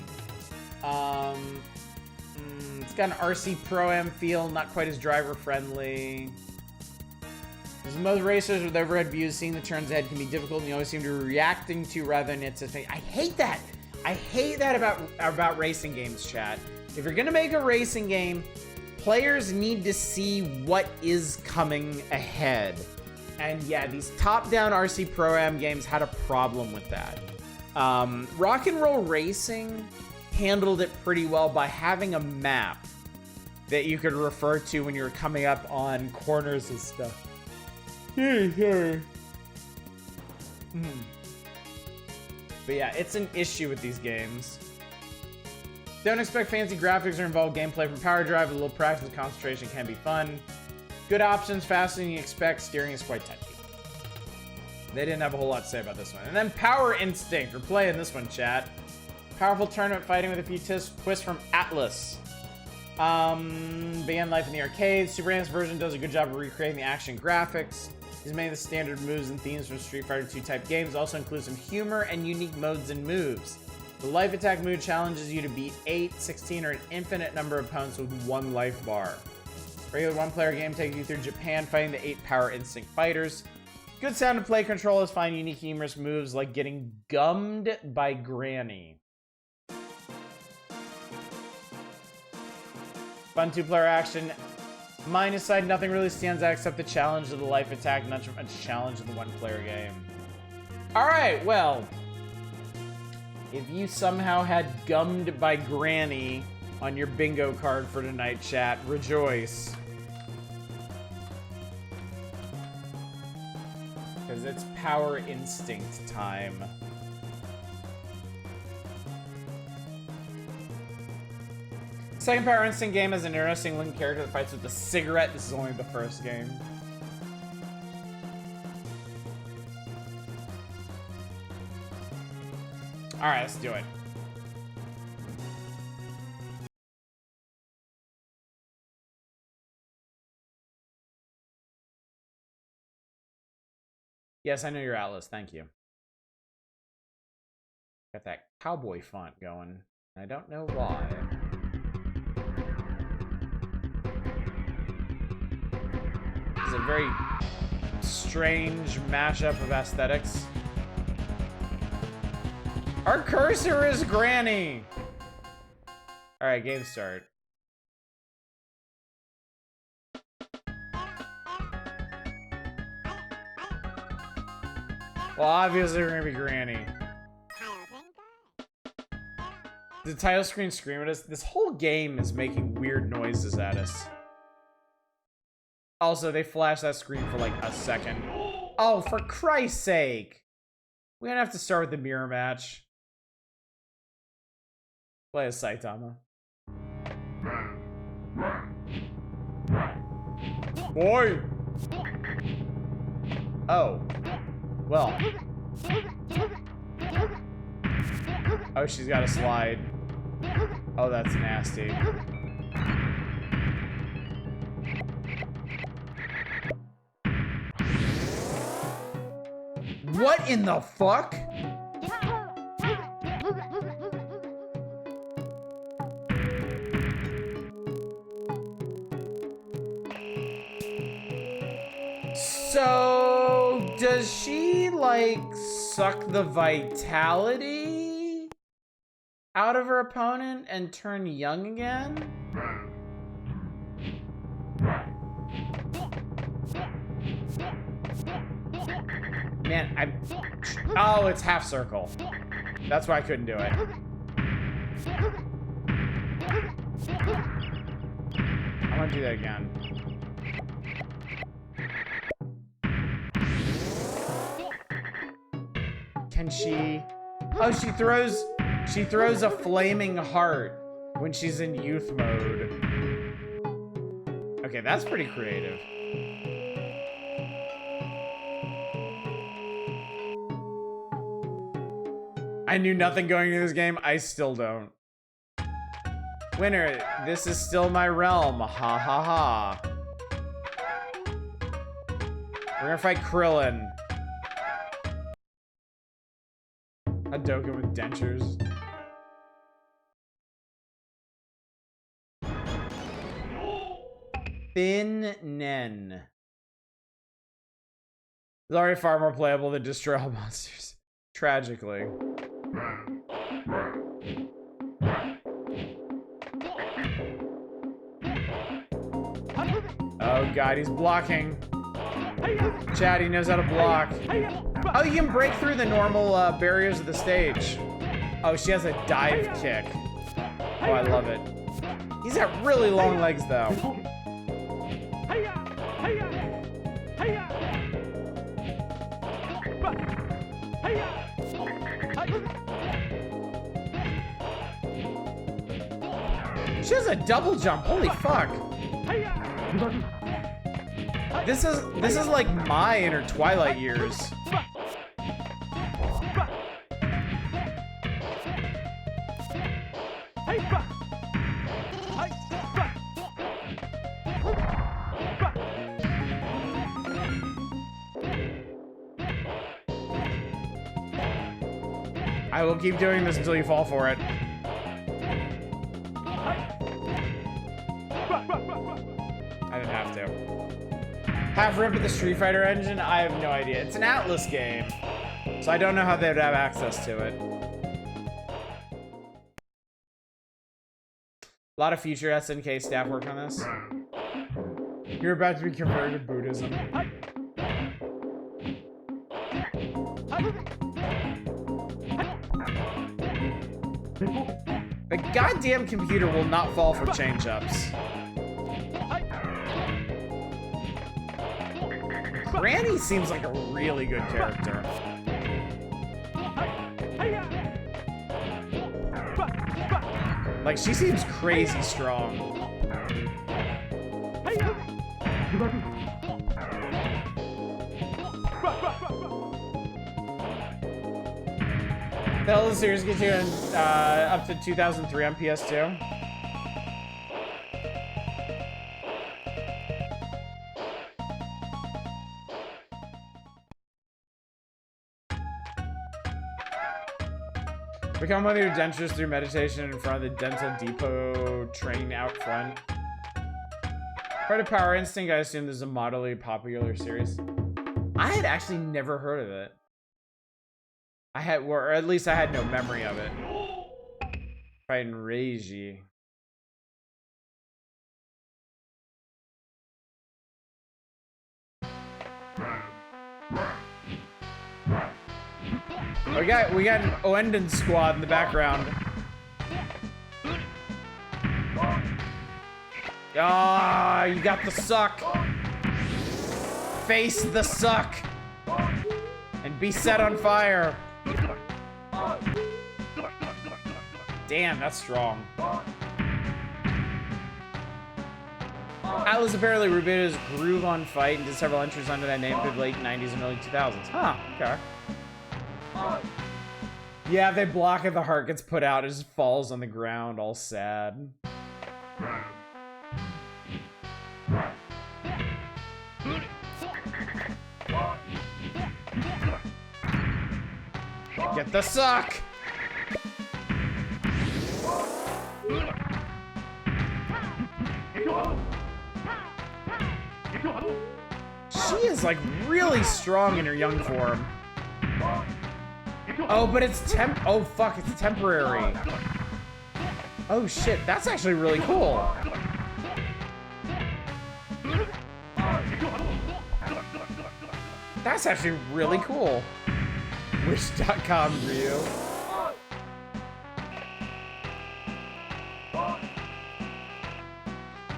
It's got an RC Pro-Am feel, not quite as driver-friendly. As most racers with overhead views, seeing the turns ahead can be difficult, and you always seem to be reacting to rather than anticipating. I hate that! I hate that about racing games, chat. If you're gonna make a racing game, players need to see what is coming ahead. And yeah, these top-down RC Pro-Am games had a problem with that. Rock and Roll Racing handled it pretty well by having a map that you could refer to when you were coming up on corners and stuff. But yeah, it's an issue with these games. Don't expect fancy graphics or involved gameplay from Power Drive. A little practice and concentration can be fun. Good options, faster than you expect. Steering is quite touchy. They didn't have a whole lot to say about this one. And then Power Instinct. We're playing this one, chat. Powerful tournament fighting with a few twists from Atlas. Began life in the arcade. Super NES version does a good job of recreating the action graphics. These many of the standard moves and themes from Street Fighter 2 type games also include some humor and unique modes and moves. The life attack mood challenges you to beat 8, 16, or an infinite number of opponents with one life bar. Regular one-player game takes you through Japan fighting the 8 Power Instinct fighters. Good sound and play control is fine. Unique humorous moves like getting gummed by Granny. Fun 2-player action. Minus side, nothing really stands out except the challenge of the life attack, not a challenge of the one-player game. Alright, well. If you somehow had gummed by Granny on your bingo card for tonight, chat, rejoice. Because it's Power Instinct time. Second Power Instinct game has an interesting looking character that fights with a cigarette. This is only the first game. Alright, let's do it. Yes, I know you're Atlas. Thank you. Got that cowboy font going. I don't know why. It's a very strange mashup of aesthetics. Our cursor is Granny! Alright, game start. Well, obviously we're gonna be Granny. Did the title screen scream at us? This whole game is making weird noises at us. Also, they flashed that screen for like a second. Oh, for Christ's sake! We don't have to start with the mirror match. Play as Saitama. Boy! Oh. Well. Oh, she's got a slide. Oh, that's nasty. What in the fuck? So, does she, like, suck the vitality out of her opponent and turn young again? Man, oh, it's half circle. That's why I couldn't do it. I want to do that again. Can she? Oh, she throws a flaming heart when she's in youth mode. Okay, that's pretty creative. I knew nothing going into this game. I still don't. Winner, this is still my realm. Ha ha ha. We're gonna fight Krillin. Hadouken with dentures. Thin Nen. It's already far more playable than Destroy All Monsters. Tragically. Oh god, he's blocking. Chad, he knows how to block. Oh, you can break through the normal barriers of the stage. Oh, she has a dive kick. Oh, I love it. He's got really long legs, though. She has a double jump. Holy fuck. This is like my inner Twilight years. I will keep doing this until you fall for it. I didn't have to. Half ripped the Street Fighter engine? I have no idea. It's an Atlas game, so I don't know how they would have access to it. A lot of future SNK staff work on this. You're about to be converted to Buddhism. The goddamn computer will not fall for change-ups. Granny seems like a really good character. Like, she seems crazy strong. The hell is the series get to up to 2003 on PS2? Become one of your dentures through meditation in front of the dental depot train out front. Part of Power Instinct, I assume this is a moderately popular series. I had actually never heard of it. I had, or at least I had no memory of it. Fighting Reiji. We got an Oenden squad in the background. Ah, you got the suck. Face the suck. And be set on fire. Damn, that's strong. Atlas apparently rebooted his Groove on Fight and did several entries under that name through the late 90s and early 2000s. Huh, okay. Yeah, if they block it, the heart gets put out. It just falls on the ground, all sad. Get the suck! She is like really strong in her young form. Oh, but it's oh fuck, it's temporary. Oh shit, that's actually really cool. That's actually really cool. Wish.com Ryu.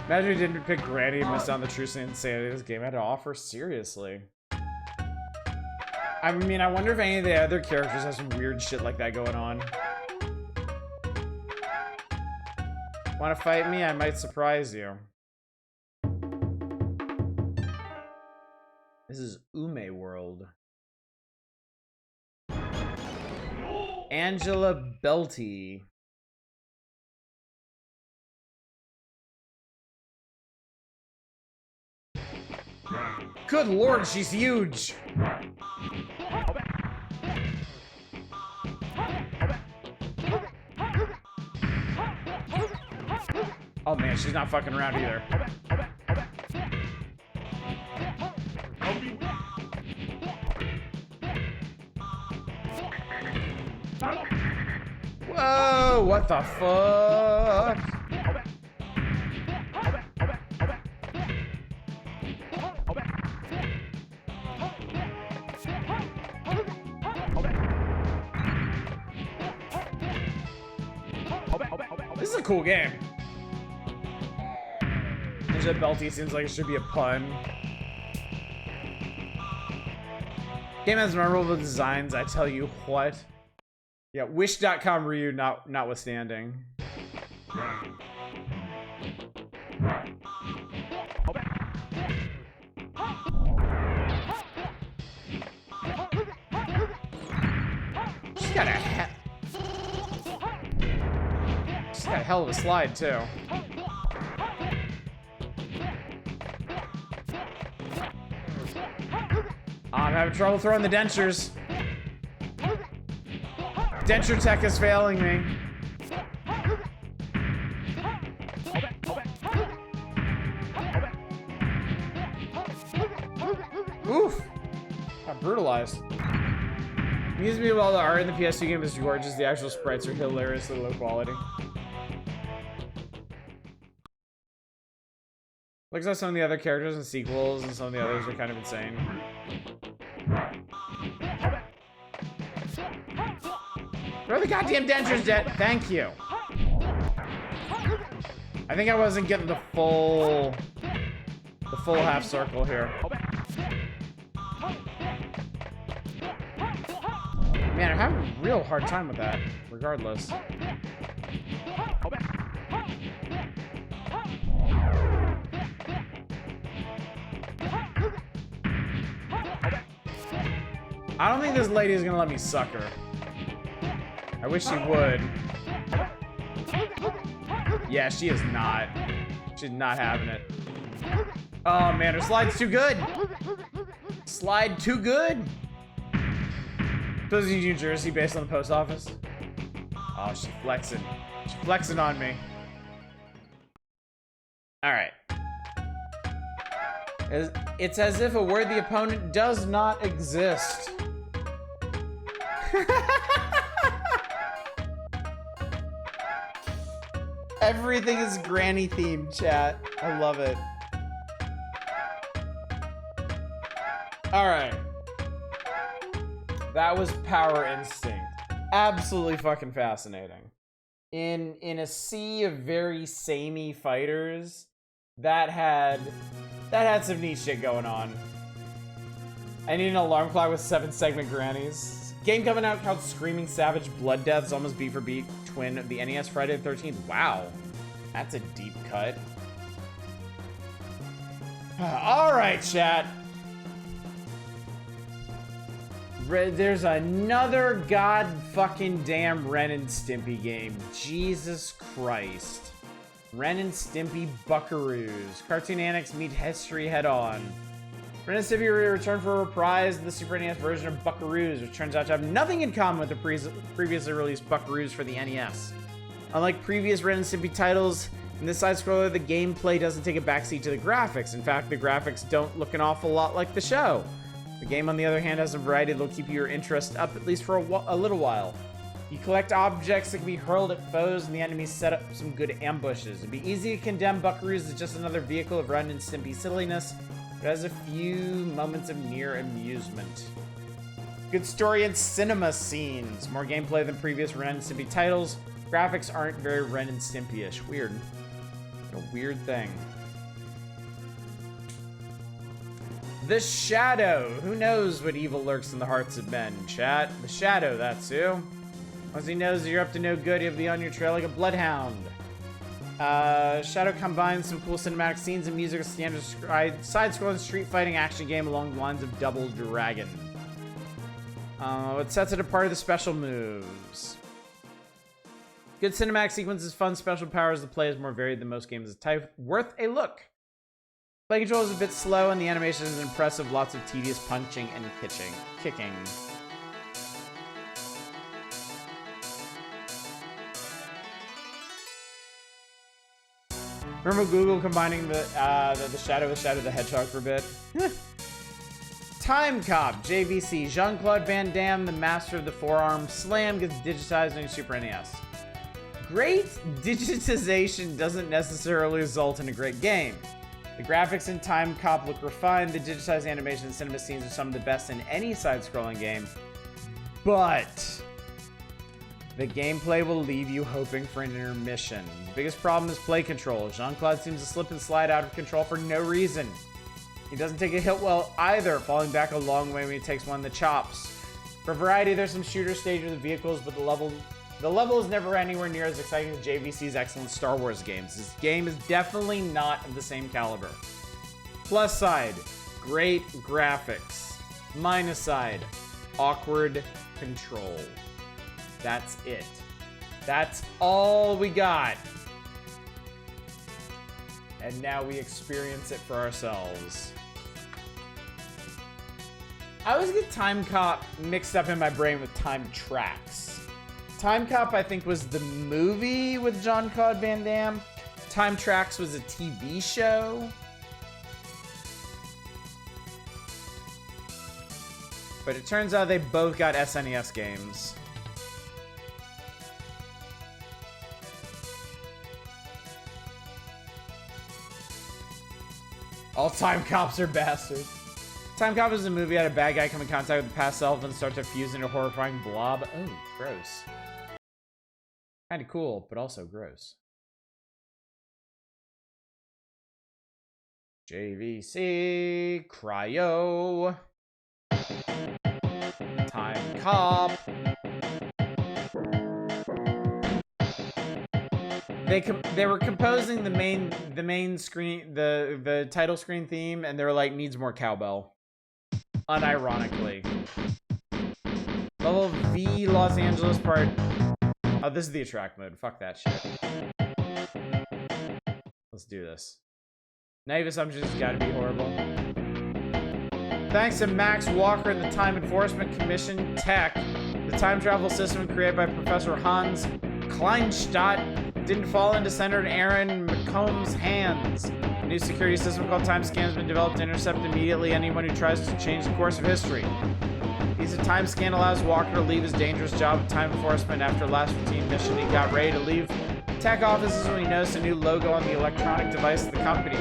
Imagine we didn't pick Granny and missed on the true insanity this game had to offer. Seriously. I mean, I wonder if any of the other characters have some weird shit like that going on. Want to fight me? I might surprise you. This is Ume World. Angela Belty. Good lord, she's huge! Oh man, she's not fucking around either. Whoa, what the fuck? This is a cool game. Ninja Belty seems like it should be a pun. Game has memorable designs, I tell you what. Yeah, Wish.com Ryu notwithstanding. She's got a hell of a slide too. I'm having trouble throwing the dentures. Denture tech is failing me. Oof. Got brutalized. Amused me while the art in the PS2 game is gorgeous, the actual sprites are hilariously low quality. Looks like some of the other characters and sequels and some of the others are kind of insane. Throw the goddamn dentures, Jet. Thank you. I think I wasn't getting the full half circle here. Man, I'm having a real hard time with that, regardless. I don't think this lady is gonna let me suck her. I wish she would. Yeah, she is not. She's not having it. Oh man, her slide's too good. Slide too good. Supposed to New Jersey based on the post office. Oh, she's flexing. She's flexing on me. All right. It's as if a worthy opponent does not exist. Everything is granny themed, chat. I love it. All right. That was Power Instinct. Absolutely fucking fascinating. In a sea of very samey fighters, that had some neat shit going on. I need an alarm clock with 7-segment grannies. Game coming out called Screaming Savage Blood Deaths, almost beat for beat twin of the NES Friday the 13th. Wow. That's a deep cut. All right, chat. There's another god fucking damn Ren and Stimpy game. Jesus Christ. Ren and Stimpy Buckaroos. Cartoon Annex meet history head on. Ren and Stimpy returned for a reprise of the Super NES version of Buckaroos, which turns out to have nothing in common with the previously released Buckaroos for the NES. Unlike previous Ren and Stimpy titles, In this side-scroller, the gameplay doesn't take a backseat to the graphics. In fact, the graphics don't look an awful lot like the show. The game, on the other hand, has a variety that will keep your interest up at least for a little while. You collect objects that can be hurled at foes, and the enemies set up some good ambushes. It'd be easy to condemn Buckaroos as just another vehicle of Ren and Stimpy silliness, but it has a few moments of near amusement. Good story and cinema scenes. More gameplay than previous Ren and Stimpy titles. Graphics aren't very Ren and Stimpy-ish. Weird. What a weird thing. The Shadow. Who knows what evil lurks in the hearts of men, chat? The Shadow, that's who. Once he knows that you're up to no good, he'll be on your trail like a bloodhound. Shadow combines some cool cinematic scenes and music, a standard side-scrolling street fighting action game along the lines of Double Dragon. What sets it apart are the special moves. Good cinematic sequences, fun special powers. The play is more varied than most games of the type. Worth a look. Play control is a bit slow and the animation is impressive. Lots of tedious punching and kicking. Remember Google combining the Shadow with Shadow the Hedgehog for a bit? Time Cop, JVC, Jean-Claude Van Damme, the master of the forearm slam, gets digitized on your Super NES. Great digitization doesn't necessarily result in a great game. The graphics in Time Cop look refined, the digitized animation and cinema scenes are some of the best in any side-scrolling game, but the gameplay will leave you hoping for an intermission. The biggest problem is play control. Jean-Claude seems to slip and slide out of control for no reason. He doesn't take a hit well either, falling back a long way when he takes one in the chops. For variety, there's some shooter stages with vehicles, but the level is never anywhere near as exciting as JVC's excellent Star Wars games. This game is definitely not of the same caliber. Plus side, great graphics. Minus side, awkward control. That's it. That's all we got. And now we experience it for ourselves. I always get Time Cop mixed up in my brain with Time Trax. Time Cop, I think, was the movie with Jean-Claude Van Damme. Time Trax was a TV show. But it turns out they both got SNES games. All Time Cops are bastards. Time Cop is a movie about a bad guy come in contact with the past self and start to fuse into a horrifying blob. Oh, gross. Kinda cool, but also gross. JVC, Cryo, Time Cop. They were composing the main screen, the title screen theme, and they were like, needs more cowbell. Unironically. Level V Los Angeles part. Oh, this is the attract mode. Fuck that shit. Let's do this. Naive assumptions gotta be horrible. Thanks to Max Walker and the Time Enforcement Commission Tech, the time travel system created by Professor Hans Kleinstadt didn't fall into Senator Aaron McComb's hands. A new security system called Time Scan has been developed to intercept immediately anyone who tries to change the course of history. Use of Time Scan allows Walker to leave his dangerous job of time enforcement. After last routine mission, he got ready to leave tech offices when he noticed a new logo on the electronic device of the company.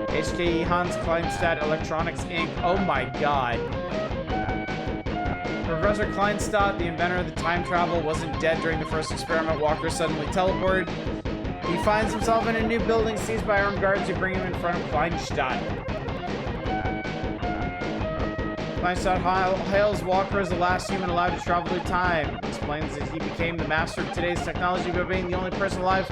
HKE Hans Kleinstadt Electronics Inc. Oh my god. Professor Kleinstadt, the inventor of the time travel, wasn't dead during the first experiment. Walker suddenly teleported. He finds himself in a new building seized by armed guards who bring him in front of Kleinstadt. Kleinstadt hails Walker as the last human allowed to travel through time. Explains that he became the master of today's technology by being the only person alive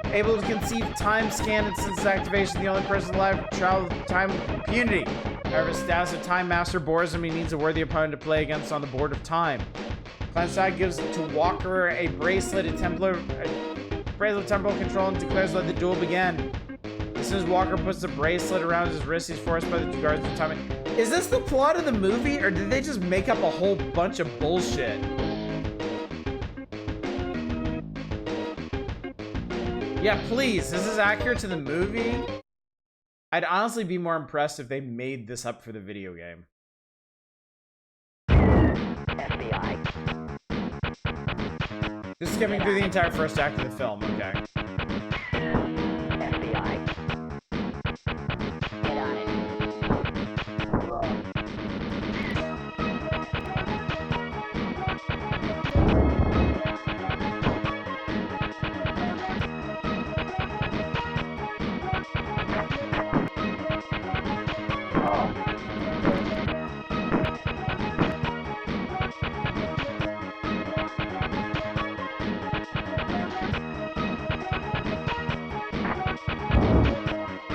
able to conceive time scan, and since its activation, the only person alive to travel time with impunity. However, his status of Time Master bores him. He needs a worthy opponent to play against on the board of time. Kleinstadt gives to Walker a bracelet of temporal control and declares let the duel begin. As soon as Walker puts the bracelet around his wrist, he's forced by the two guards of time. Is this the plot of the movie, or did they just make up a whole bunch of bullshit? Yeah, please. This is accurate to the movie. I'd honestly be more impressed if they made this up for the video game.
FBI.
Just skipping through the entire first act of the film, okay.
FBI. Get on it.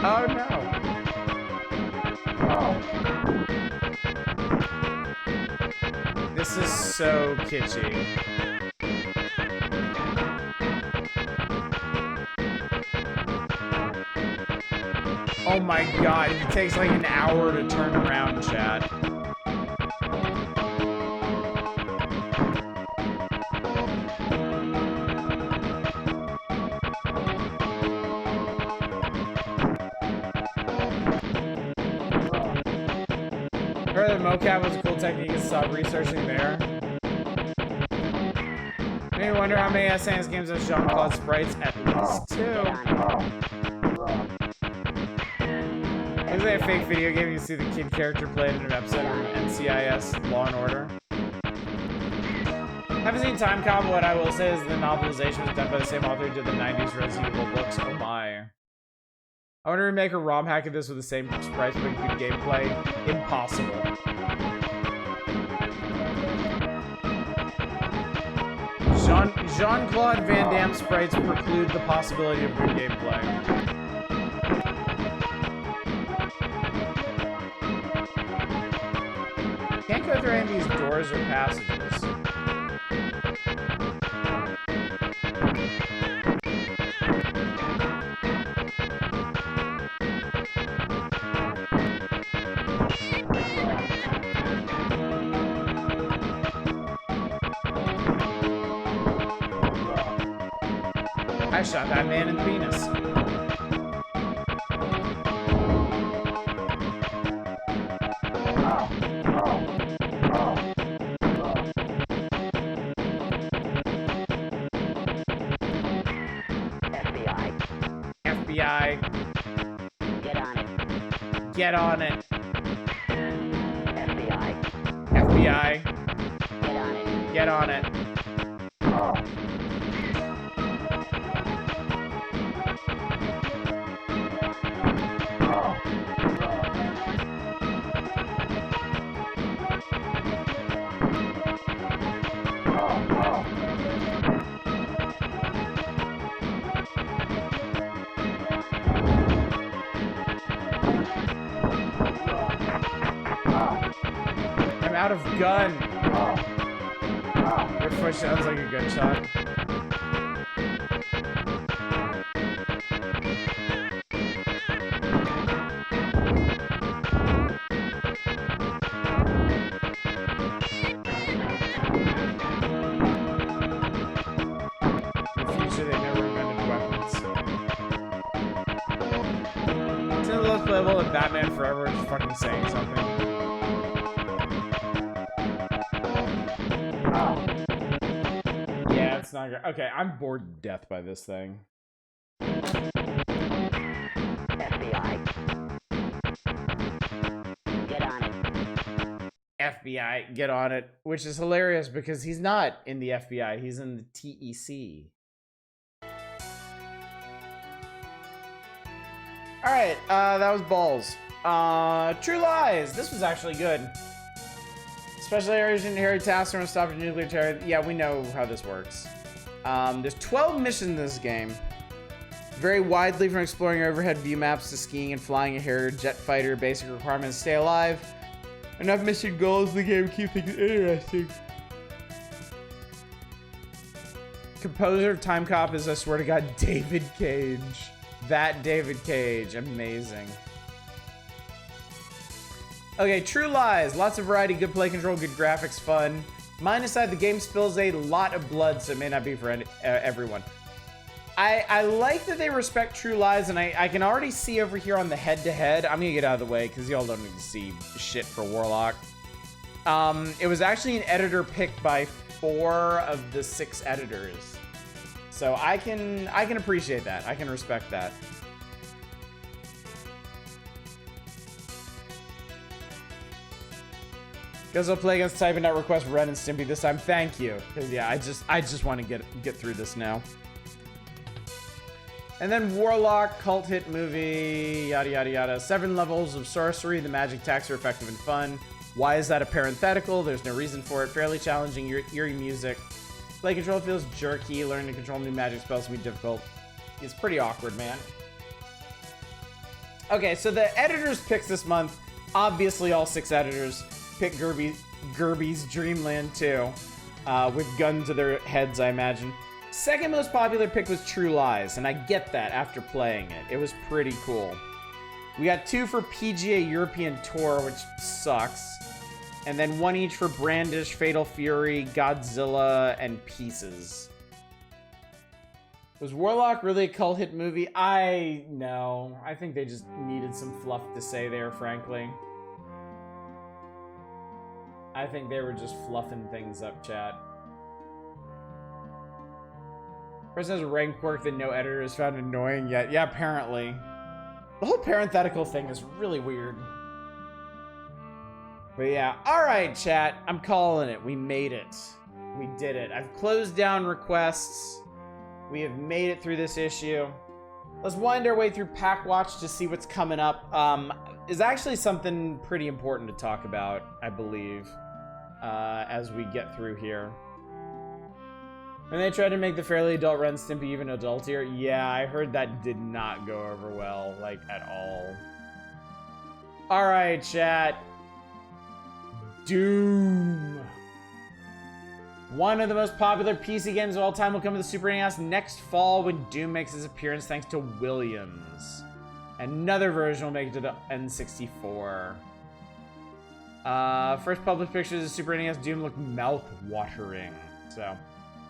Oh no. This is so kitschy. Oh my god, it takes like an hour to turn around, chat. Heard that mocap was a cool technique and stop researching there. Maybe wonder how many SNES games have Jean-Claude sprites? At least 2. Looks like a fake video game. You can see the kid character played in an episode of NCIS Law and Order. Haven't seen Time Cop, but what I will say is the novelization was done by the same author who did the 90s Resident Evil books. Oh my. I want to remake a ROM hack of this with the same sprites but good gameplay. Impossible. Jean-Claude Van Damme sprites preclude the possibility of good gameplay. Can't go through any of these doors or passages. I shot that man in the penis. FBI.
Get on it.
Get on it.
FBI.
FBI.
Get on it.
Get on it. I'm out of gun. Your foot sounds like a gunshot. In the future, they never invented weapons. It's in the less playable and Batman Forever is fucking saying something. Yeah, it's not good. Okay, I'm bored to death by this thing.
FBI. Get on it.
FBI, get on it. Which is hilarious because he's not in the FBI, he's in the TEC. Alright, that was balls. True Lies. This was actually good. Special areas in Harry Tasker and stop a nuclear terror. Yeah, we know how this works. There's 12 missions in this game. Vary widely from exploring overhead view maps to skiing and flying a Harrier jet fighter. Basic requirements: stay alive. Enough mission goals, the game keeps things interesting. Composer of Time Cop is, I swear to God, David Cage. That David Cage, amazing. Okay, True Lies. Lots of variety, good play control, good graphics, fun. Minus side, the game spills a lot of blood, so it may not be for everyone. I like that they respect True Lies, and I can already see over here on the head-to-head. I'm gonna get out of the way because y'all don't need to see shit for Warlock. It was actually an editor picked by 4 of the 6 editors. So I can appreciate that. I can respect that. Guess I'll play against type and not request Ren and Stimpy this time. Thank you. Cause yeah, I just want to get through this now. And then Warlock, cult hit movie, yada yada yada. 7 levels of sorcery. The magic attacks are effective and fun. Why is that a parenthetical? There's no reason for it. Fairly challenging, eerie music. Play control feels jerky. Learning to control new magic spells can be difficult. It's pretty awkward, man. Okay, so the editors picks this month. Obviously, all 6 editors pick Gerby's Dreamland 2, with gun to their heads, I imagine. Second most popular pick was True Lies, and I get that after playing it. It was pretty cool. We got 2 for PGA European Tour, which sucks. And then 1 each for Brandish, Fatal Fury, Godzilla, and Pieces. Was Warlock really a cult hit movie? No. I think they just needed some fluff to say there, frankly. I think they were just fluffing things up, chat. Person has a rank quirk that no editor has found annoying yet. Yeah, apparently. The whole parenthetical thing is really weird. But yeah, alright, chat. I'm calling it. We made it. We did it. I've closed down requests. We have made it through this issue. Let's wind our way through Pack Watch to see what's coming up. Is actually something pretty important to talk about, I believe, as we get through here. And they tried to make the fairly adult Ren Stimpy even adultier. Yeah, I heard that did not go over well, like, at all. Alright, chat. Doom. One of the most popular PC games of all time will come to the Super NES next fall when Doom makes his appearance thanks to Williams. Another version will make it to the N64. First published pictures of Super NES Doom look mouth-watering. So,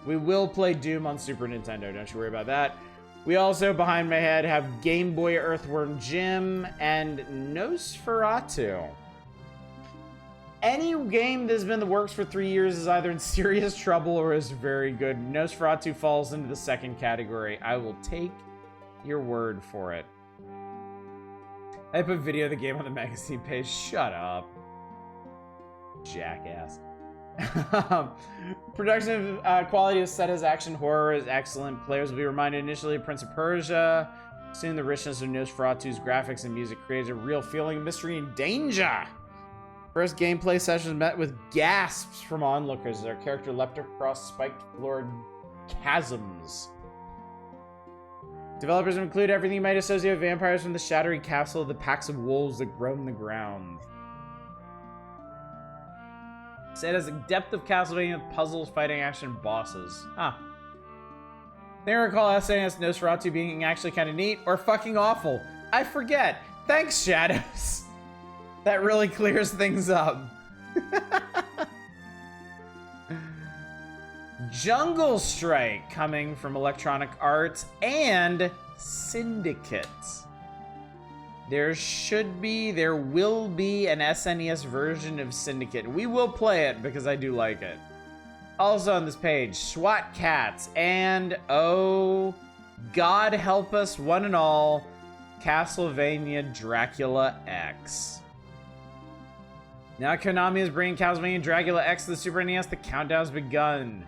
we will play Doom on Super Nintendo, don't you worry about that. We also, behind my head, have Game Boy Earthworm Jim and Nosferatu. Any game that's been in the works for 3 years is either in serious trouble or is very good. Nosferatu falls into the second category. I will take your word for it. I put video of the game on the magazine page. Shut up. Jackass. Production quality of set as action horror is excellent. Players will be reminded initially of Prince of Persia. Soon the richness of Nosferatu's graphics and music creates a real feeling of mystery and danger. First gameplay sessions met with gasps from onlookers as our character leapt across spiked floored chasms. Developers include everything you might associate with vampires from the shadowy castle of the packs of wolves that roam the ground. It has a depth of Castlevania with puzzles, fighting action, bosses. Huh. I think I recall SNES Nosferatu being actually kind of neat or fucking awful. I forget. Thanks, Shadows. That really clears things up. Jungle Strike coming from Electronic Arts and Syndicate. There will be an SNES version of Syndicate. We will play it because I do like it. Also on this page, SWAT Cats and, oh, God help us one and all, Castlevania Dracula X. Now Konami is bringing Castlevania Dracula X to the Super NES. The countdown's begun.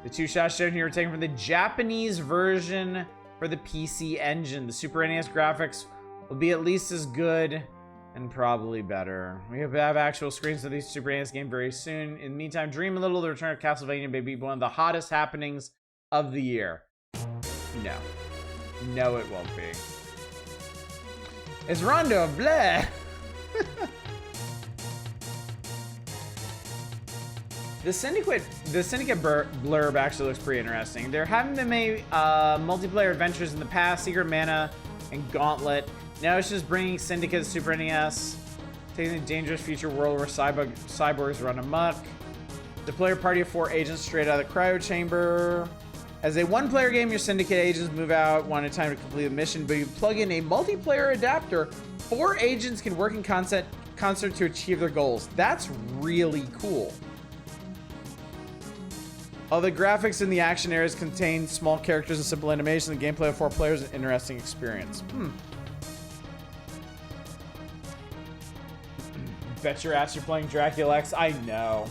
The 2 shots shown here are taken from the Japanese version for the PC Engine. The Super NES graphics will be at least as good and probably better. We hope to have actual screens of these Super NES game very soon. In the meantime, dream a little. The return of Castlevania may be one of the hottest happenings of the year. No. No, it won't be. It's Rondo, blah! The Syndicate blurb actually looks pretty interesting. There haven't been many multiplayer adventures in the past, Secret Mana and Gauntlet. Now it's just bringing Syndicate to Super NES, taking a dangerous future world where cyborgs run amok. The player party of 4 agents straight out of the cryo chamber. As a one-player game, your syndicate agents move out one at a time to complete the mission, but you plug in a multiplayer adapter. 4 agents can work in concert to achieve their goals. That's really cool. Although the graphics in the action areas contain small characters and simple animation, the gameplay of 4 players is an interesting experience. Bet your ass you're playing Dracula X. I know.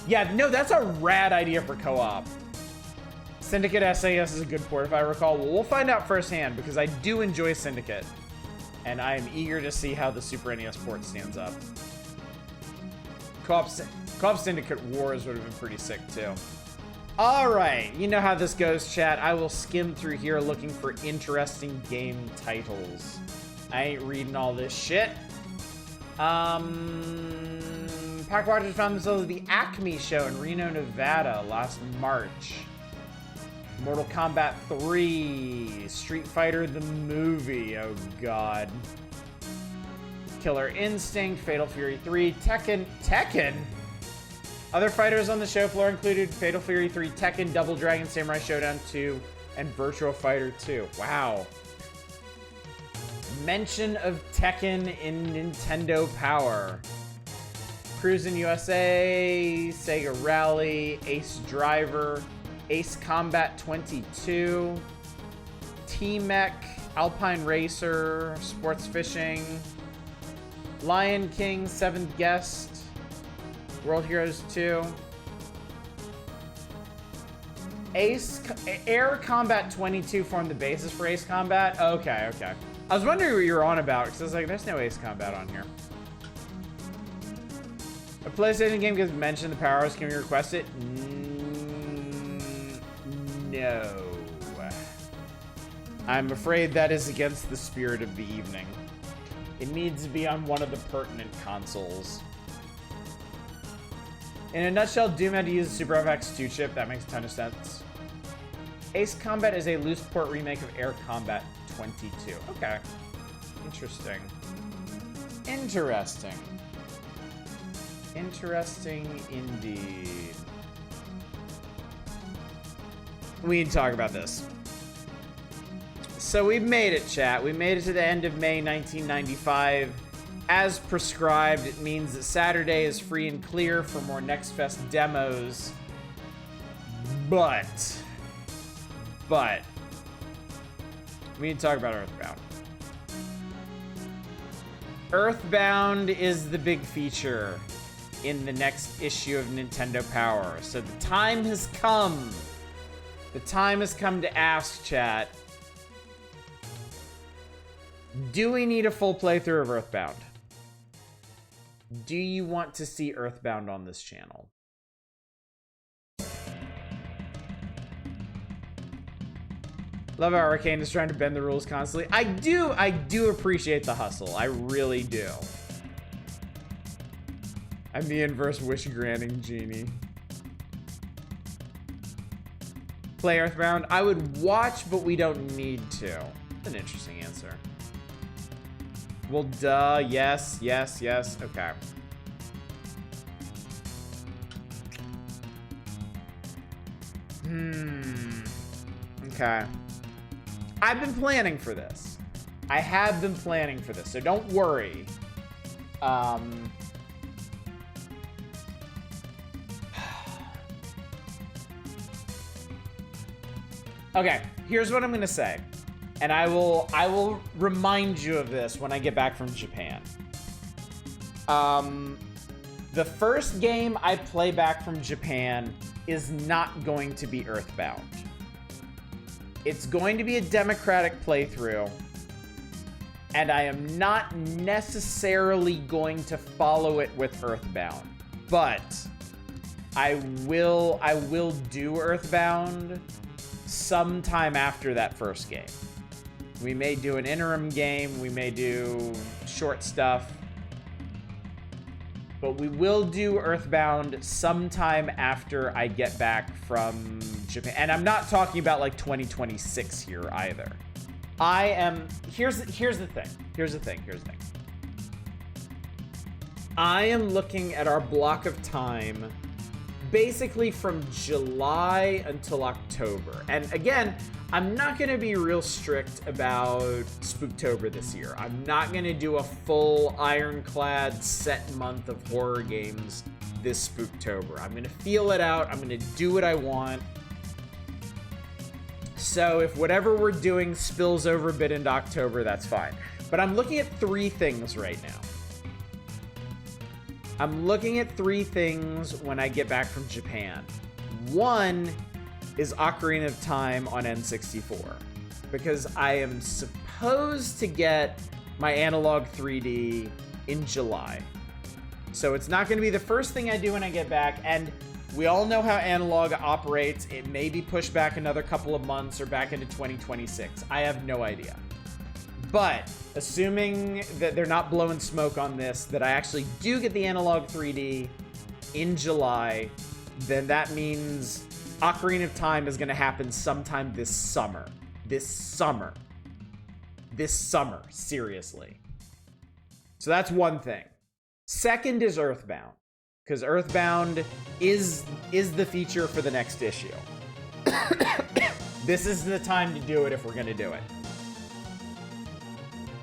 Yeah, no, that's a rad idea for co-op. Syndicate SAS is a good port, if I recall. Well, we'll find out firsthand, because I do enjoy Syndicate. And I am eager to see how the Super NES port stands up. Co-op Syndicate Wars would have been pretty sick, too. Alright, you know how this goes, chat. I will skim through here looking for interesting game titles. I ain't reading all this shit. Pack Watchers found themselves at the Acme show in Reno, Nevada last March. Mortal Kombat 3, Street Fighter the movie, oh god. Killer Instinct, Fatal Fury 3, Tekken? Other fighters on the show floor included Fatal Fury 3, Tekken, Double Dragon, Samurai Showdown 2, and Virtua Fighter 2. Wow. Mention of Tekken in Nintendo Power. Cruisin' USA, Sega Rally, Ace Driver, Ace Combat 22, T-Mech, Alpine Racer, Sports Fishing, Lion King, Seventh Guest, World Heroes 2, Air Combat 22 formed the basis for Ace Combat. Okay. I was wondering what you were on about, because I was like, there's no Ace Combat on here. A PlayStation game gets mentioned in the Power Hours. Can we request it? No. I'm afraid that is against the spirit of the evening. It needs to be on one of the pertinent consoles. In a nutshell, Doom had to use the Super FX2 chip. That makes a ton of sense. Ace Combat is a loose port remake of Air Combat 22. Okay. Interesting. Interesting indeed. We need to talk about this. So we made it, chat. We made it to the end of May 1995. As prescribed, it means that Saturday is free and clear for more Next Fest demos. But we need to talk about Earthbound. Earthbound is the big feature in the next issue of Nintendo Power. So the time has come. The time has come to ask, chat. Do we need a full playthrough of Earthbound? Do you want to see Earthbound on this channel? Love how Arcane is trying to bend the rules constantly. I do appreciate the hustle. I really do. I'm the inverse wish-granting genie. Play Earthbound? I would watch, but we don't need to. That's an interesting answer. Well, duh. Yes. Okay. Okay. I've been planning for this. I have been planning for this, so don't worry. Okay, here's what I'm gonna say. And I will remind you of this when I get back from Japan. The first game I play back from Japan is not going to be Earthbound. It's going to be a democratic playthrough, and I am not necessarily going to follow it with Earthbound, but I will do Earthbound sometime after that first game. We may do an interim game, we may do short stuff, but we will do Earthbound sometime after I get back from Japan. And I'm not talking about like 2026 here either. Here's the thing. I am looking at our block of time basically from July until October. And again, I'm not going to be real strict about Spooktober this year. I'm not going to do a full ironclad set month of horror games this Spooktober. I'm going to feel it out. I'm going to do what I want. So if whatever we're doing spills over a bit into October, that's fine. But I'm looking at 3 things right now. I'm looking at 3 things when I get back from Japan. One is Ocarina of Time on N64, because I am supposed to get my Analog 3D in July. So it's not going to be the first thing I do when I get back, and we all know how Analog operates. It may be pushed back another couple of months or back into 2026. I have no idea. But assuming that they're not blowing smoke on this, that I actually do get the Analog 3D in July, then that means Ocarina of Time is going to happen sometime this summer. This summer, seriously. So that's one thing. Second is Earthbound, because Earthbound is the feature for the next issue. This is the time to do it if we're going to do it.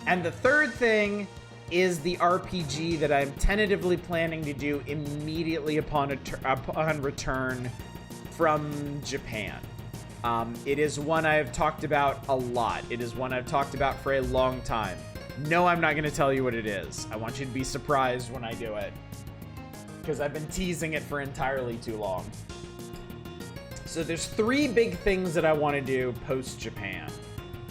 And the third thing is the RPG that I'm tentatively planning to do immediately upon return from Japan. It is one I've talked about a lot. It is one I've talked about for a long time. No, I'm not going to tell you what it is. I want you to be surprised when I do it, because I've been teasing it for entirely too long. So there's 3 big things that I want to do post-Japan.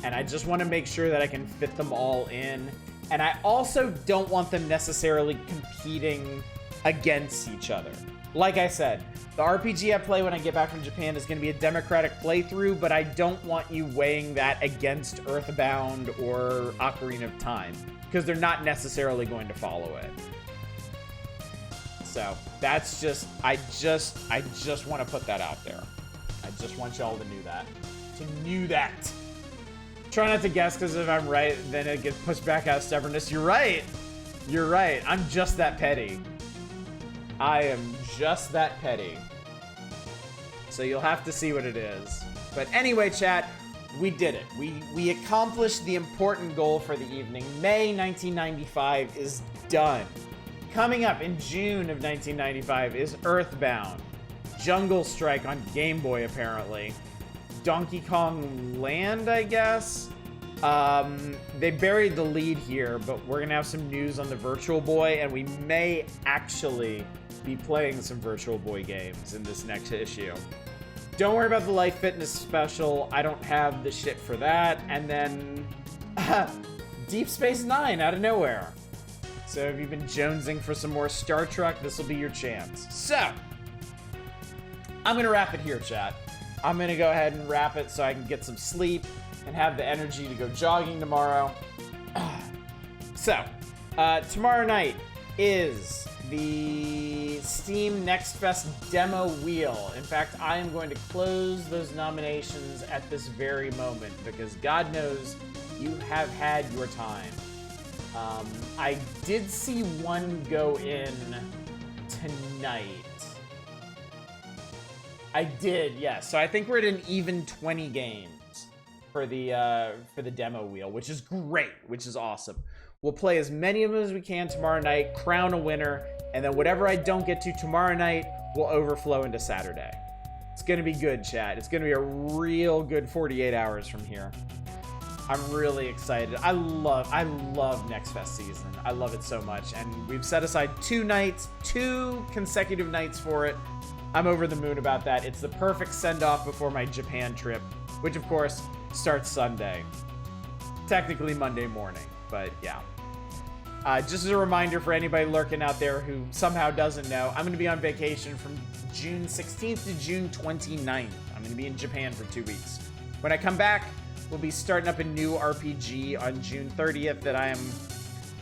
And I just want to make sure that I can fit them all in. And I also don't want them necessarily competing against each other. Like I said, the RPG I play when I get back from Japan is going to be a democratic playthrough, but I don't want you weighing that against Earthbound or Ocarina of Time, because they're not necessarily going to follow it. So that's just, I just want to put that out there. I just want y'all to know that. Try not to guess, because if I'm right, then it gets pushed back out of stubbornness. You're right. I'm just that petty. I am just that petty. So you'll have to see what it is. But anyway, chat, we did it. We accomplished the important goal for the evening. May 1995 is done. Coming up in June of 1995 is Earthbound, Jungle Strike on Game Boy, apparently. Donkey Kong Land, I guess. They buried the lead here, but we're gonna have some news on the Virtual Boy, and we may actually be playing some Virtual Boy games in this next issue. Don't worry about the Life Fitness special. I don't have the shit for that. And then Deep Space Nine out of nowhere. So if you've been jonesing for some more Star Trek, this will be your chance. So I'm gonna wrap it here, chat. I'm gonna go ahead and wrap it so I can get some sleep and have the energy to go jogging tomorrow. So, tomorrow night is the Steam Next Fest demo wheel. In fact, I am going to close those nominations at this very moment, because God knows you have had your time. I did see one go in tonight. I did, yes. So I think we're at an even 20 games for the demo wheel, which is great, which is awesome. We'll play as many of them as we can tomorrow night, crown a winner, and then whatever I don't get to tomorrow night will overflow into Saturday. It's gonna be good, chat. It's gonna be a real good 48 hours from here. I'm really excited. I love Next Fest season. I love it so much, and we've set aside 2 consecutive nights for it. I'm over the moon about that. It's the perfect send-off before my Japan trip, which of course starts Sunday. Technically Monday morning, but yeah. Just as a reminder for anybody lurking out there who somehow doesn't know, I'm going to be on vacation from June 16th to June 29th. I'm going to be in Japan for 2 weeks. When I come back, we'll be starting up a new RPG on June 30th that I am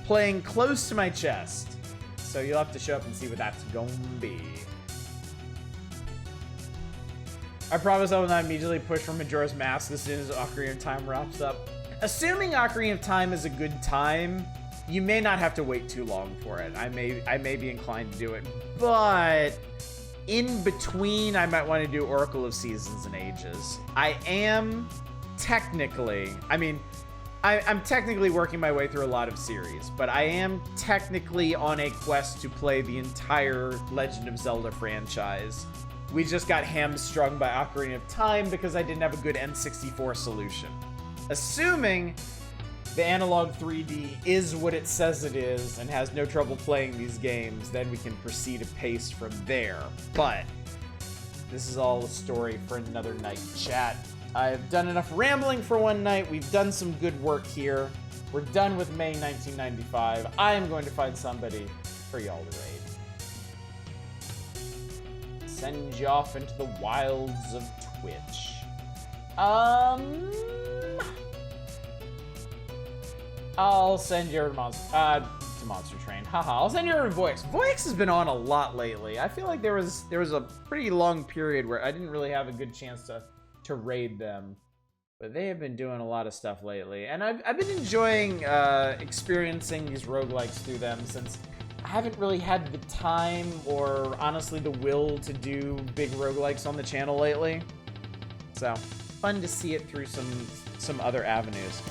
playing close to my chest. So you'll have to show up and see what that's going to be. I promise I will not immediately push for Majora's Mask as soon as Ocarina of Time wraps up. Assuming Ocarina of Time is a good time, you may not have to wait too long for it. I may be inclined to do it. But in between, I might want to do Oracle of Seasons and Ages. I am technically, I'm technically working my way through a lot of series, but I am technically on a quest to play the entire Legend of Zelda franchise. We just got hamstrung by Ocarina of Time because I didn't have a good N64 solution. Assuming the analog 3D is what it says it is and has no trouble playing these games, then we can proceed apace from there. But this is all a story for another night, chat. I've done enough rambling for one night. We've done some good work here. We're done with May 1995. I am going to find somebody for y'all to raid. Send you off into the wilds of Twitch. I'll send you to Monster Train. Haha, I'll send you to Voix. Voix has been on a lot lately. I feel like there was a pretty long period where I didn't really have a good chance to raid them. But they have been doing a lot of stuff lately. And I've been enjoying experiencing these roguelikes through them, since I haven't really had the time or honestly the will to do big roguelikes on the channel lately. So, fun to see it through some other avenues.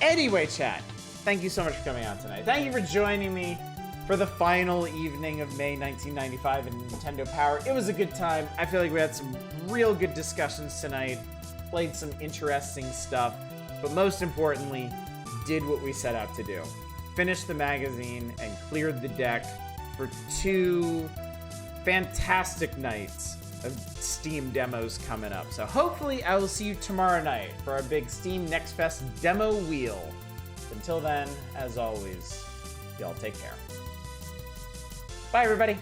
Anyway, chat, thank you so much for coming on tonight. Thank you for joining me for the final evening of May 1995 in Nintendo Power. It was a good time. I feel like we had some real good discussions tonight, played some interesting stuff, but most importantly, did what we set out to do. Finished the magazine and cleared the deck for 2 fantastic nights of Steam demos coming up. So hopefully I will see you tomorrow night for our big Steam Next Fest demo wheel. Until then, as always, y'all take care. Bye, everybody.